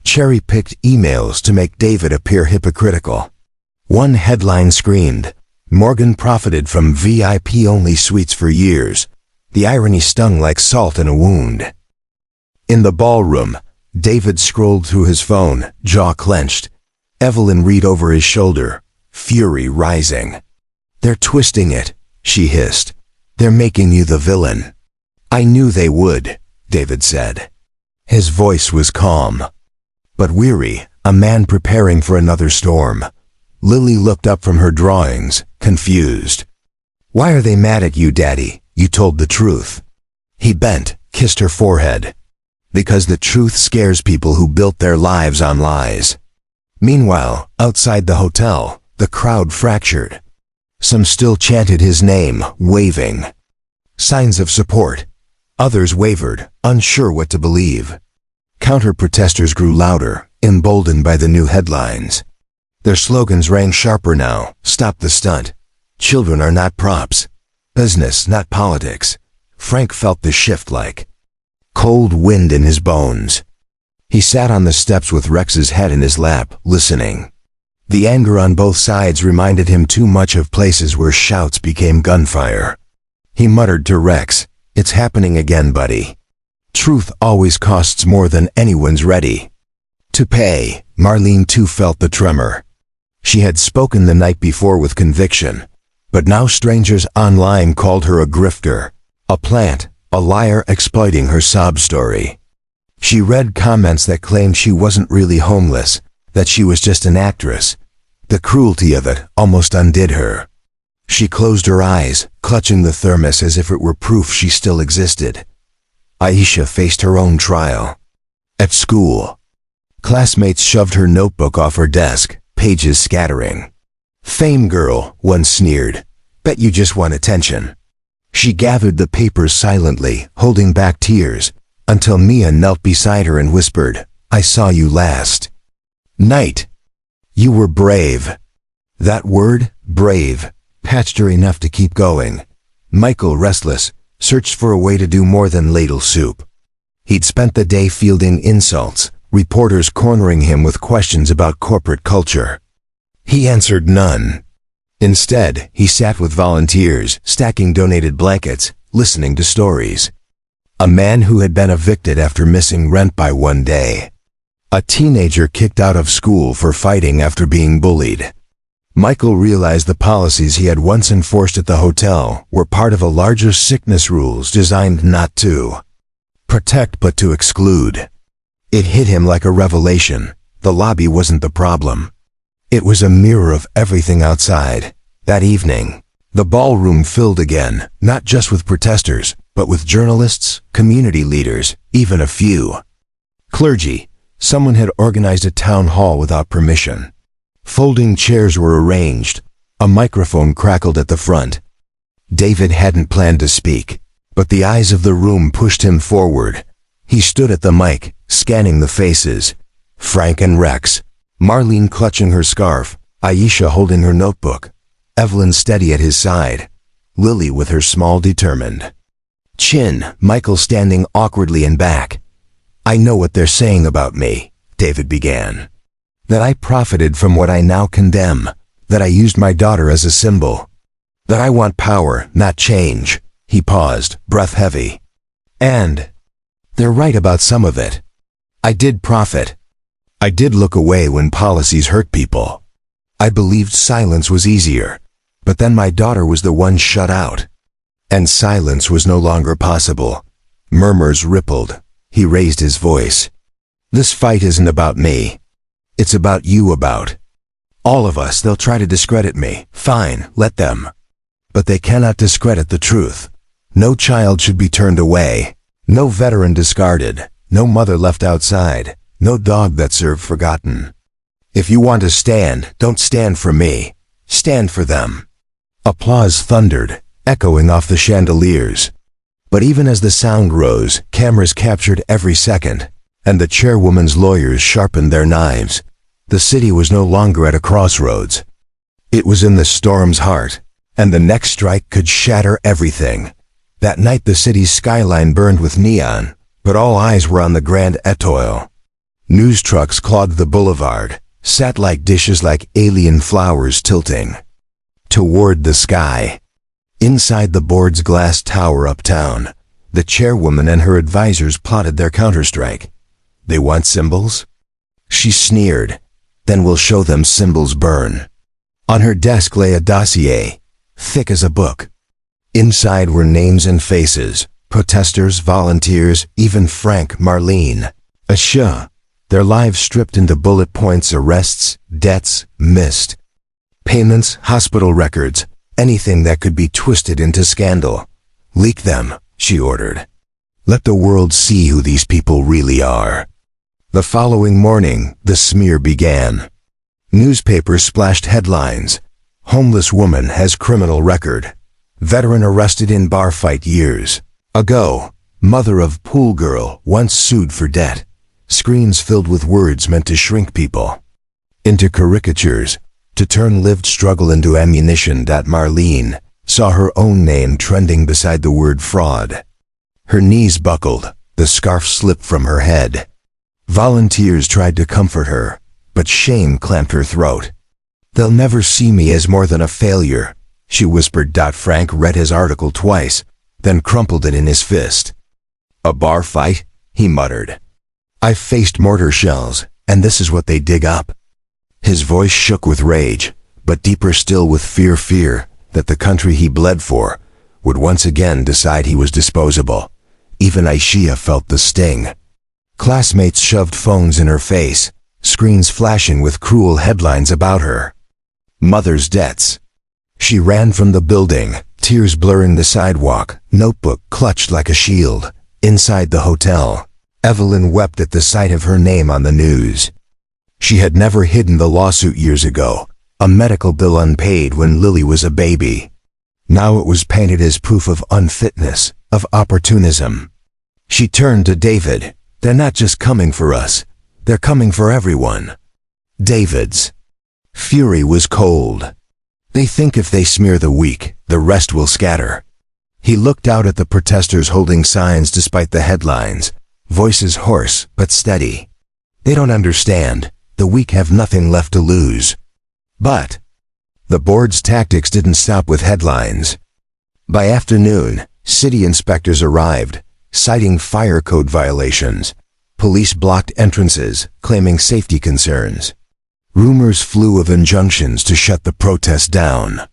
A: cherry-picked emails to make David appear hypocritical. One headline screamed, "Morgan profited from VIP-only suites for years." The irony stung like salt in a wound. In the ballroom, David scrolled through his phone, jaw clenched. Evelyn read over his shoulder, fury rising. "They're twisting it," she hissed. "They're making you the villain." "I knew they would," David said. His voice was calm, but weary, a man preparing for another storm. Lily looked up from her drawings, confused. "Why are they mad at you, Daddy? You told the truth." He bent, kissed her forehead. "Because the truth scares people who built their lives on lies." Meanwhile, outside the hotel, the crowd fractured. Some still chanted his name, waving signs of support. Others wavered, unsure what to believe. Counter-protesters grew louder, emboldened by the new headlines. Their slogans rang sharper now: "Stop the stunt. Children are not props. Business, not politics." Frank felt the shift like cold wind in his bones. He sat on the steps with Rex's head in his lap, listening. The anger on both sides reminded him too much of places where shouts became gunfire. He muttered to Rex, "It's happening again, buddy. Truth always costs more than anyone's ready to pay." Marlene too felt the tremor. She had spoken the night before with conviction, but now strangers online called her a grifter, a plant, a liar exploiting her sob story. She read comments that claimed she wasn't really homeless, that she was just an actress. The cruelty of it almost undid her. She closed her eyes, clutching the thermos as if it were proof she still existed. Aisha faced her own trial. At school, classmates shoved her notebook off her desk, pages scattering. "Fame girl," one sneered. "Bet you just want attention." She gathered the papers silently, holding back tears, until Mia knelt beside her and whispered, "I saw you last night. You were brave." That word, brave, patched her enough to keep going. Michael, restless, searched for a way to do more than ladle soup. He'd spent the day fielding insults, reporters cornering him with questions about corporate culture. He answered none. Instead, he sat with volunteers, stacking donated blankets, listening to stories. A man who had been evicted after missing rent by one day. A teenager kicked out of school for fighting after being bullied. Michael realized the policies he had once enforced at the hotel were part of a larger sickness rules designed not to protect but to exclude. It hit him like a revelation. The lobby wasn't the problem. It was a mirror of everything outside. That evening, the ballroom filled again, not just with protesters, but with journalists, community leaders, even a few clergy. Someone had organized a town hall without permission. Folding chairs were arranged. A microphone crackled at the front. David hadn't planned to speak, but the eyes of the room pushed him forward. He stood at the mic, scanning the faces. Frank and Rex, Marlene clutching her scarf, Aisha holding her notebook, Evelyn steady at his side, Lily with her small determined chin, Michael standing awkwardly in back. "I know what they're saying about me," David began. "That I profited from what I now condemn, that I used my daughter as a symbol, that I want power, not change." He paused, breath heavy. "And they're right about some of it. I did profit. I did look away when policies hurt people. I believed silence was easier, but then my daughter was the one shut out. And silence was no longer possible." Murmurs rippled. He raised his voice. "This fight isn't about me. It's about you, about all of us. They'll try to discredit me. Fine, let them. But they cannot discredit the truth. No child should be turned away. No veteran discarded. No mother left outside. No dog that served forgotten. If you want to stand, don't stand for me. Stand for them." Applause thundered, echoing off the chandeliers. But even as the sound rose, cameras captured every second, and the chairwoman's lawyers sharpened their knives. The city was no longer at a crossroads. It was in the storm's heart, and the next strike could shatter everything. That night the city's skyline burned with neon, but all eyes were on the Grand Etoile. News trucks clogged the boulevard, satellite dishes like alien flowers tilting toward the sky. Inside the board's glass tower uptown, the chairwoman and her advisors plotted their counterstrike. "They want symbols?" She sneered. "Then we'll show them symbols burn." On her desk lay a dossier, thick as a book. Inside were names and faces, protesters, volunteers, even Frank, Marlene, Aisha, their lives stripped into bullet points, arrests, debts, missed payments, hospital records, anything that could be twisted into scandal. "Leak them," she ordered. "Let the world see who these people really are." The following morning, the smear began. Newspapers splashed headlines. "Homeless woman has criminal record. Veteran arrested in bar fight years ago. Mother of pool girl once sued for debt." Screens filled with words meant to shrink people into caricatures, to turn lived struggle into ammunition. Marlene saw her own name trending beside the word fraud. Her knees buckled, the scarf slipped from her head. Volunteers tried to comfort her, but shame clamped her throat. "They'll never see me as more than a failure," she whispered. Frank read his article twice, then crumpled it in his fist. "A bar fight?" he muttered. "I've faced mortar shells, and this is what they dig up." His voice shook with rage, but deeper still with fear that the country he bled for would once again decide he was disposable. Even Aisha felt the sting. Classmates shoved phones in her face, screens flashing with cruel headlines about her. Mother's debts. She ran from the building, tears blurring the sidewalk, notebook clutched like a shield. Inside the hotel, Evelyn wept at the sight of her name on the news. She had never hidden the lawsuit years ago, a medical bill unpaid when Lily was a baby. Now it was painted as proof of unfitness, of opportunism. She turned to David. "They're not just coming for us, they're coming for everyone." David's fury was cold. "They think if they smear the weak, the rest will scatter." He looked out at the protesters holding signs despite the headlines, voices hoarse but steady. "They don't understand. The weak have nothing left to lose." But The board's tactics didn't stop with headlines. By afternoon, city inspectors arrived, citing fire code violations. Police blocked entrances, claiming safety concerns. Rumors flew of injunctions to shut the protests down.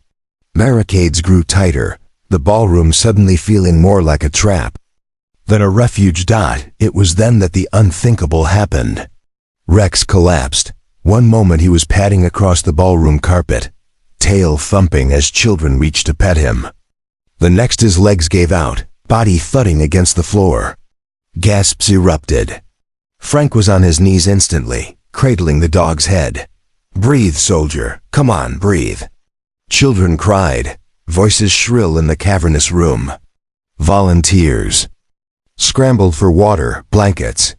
A: Barricades grew tighter, the ballroom suddenly feeling more like a trap than a refuge. It was then that the unthinkable happened. Rex collapsed. One moment he was padding across the ballroom carpet, tail thumping as children reached to pet him. The next his legs gave out, body thudding against the floor. Gasps erupted. Frank was on his knees instantly, cradling the dog's head. "Breathe, soldier. Come on, breathe." Children cried, voices shrill in the cavernous room. Volunteers scrambled for water, blankets.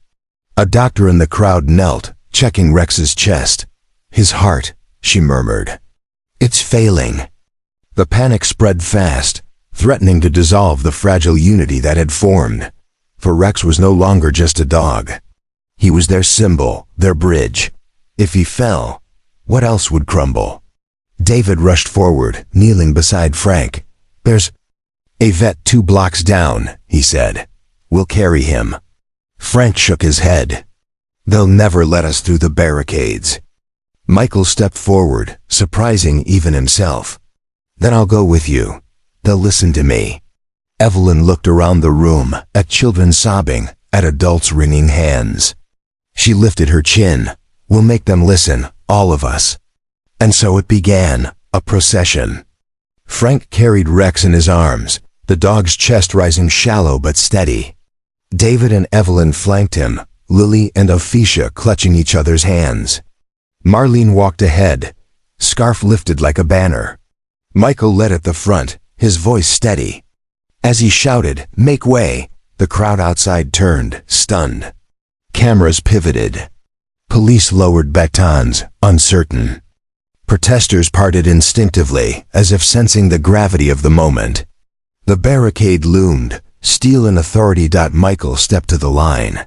A: A doctor in the crowd knelt, checking Rex's chest. "His heart," she murmured. "It's failing." The panic spread fast, threatening to dissolve the fragile unity that had formed. For Rex was no longer just a dog. He was their symbol, their bridge. If he fell, what else would crumble? David rushed forward, kneeling beside Frank. "There's a vet 2 blocks down," he said. "We'll carry him." Frank shook his head. "They'll never let us through the barricades." Michael stepped forward, surprising even himself. "Then I'll go with you. They'll listen to me." Evelyn looked around the room, at children sobbing, at adults wringing hands. She lifted her chin. "We'll make them listen, all of us." And so it began, a procession. Frank carried Rex in his arms, the dog's chest rising shallow but steady. David and Evelyn flanked him, Lily and Ophicia clutching each other's hands. Marlene walked ahead, scarf lifted like a banner. Michael led at the front, his voice steady. As he shouted, "Make way!" the crowd outside turned, stunned. Cameras pivoted. Police lowered batons, uncertain. Protesters parted instinctively, as if sensing the gravity of the moment. The barricade loomed, steel and authority. Michael stepped to the line.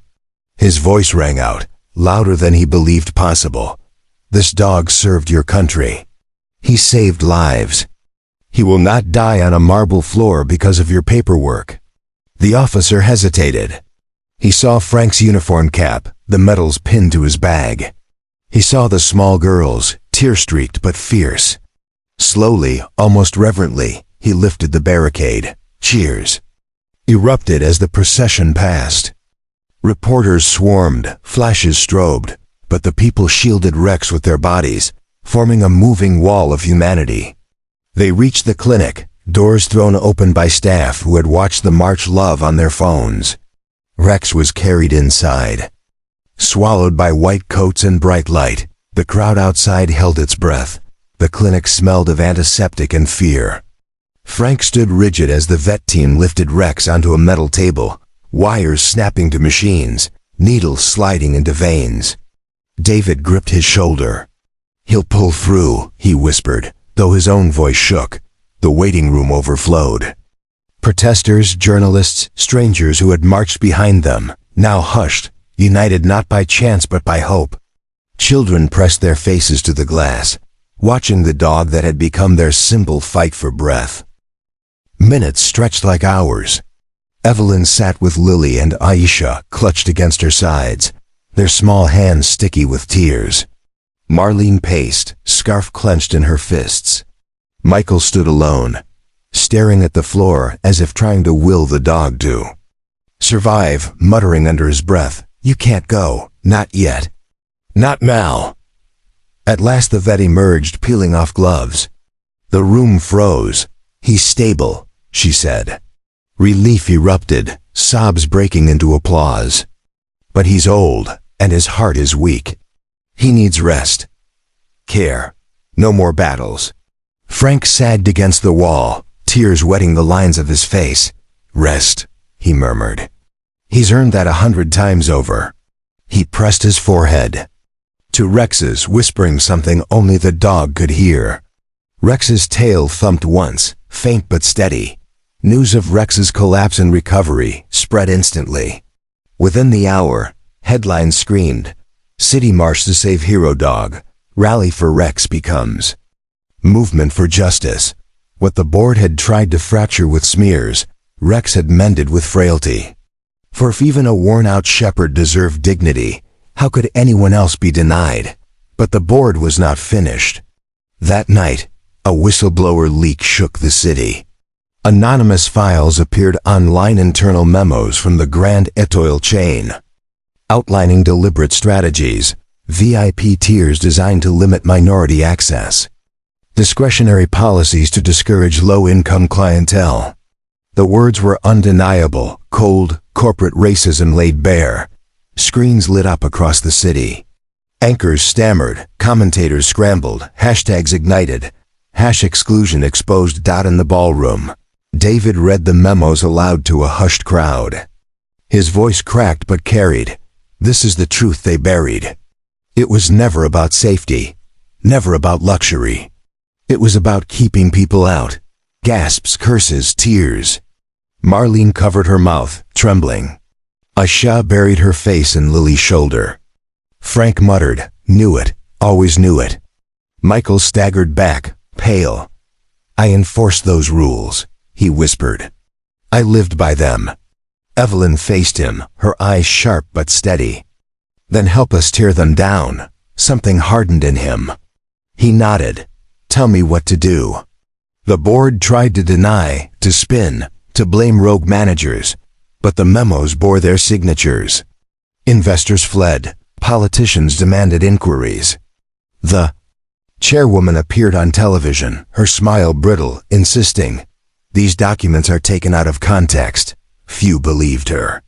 A: His voice rang out, louder than he believed possible. "This dog served your country. He saved lives. He will not die on a marble floor because of your paperwork." The officer hesitated. He saw Frank's uniform cap, the medals pinned to his bag. He saw the small girls, tear-streaked but fierce. Slowly, almost reverently, he lifted the barricade. Cheers erupted as the procession passed. Reporters swarmed, flashes strobed, but the people shielded Rex with their bodies, forming a moving wall of humanity. They reached the clinic, doors thrown open by staff who had watched the march live on their phones. Rex was carried inside. Swallowed by white coats and bright light, the crowd outside held its breath. The clinic smelled of antiseptic and fear. Frank stood rigid as the vet team lifted Rex onto a metal table, wires snapping to machines, needles sliding into veins. David gripped his shoulder. "He'll pull through," he whispered, though his own voice shook. The waiting room overflowed. Protesters, journalists, strangers who had marched behind them, now hushed, united not by chance but by hope. Children pressed their faces to the glass, watching the dog that had become their symbol fight for breath. Minutes stretched like hours. Evelyn sat with Lily and Aisha clutched against her sides, their small hands sticky with tears. Marlene paced, scarf clenched in her fists. Michael stood alone, staring at the floor as if trying to will the dog to survive, muttering under his breath, "You can't go, not yet. Not now." At last the vet emerged, peeling off gloves. The room froze. "He's stable," she said. Relief erupted, sobs breaking into applause. "But he's old, and his heart is weak. He needs rest. Care. No more battles." Frank sagged against the wall, tears wetting the lines of his face. "Rest," he murmured. "He's earned that 100 times over." He pressed his forehead to Rex's, whispering something only the dog could hear. Rex's tail thumped once, faint but steady. News of Rex's collapse and recovery spread instantly. Within the hour, headlines screamed, "City March to Save Hero Dog. Rally for Rex becomes Movement for justice. What the board had tried to fracture with smears, Rex had mended with frailty. For if even a worn-out shepherd deserved dignity, how could anyone else be denied? But the board was not finished. That night, a whistleblower leak shook the city. Anonymous files appeared online, internal memos from the Grand Etoile chain, outlining deliberate strategies, VIP tiers designed to limit minority access, discretionary policies to discourage low-income clientele. The words were undeniable: cold, corporate racism laid bare. Screens lit up across the city. Anchors stammered, commentators scrambled, hashtags ignited, #exclusion exposed. In the ballroom, David read the memos aloud to a hushed crowd. His voice cracked but carried. This is the truth they buried. It was never about safety, never about luxury. It was about keeping people out. Gasps, curses, tears. Marlene covered her mouth, trembling. Asha buried her face in Lily's shoulder. Frank muttered, "Knew it, always knew it." Michael staggered back, pale. "I enforced those rules," he whispered. "I lived by them." Evelyn faced him, her eyes sharp but steady. "Then help us tear them down." Something hardened in him. He nodded. "Tell me what to do." The board tried to deny, to spin, to blame rogue managers, but the memos bore their signatures. Investors fled. Politicians demanded inquiries. The chairwoman appeared on television, her smile brittle, insisting, "These documents are taken out of context." Few believed her.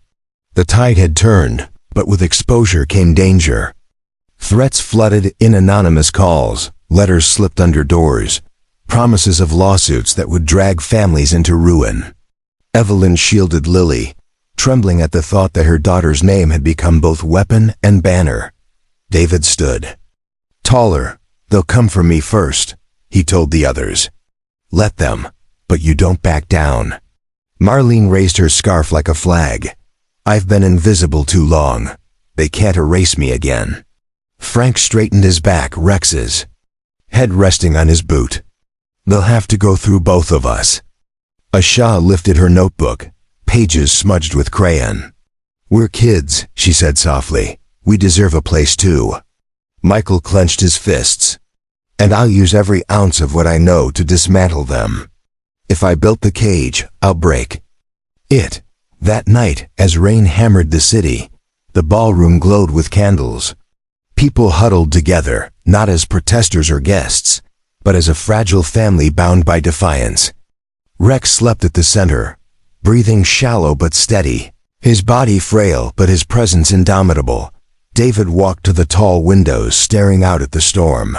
A: The tide had turned, but with exposure came danger. Threats flooded in, anonymous calls, letters slipped under doors, promises of lawsuits that would drag families into ruin. Evelyn shielded Lily, trembling at the thought that her daughter's name had become both weapon and banner. David stood. Taller. "They'll come for me first," he told the others. "Let them, but you don't back down." Marlene raised her scarf like a flag. "I've been invisible too long. They can't erase me again." Frank straightened his back, Rex's head resting on his boot. "They'll have to go through both of us." Asha lifted her notebook, pages smudged with crayon. "We're kids," she said softly. "We deserve a place too." Michael clenched his fists. "And I'll use every ounce of what I know to dismantle them. If I built the cage, I'll break it." That night, as rain hammered the city, the ballroom glowed with candles. People huddled together, not as protesters or guests, but as a fragile family bound by defiance. Rex slept at the center, breathing shallow but steady, his body frail but his presence indomitable. David walked to the tall windows, staring out at the storm.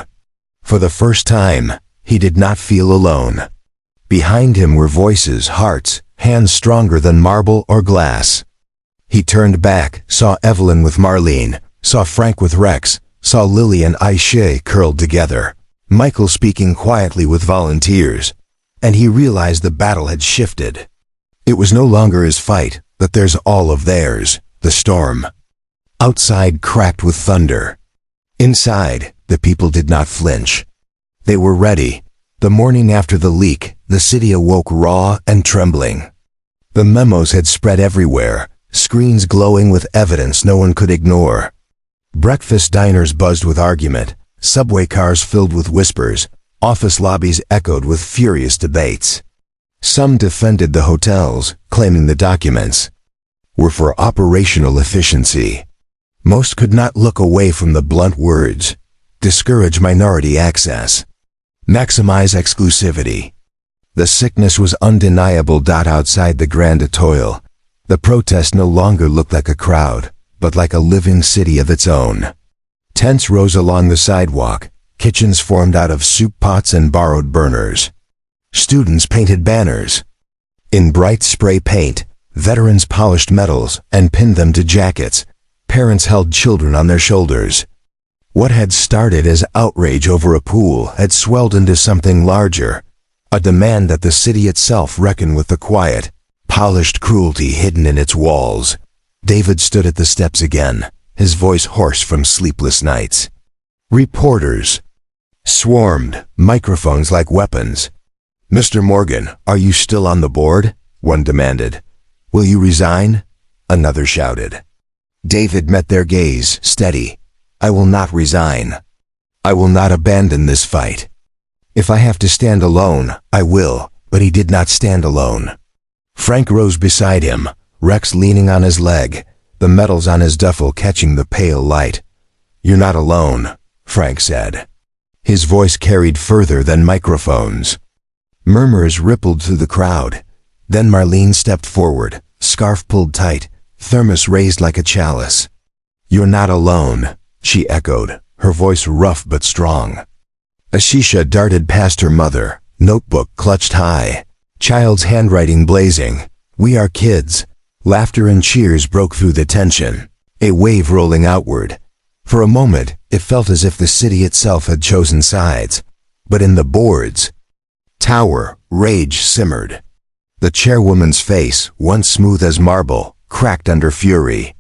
A: For the first time, he did not feel alone. Behind him were voices, hearts, hands stronger than marble or glass. He turned back, saw Evelyn with Marlene, saw Frank with Rex, saw Lily and Aisha curled together, Michael speaking quietly with volunteers, and he realized the battle had shifted. It was no longer his fight, but there's all of theirs, the storm. Outside cracked with thunder. Inside, the people did not flinch. They were ready. The morning after the leak, the city awoke raw and trembling. The memos had spread everywhere, screens glowing with evidence no one could ignore. Breakfast diners buzzed with argument, subway cars filled with whispers, office lobbies echoed with furious debates. Some defended the hotels, claiming the documents were for operational efficiency. Most could not look away from the blunt words: discourage minority access, maximize exclusivity. The sickness was undeniable. Outside the Grand Etoile, the protest no longer looked like a crowd, but like a living city of its own. Tents rose along the sidewalk, kitchens formed out of soup pots and borrowed burners. Students painted banners in bright spray paint, veterans polished medals and pinned them to jackets. Parents held children on their shoulders. What had started as outrage over a pool had swelled into something larger, a demand that the city itself reckon with the quiet, polished cruelty hidden in its walls. David stood at the steps again, his voice hoarse from sleepless nights. Reporters swarmed, microphones like weapons. "Mr. Morgan, are you still on the board?" one demanded. "Will you resign?" another shouted. David met their gaze, steady. "I will not resign. I will not abandon this fight. If I have to stand alone, I will," but he did not stand alone. Frank rose beside him, Rex leaning on his leg, the medals on his duffel catching the pale light. "You're not alone," Frank said. His voice carried further than microphones. Murmurs rippled through the crowd. Then Marlene stepped forward, scarf pulled tight, thermos raised like a chalice. "You're not alone," she echoed, her voice rough but strong. Ashisha darted past her mother, notebook clutched high, child's handwriting blazing. "We are kids." Laughter and cheers broke through the tension, a wave rolling outward. For a moment, it felt as if the city itself had chosen sides. But in the boards, tower, rage simmered. The chairwoman's face, once smooth as marble, cracked under fury.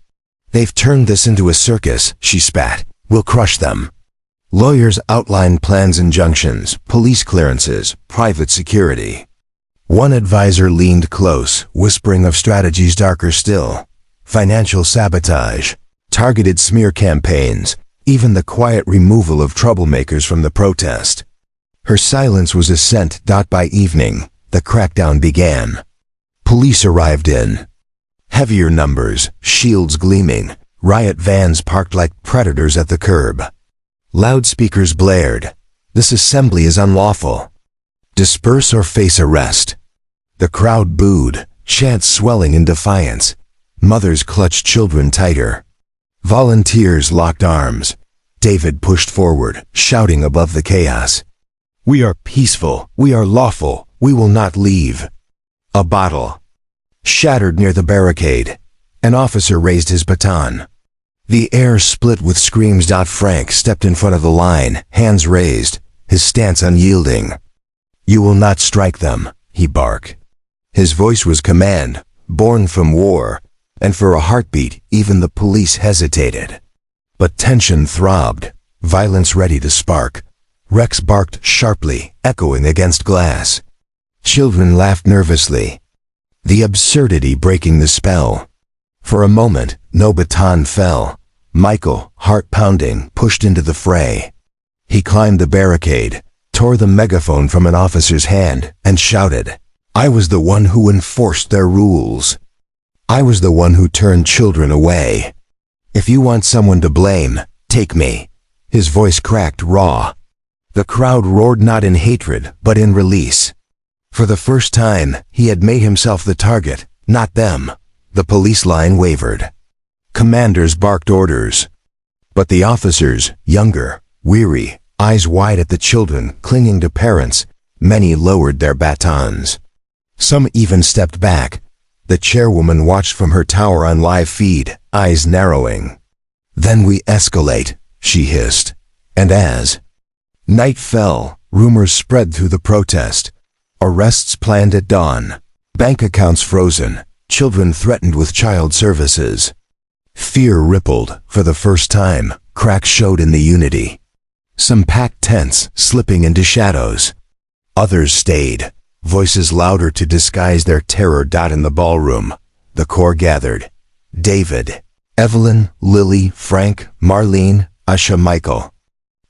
A: "They've turned this into a circus," she spat. "We'll crush them." Lawyers outlined plans, injunctions, police clearances, private security. One advisor leaned close, whispering of strategies darker still. Financial sabotage, targeted smear campaigns, even the quiet removal of troublemakers from the protest. Her silence was assent. By evening, the crackdown began. Police arrived in heavier numbers, shields gleaming, riot vans parked like predators at the curb. Loudspeakers blared. "This assembly is unlawful. Disperse or face arrest." The crowd booed, chants swelling in defiance. Mothers clutched children tighter. Volunteers locked arms. David pushed forward, shouting above the chaos. "We are peaceful. We are lawful. We will not leave." A bottle shattered near the barricade. An officer raised his baton. The air split with screams. Frank stepped in front of the line, hands raised, his stance unyielding. "You will not strike them," he barked. His voice was command, born from war, and for a heartbeat, even the police hesitated. But tension throbbed, violence ready to spark. Rex barked sharply, echoing against glass. Children laughed nervously, the absurdity breaking the spell. For a moment, no baton fell. Michael, heart pounding, pushed into the fray. He climbed the barricade, tore the megaphone from an officer's hand, and shouted, "I was the one who enforced their rules. I was the one who turned children away. If you want someone to blame, take me." His voice cracked raw. The crowd roared not in hatred, but in release. For the first time, he had made himself the target, not them. The police line wavered. Commanders barked orders. But the officers, younger, weary, eyes wide at the children clinging to parents, many lowered their batons. Some even stepped back. The chairwoman watched from her tower on live feed, eyes narrowing. "Then we escalate," she hissed. And as night fell, rumors spread through the protest. Arrests planned at dawn. Bank accounts frozen. Children threatened with child services. Fear rippled. For the first time, cracks showed in the unity. Some packed tents, slipping into shadows. Others stayed, voices louder to disguise their terror. In the ballroom, the core gathered. David, Evelyn, Lily, Frank, Marlene, Asha, Michael.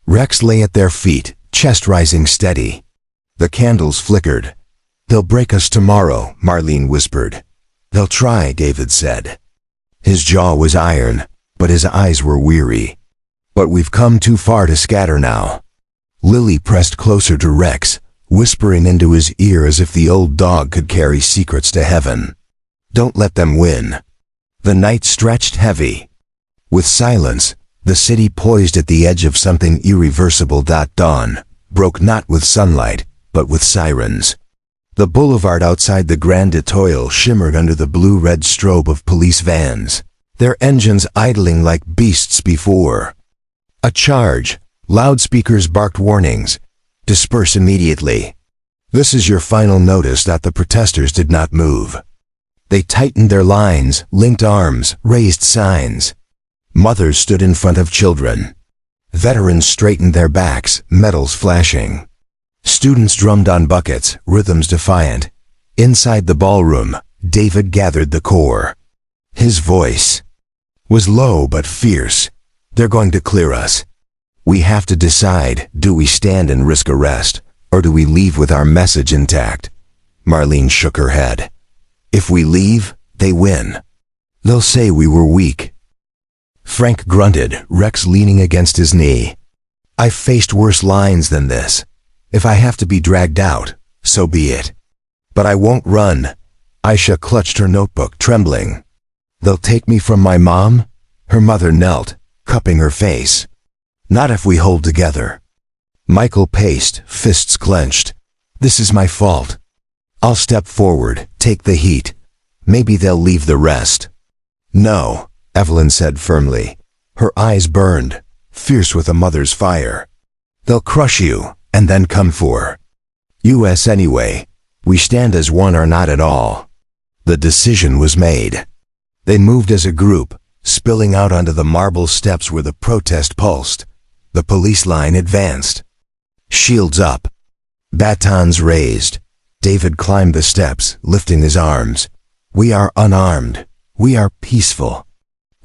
A: Rex lay at their feet, chest rising steady. The candles flickered. "They'll break us tomorrow," Marlene whispered. "They'll try," David said. His jaw was iron, but his eyes were weary. "But we've come too far to scatter now." Lily pressed closer to Rex, whispering into his ear as if the old dog could carry secrets to heaven. "Don't let them win." The night stretched heavy. With silence, the city poised at the edge of something irreversible. Dawn broke not with sunlight, but with sirens. The boulevard outside the Grand Etoile shimmered under the blue-red strobe of police vans, their engines idling like beasts before. A charge. Loudspeakers barked warnings. "Disperse immediately." This is your final notice. The protesters did not move. They tightened their lines, linked arms, raised signs. Mothers stood in front of children. Veterans straightened their backs, medals flashing. Students drummed on buckets, rhythms defiant. Inside the ballroom, David gathered the core. His voice was low but fierce. They're going to clear us. We have to decide, do we stand and risk arrest, or do we leave with our message intact? Marlene shook her head. If we leave, they win. They'll say we were weak. Frank grunted, Rex leaning against his knee. I've faced worse lines than this. If I have to be dragged out, so be it. But I won't run. Aisha clutched her notebook, trembling. They'll take me from my mom? Her mother knelt, cupping her face. Not if we hold together. Michael paced, fists clenched. This is my fault. I'll step forward, take the heat. Maybe they'll leave the rest. No, Evelyn said firmly. Her eyes burned, fierce with a mother's fire. They'll crush you, and then come for us anyway. We stand as one or not at all. The decision was made. They moved as a group, spilling out onto the marble steps where the protest pulsed. The police line advanced. Shields up. Batons raised. David climbed the steps, lifting his arms. We are unarmed. We are peaceful.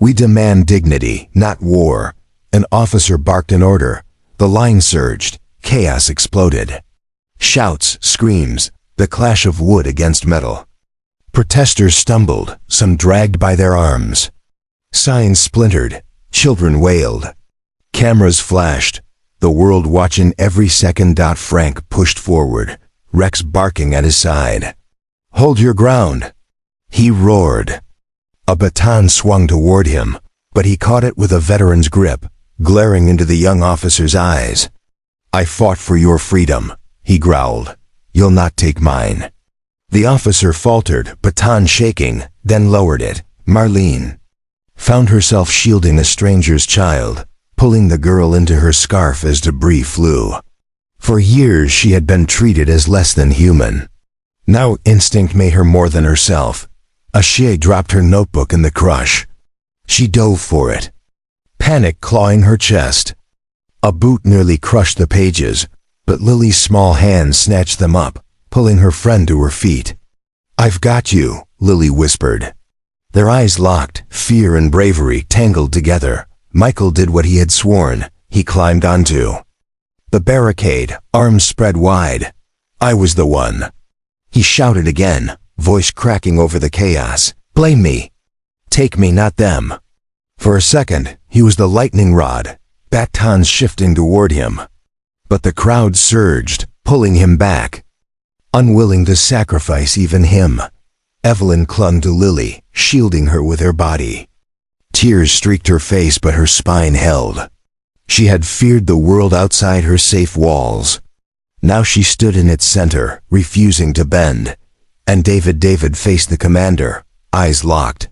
A: We demand dignity, not war. An officer barked an order. The line surged. Chaos exploded. Shouts, screams, the clash of wood against metal. Protesters stumbled, some dragged by their arms. Signs splintered. Children wailed. Cameras flashed. The world watching every second. Frank pushed forward, Rex barking at his side. Hold your ground. He roared. A baton swung toward him, but he caught it with a veteran's grip, glaring into the young officer's eyes. I fought for your freedom, he growled. You'll not take mine. The officer faltered, baton shaking, then lowered it. Marlene found herself shielding a stranger's child, pulling the girl into her scarf as debris flew. For years she had been treated as less than human. Now instinct made her more than herself. Ashe dropped her notebook in the crush. She dove for it, panic clawing her chest. A boot nearly crushed the pages, but Lily's small hands snatched them up, pulling her friend to her feet. I've got you, Lily whispered. Their eyes locked, fear and bravery tangled together. Michael did what he had sworn. He climbed onto the barricade, arms spread wide. I was the one. He shouted again, voice cracking over the chaos. Blame me. Take me, not them. For a second, he was the lightning rod, batons shifting toward him. But the crowd surged, pulling him back, unwilling to sacrifice even him. Evelyn clung to Lily, shielding her with her body. Tears streaked her face, but her spine held. She had feared the world outside her safe walls. Now she stood in its center, refusing to bend. And David faced the commander, eyes locked.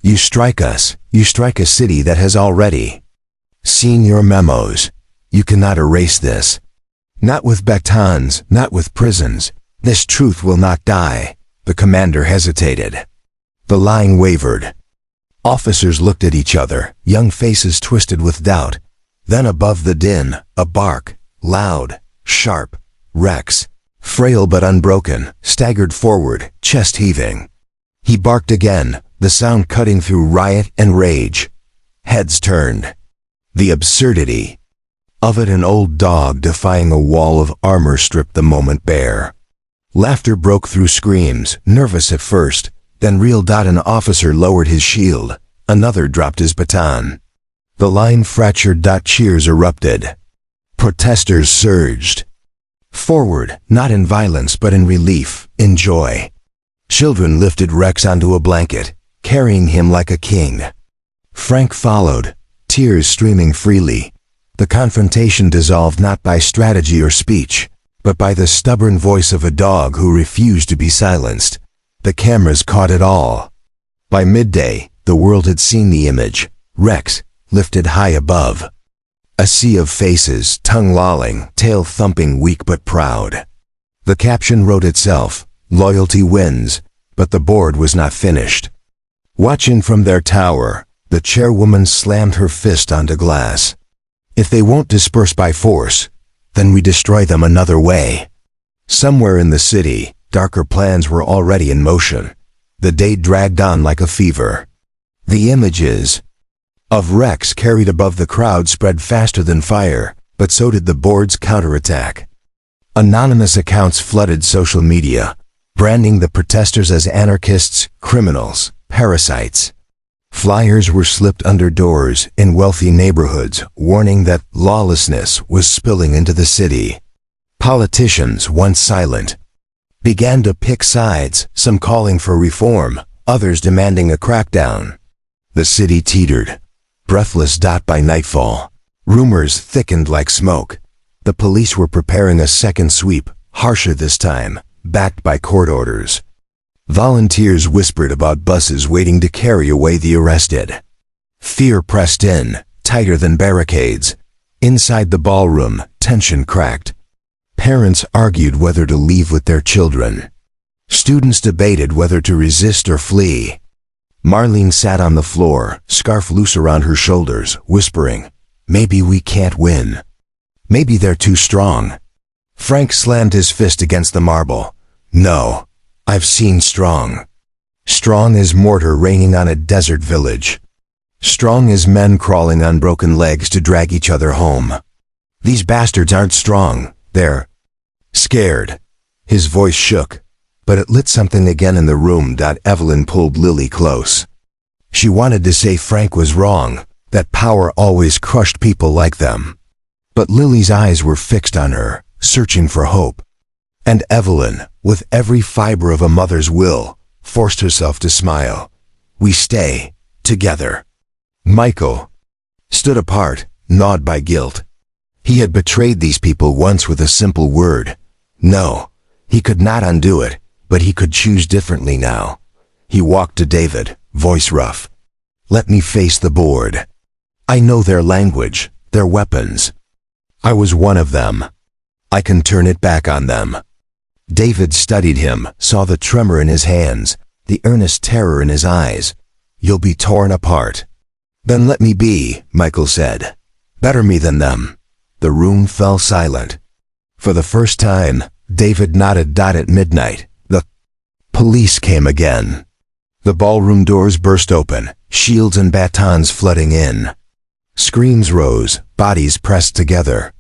A: You strike us, you strike a city that has already seen your memos. You cannot erase this. Not with batons, not with prisons. This truth will not die. The commander hesitated. The line wavered. Officers looked at each other, young faces twisted with doubt. Then above the din, a bark, loud, sharp. Rex, frail but unbroken, staggered forward, chest heaving. He barked again, the sound cutting through riot and rage. Heads turned. The absurdity of it, an old dog defying a wall of armor stripped the moment bare. Laughter broke through screams, nervous at first, then reeled out. An officer lowered his shield, another dropped his baton. The line fractured. Cheers erupted. Protesters surged forward, not in violence but in relief, in joy. Children lifted Rex onto a blanket, carrying him like a king. Frank followed, tears streaming freely. The confrontation dissolved not by strategy or speech, but by the stubborn voice of a dog who refused to be silenced. The cameras caught it all. By midday, the world had seen the image, Rex, lifted high above. A sea of faces, tongue lolling, tail thumping, weak but proud. The caption wrote itself, loyalty wins, but the board was not finished. Watching from their tower, the chairwoman slammed her fist onto glass. If they won't disperse by force, then we destroy them another way. Somewhere in the city, darker plans were already in motion. The day dragged on like a fever. The images of Rex carried above the crowd spread faster than fire, but so did the board's counterattack. Anonymous accounts flooded social media, branding the protesters as anarchists, criminals, parasites. Flyers were slipped under doors in wealthy neighborhoods, warning that lawlessness was spilling into the city. Politicians, once silent, began to pick sides, some calling for reform, others demanding a crackdown. The city teetered, breathless. By nightfall, rumors thickened like smoke. The police were preparing a second sweep, harsher this time, backed by court orders. Volunteers whispered about buses waiting to carry away the arrested. Fear pressed in, tighter than barricades. Inside the ballroom, tension cracked. Parents argued whether to leave with their children. Students debated whether to resist or flee. Marlene sat on the floor, scarf loose around her shoulders, whispering, "Maybe we can't win. Maybe they're too strong." Frank slammed his fist against the marble. "No, I've seen strong. Strong as mortar raining on a desert village. Strong as men crawling on broken legs to drag each other home. These bastards aren't strong, they're scared." His voice shook, but it lit something again in the room. Evelyn pulled Lily close. She wanted to say Frank was wrong, that power always crushed people like them. But Lily's eyes were fixed on her, searching for hope. And Evelyn, with every fiber of a mother's will, forced herself to smile. "We stay together." Michael stood apart, gnawed by guilt. He had betrayed these people once with a simple word. No, he could not undo it, but he could choose differently now. He walked to David, voice rough. "Let me face the board. I know their language, their weapons. I was one of them. I can turn it back on them." David studied him, saw the tremor in his hands, the earnest terror in his eyes. "You'll be torn apart." "Then let me be," Michael said. "Better me than them." The room fell silent. For the first time, David nodded. At midnight, the police came again. The ballroom doors burst open, shields and batons flooding in. Screams rose, bodies pressed together.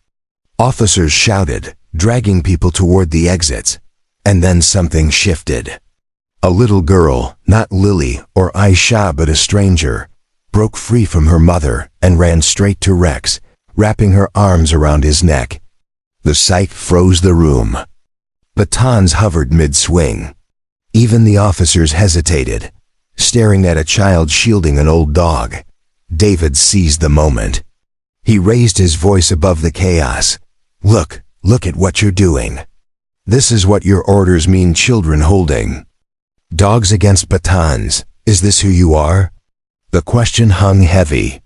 A: Officers shouted, dragging people toward the exits. And then something shifted. A little girl, not Lily or Aisha but a stranger, broke free from her mother and ran straight to Rex, wrapping her arms around his neck. The sight froze the room. Batons hovered mid-swing. Even the officers hesitated, staring at a child shielding an old dog. David seized the moment. He raised his voice above the chaos. Look at what you're doing. This is what your orders mean, children holding dogs against batons. Is this who you are?" The question hung heavy.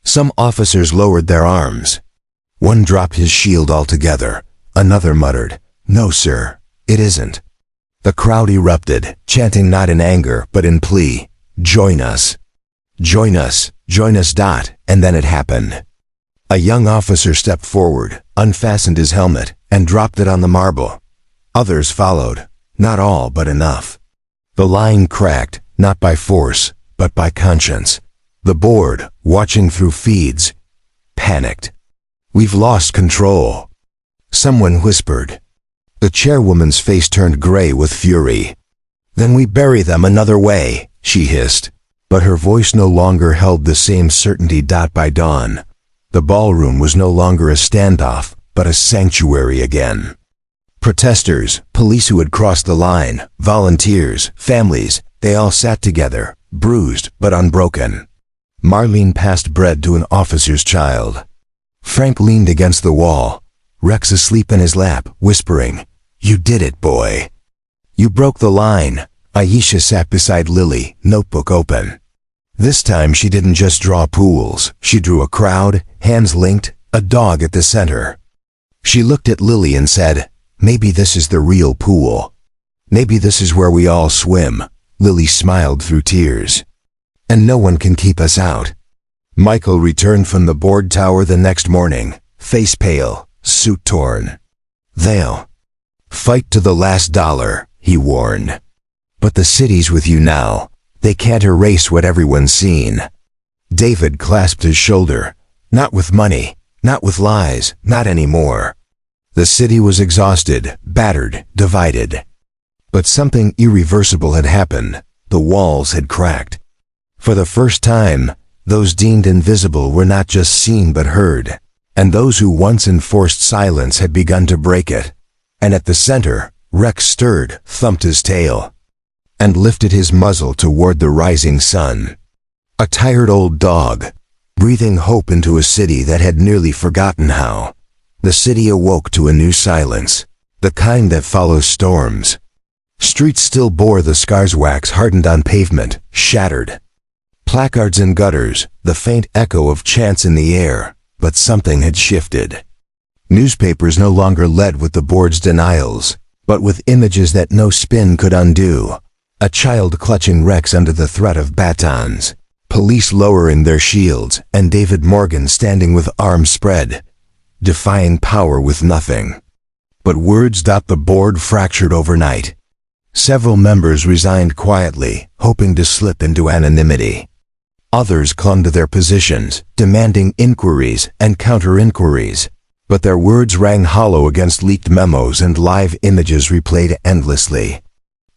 A: Some officers lowered their arms. One dropped his shield altogether. Another muttered, "No, sir, it isn't." The crowd erupted, chanting not in anger but in plea. "Join us. Join us. Join us." And then it happened. A young officer stepped forward, unfastened his helmet, and dropped it on the marble. Others followed, not all but enough. The line cracked, not by force, but by conscience. The board, watching through feeds, panicked. "We've lost control," someone whispered. The chairwoman's face turned gray with fury. "Then we bury them another way," she hissed. But her voice no longer held the same certainty. By dawn, the ballroom was no longer a standoff, but a sanctuary again. Protesters, police who had crossed the line, volunteers, families, they all sat together, bruised but unbroken. Marlene passed bread to an officer's child. Frank leaned against the wall, Rex asleep in his lap, whispering, "You did it, boy. You broke the line." Aisha sat beside Lily, notebook open. This time she didn't just draw pools, she drew a crowd, hands linked, a dog at the center. She looked at Lily and said, "Maybe this is the real pool. Maybe this is where we all swim." Lily smiled through tears. "And no one can keep us out." Michael returned from the board tower the next morning, face pale, suit torn. "They'll fight to the last dollar," he warned. "But the city's with you now. They can't erase what everyone's seen." David clasped his shoulder. "Not with money, not with lies, not anymore." The city was exhausted, battered, divided. But something irreversible had happened. The walls had cracked. For the first time, those deemed invisible were not just seen but heard, and those who once enforced silence had begun to break it. And at the center, Rex stirred, thumped his tail, and lifted his muzzle toward the rising sun. A tired old dog, breathing hope into a city that had nearly forgotten how. The city awoke to a new silence, the kind that follows storms. Streets still bore the scars, wax hardened on pavement, shattered. Placards in gutters, the faint echo of chants in the air, but something had shifted. Newspapers no longer led with the board's denials, but with images that no spin could undo. A child clutching Rex under the threat of batons, police lowering their shields, and David Morgan standing with arms spread, defying power with nothing. But words. The board fractured overnight. Several members resigned quietly, hoping to slip into anonymity. Others clung to their positions, demanding inquiries and counter-inquiries, but their words rang hollow against leaked memos and live images replayed endlessly.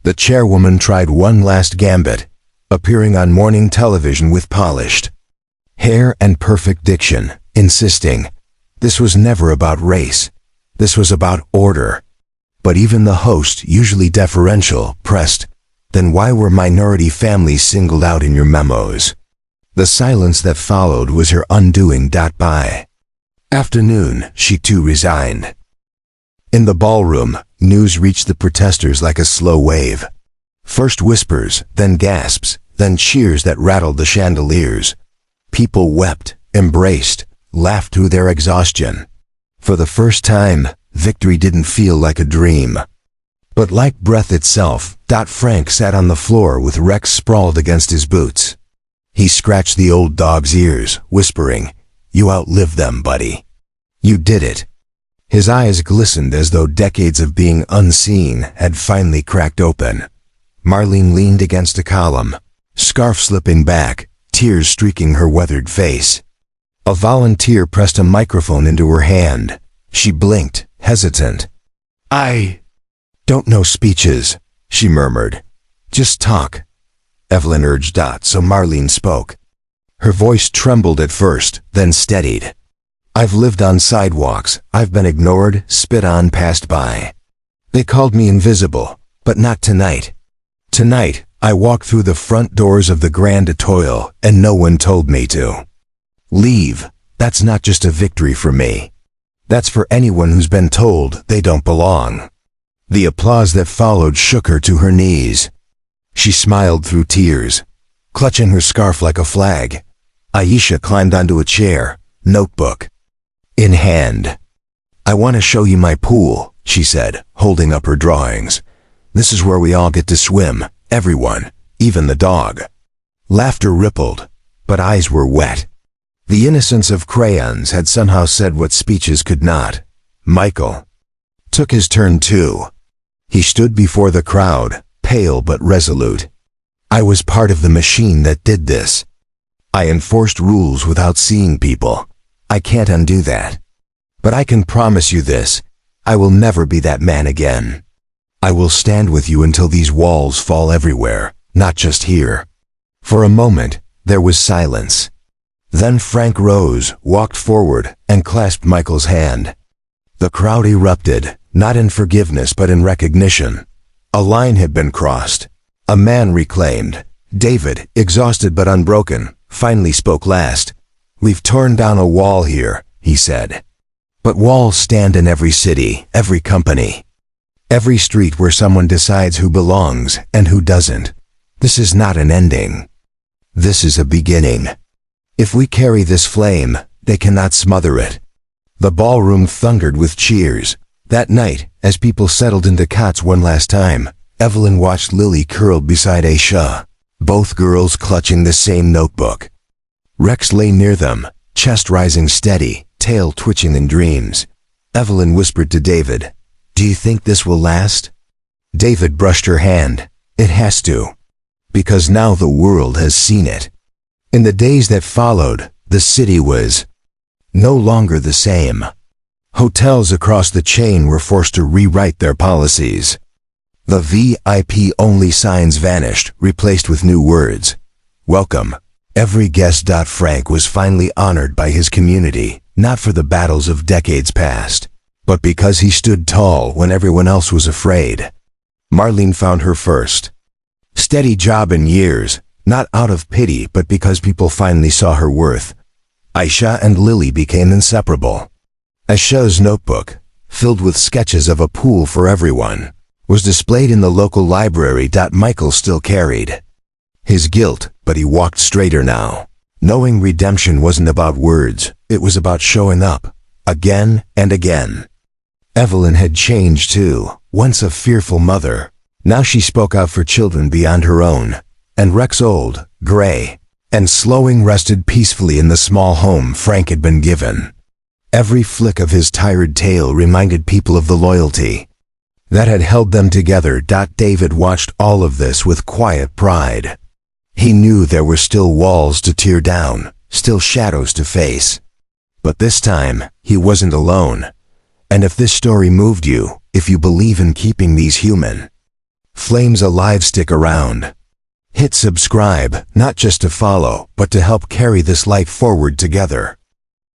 A: The chairwoman tried one last gambit, appearing on morning television with polished hair and perfect diction, insisting, this was never about race. This was about order. But even the host, usually deferential, pressed, then why were minority families singled out in your memos? The silence that followed was her undoing. By afternoon, she too resigned. In the ballroom, news reached the protesters like a slow wave. First whispers, then gasps, then cheers that rattled the chandeliers. People wept, embraced, laughed through their exhaustion. For the first time, victory didn't feel like a dream, but like breath itself. Frank sat on the floor with Rex sprawled against his boots. He scratched the old dog's ears, whispering, "You outlived them, buddy. You did it." His eyes glistened as though decades of being unseen had finally cracked open. Marlene leaned against a column, scarf slipping back, tears streaking her weathered face. A volunteer pressed a microphone into her hand. She blinked, hesitant. "I don't know speeches," she murmured. "Just talk." Evelyn urged. So Marlene spoke. Her voice trembled at first, then steadied. "I've lived on sidewalks. I've been ignored, spit on, passed by. They called me invisible, but not tonight. Tonight, I walked through the front doors of the Grand Etoile, and no one told me to leave. That's not just a victory for me. That's for anyone who's been told they don't belong." The applause that followed shook her to her knees. She smiled through tears, clutching her scarf like a flag. Aisha climbed onto a chair, notebook in hand. "I want to show you my pool," she said, holding up her drawings. "This is where we all get to swim, everyone, even the dog." Laughter rippled, but eyes were wet. The innocence of crayons had somehow said what speeches could not. Michael took his turn too. He stood before the crowd, pale but resolute. "I was part of the machine that did this. I enforced rules without seeing people. I can't undo that. But I can promise you this, I will never be that man again. I will stand with you until these walls fall everywhere, not just here." For a moment, there was silence. Then Frank rose, walked forward, and clasped Michael's hand. The crowd erupted, not in forgiveness but in recognition. A line had been crossed. A man reclaimed. David, exhausted but unbroken, finally spoke last. "We've torn down a wall here," he said. "But walls stand in every city, every company, every street where someone decides who belongs and who doesn't. This is not an ending. This is a beginning. If we carry this flame, they cannot smother it." The ballroom thundered with cheers. That night, as people settled into cots one last time, Evelyn watched Lily curled beside Aisha, both girls clutching the same notebook. Rex lay near them, chest rising steady, tail twitching in dreams. Evelyn whispered to David, "Do you think this will last?" David brushed her hand. "It has to. Because now the world has seen it." In the days that followed, the city was no longer the same. Hotels across the chain were forced to rewrite their policies. The VIP-only signs vanished, replaced with new words. Welcome. Every guest. Frank was finally honored by his community, not for the battles of decades past, but because he stood tall when everyone else was afraid. Marlene found her first steady job in years, not out of pity but because people finally saw her worth. Aisha and Lily became inseparable. Aisha's notebook, filled with sketches of a pool for everyone, was displayed in the local library. Michael still carried his guilt, but he walked straighter now, knowing redemption wasn't about words, it was about showing up, again and again. Evelyn had changed too. Once a fearful mother, now she spoke out for children beyond her own. And Rex, old, gray, and slowing, rested peacefully in the small home Frank had been given. Every flick of his tired tail reminded people of the loyalty that had held them together. David watched all of this with quiet pride. He knew there were still walls to tear down, still shadows to face. But this time, he wasn't alone. And if this story moved you, if you believe in keeping these human flames alive, stick around. Hit subscribe, not just to follow, but to help carry this light forward together.